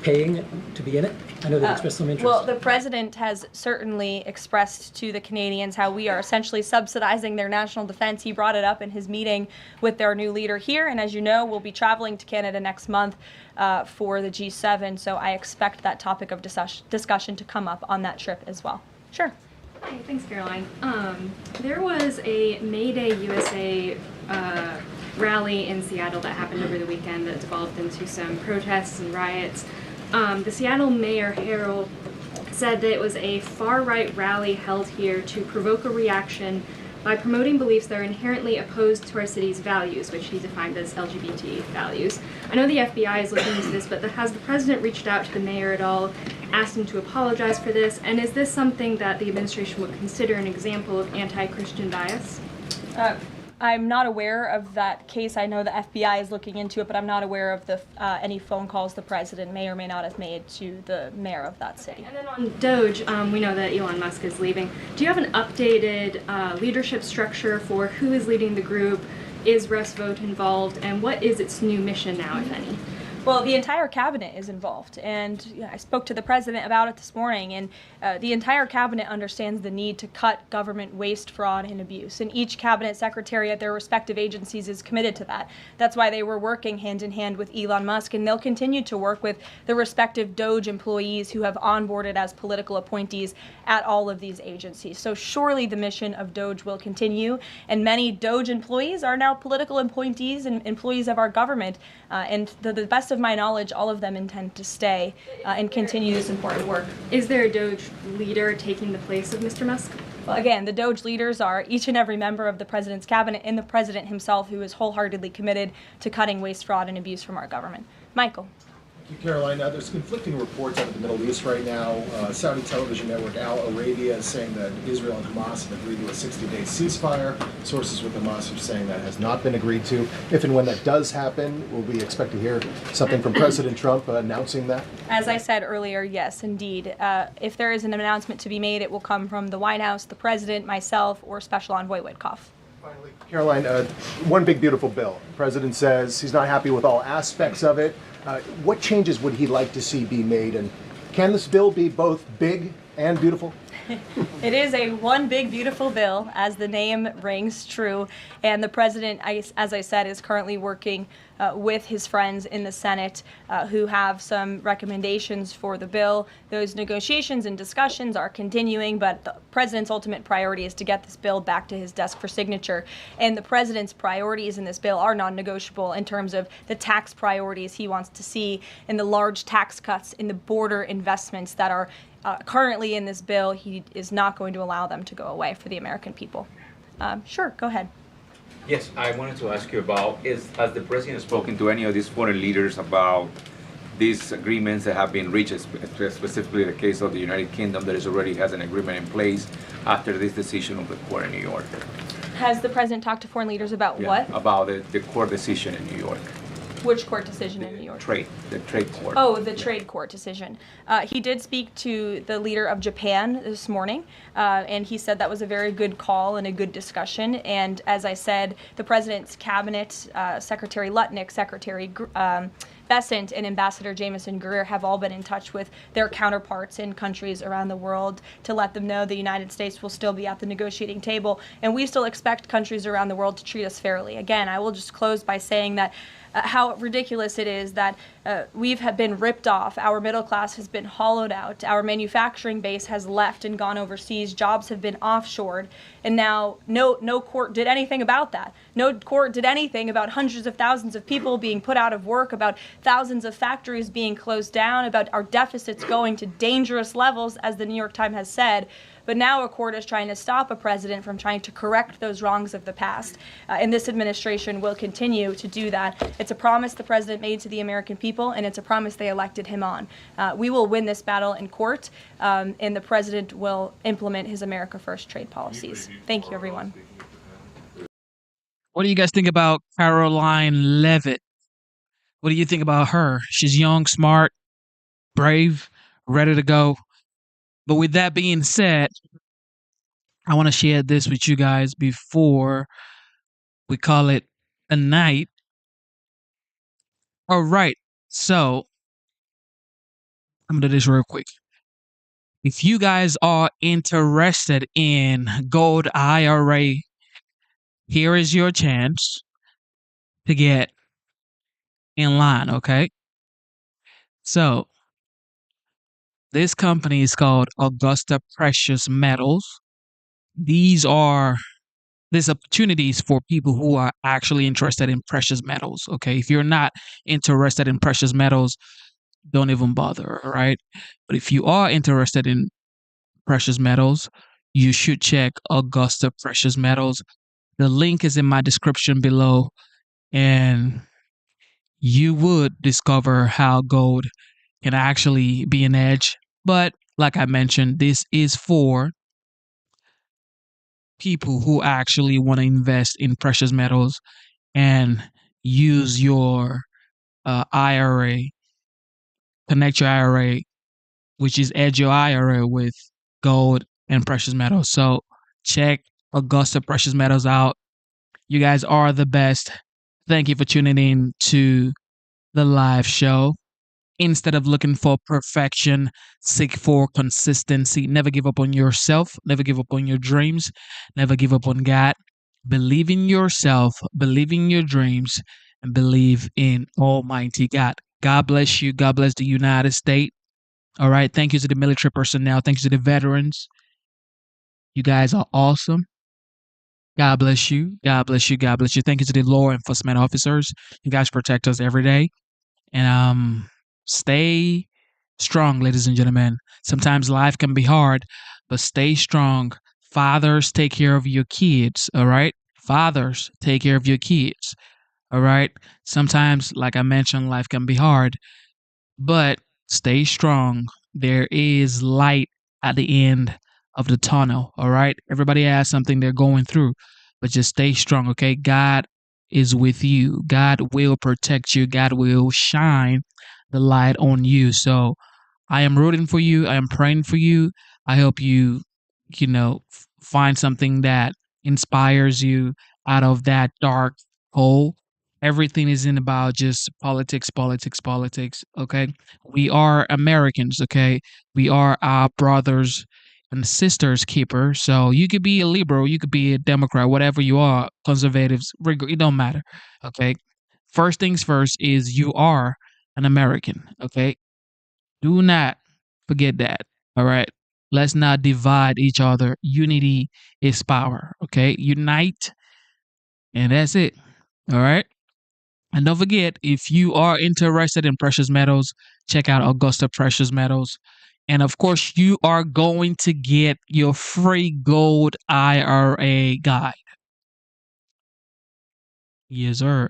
paying to be in it? I know they've expressed some interest. Well, the president has certainly expressed to the Canadians how we are essentially subsidizing their national defense. He brought it up in his meeting with their new leader here, and as you know, we'll be traveling to Canada next month for the G7, so I expect that topic of discussion to come up on that trip as well. Sure. Hi, thanks, Caroline. There was a May Day USA rally in Seattle that happened over the weekend that devolved into some protests and riots. The Seattle Mayor Harrell said that it was a far-right rally held here to provoke a reaction by promoting beliefs that are inherently opposed to our city's values, which he defined as LGBT values. I know the FBI is looking into this, but has the president reached out to the mayor at all, asked him to apologize for this, and is this something that the administration would consider an example of anti-Christian bias? I'm not aware of that case. I know the FBI is looking into it, but I'm not aware of any phone calls the president may or may not have made to the mayor of that city. And then on DOGE, we know that Elon Musk is leaving. Do you have an updated leadership structure for who is leading the group? Is Russ Vought involved? And what is its new mission now, if any? Well, the entire cabinet is involved, and I spoke to the president about it this morning, and the entire cabinet understands the need to cut government waste, fraud, and abuse, and each cabinet secretary at their respective agencies is committed to that. That's why they were working hand in hand with Elon Musk, and they'll continue to work with the respective DOGE employees who have onboarded as political appointees at all of these agencies. So surely the mission of DOGE will continue, and many DOGE employees are now political appointees and employees of our government, and to the best of my knowledge, all of them intend to stay and continue this important work. Is there a DOGE leader taking the place of Mr. Musk? Well, again, the DOGE leaders are each and every member of the president's cabinet and the president himself, who is wholeheartedly committed to cutting waste, fraud, and abuse from our government. Michael. Thank you, Caroline. There's conflicting reports out of the Middle East right now. Saudi television network Al Arabia is saying that Israel and Hamas have agreed to a 60-day ceasefire. Sources with Hamas are saying that has not been agreed to. If and when that does happen, will we expect to hear something from President Trump announcing that? As I said earlier, yes, indeed. If there is an announcement to be made, it will come from the White House, the president, myself, or Special Envoy Witkoff. Finally, Caroline, One Big Beautiful Bill. The president says he's not happy with all aspects of it. What changes would he like to see be made, and can this bill be both big and beautiful? It is a one big beautiful bill, as the name rings true, and the president, as I said, is currently working with his friends in the Senate who have some recommendations for the bill. Those negotiations and discussions are continuing, but the president's ultimate priority is to get this bill back to his desk for signature. And the president's priorities in this bill are non-negotiable in terms of the tax priorities he wants to see and the large tax cuts in the border investments that are currently in this bill. He is not going to allow them to go away for the American people. Sure, go ahead. Yes, I wanted to ask you about, has the president spoken to any of these foreign leaders about these agreements that have been reached, specifically the case of the United Kingdom that already has an agreement in place after this decision of the court in New York? Has the president talked to foreign leaders about what? About the court decision in New York. Which court decision in New York? The trade court. Oh, the trade court decision. He did speak to the leader of Japan this morning, and he said that was a very good call and a good discussion. And as I said, the president's cabinet, Secretary Lutnick, Secretary Bessent, and Ambassador Jameson Greer have all been in touch with their counterparts in countries around the world to let them know the United States will still be at the negotiating table, and we still expect countries around the world to treat us fairly. Again, I will just close by saying that how ridiculous it is that we've been ripped off. Our middle class has been hollowed out. Our manufacturing base has left and gone overseas. Jobs have been offshored. And now no court did anything about that. No court did anything about hundreds of thousands of people being put out of work, about thousands of factories being closed down, about our deficits going to dangerous levels, as the New York Times has said. But now a court is trying to stop a president from trying to correct those wrongs of the past. And this administration will continue to do that. It's a promise the president made to the American people, and it's a promise they elected him on. We will win this battle in court, and the president will implement his America First trade policies. Thank you, everyone. What do you guys think about Caroline Leavitt? What do you think about her? She's young, smart, brave, ready to go. But with that being said, I want to share this with you guys before we call it a night. All right. So I'm going to do this real quick. If you guys are interested in gold IRA, here is your chance to get in line, okay? So this company is called Augusta Precious Metals. There's opportunities for people who are actually interested in precious metals, okay? If you're not interested in precious metals, don't even bother, all right? But if you are interested in precious metals, you should check Augusta Precious Metals. The link is in my description below, and you would discover how gold can actually be an edge. But like I mentioned, this is for people who actually want to invest in precious metals and use your IRA, connect your IRA, which is edge your IRA with gold and precious metals. So check Augusta Precious Metals out. You guys are the best. Thank you for tuning in to the live show. Instead of looking for perfection, seek for consistency. Never give up on yourself. Never give up on your dreams. Never give up on God. Believe in yourself. Believe in your dreams. And believe in Almighty God. God bless you. God bless the United States. All right. Thank you to the military personnel. Thank you to the veterans. You guys are awesome. God bless you. God bless you. God bless you. Thank you to the law enforcement officers. You guys protect us every day. And stay strong, ladies and gentlemen. Sometimes life can be hard, but stay strong. Fathers, take care of your kids, all right? Fathers, take care of your kids, all right? Sometimes, like I mentioned, life can be hard, but stay strong. There is light at the end of the tunnel, all right? Everybody has something they're going through, but just stay strong, okay? God is with you. God will protect you. God will shine the light on you. So I am rooting for you. I am praying for you. I hope you find something that inspires you out of that dark hole. Everything isn't about just politics, politics, politics. Okay. We are Americans. Okay. We are our brothers and sister's keeper. So you could be a liberal, you could be a Democrat, whatever you are, conservatives, it don't matter. Okay. First things first is you are an American. Okay. Do not forget that. All right. Let's not divide each other. Unity is power. Okay. Unite, and that's it. All right. And don't forget, if you are interested in precious metals, check out Augusta Precious Metals. And of course, you are going to get your free gold IRA guide. Yes, sir.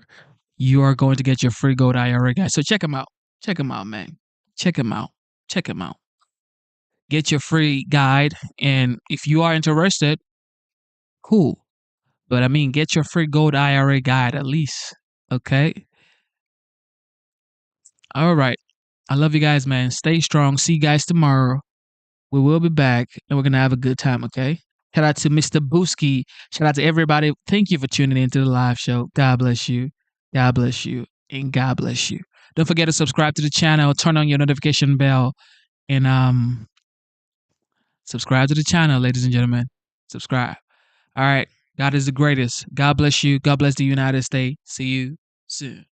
You are going to get your free gold IRA guide. So check them out. Check them out, man. Check them out. Check them out. Get your free guide. And if you are interested, cool. But I mean, get your free gold IRA guide at least. Okay. All right. I love you guys, man. Stay strong. See you guys tomorrow. We will be back and we're going to have a good time, okay? Shout out to Mr. Booski. Shout out to everybody. Thank you for tuning in to the live show. God bless you. God bless you. And God bless you. Don't forget to subscribe to the channel. Turn on your notification bell. And subscribe to the channel, ladies and gentlemen. Subscribe. All right. God is the greatest. God bless you. God bless the United States. See you soon.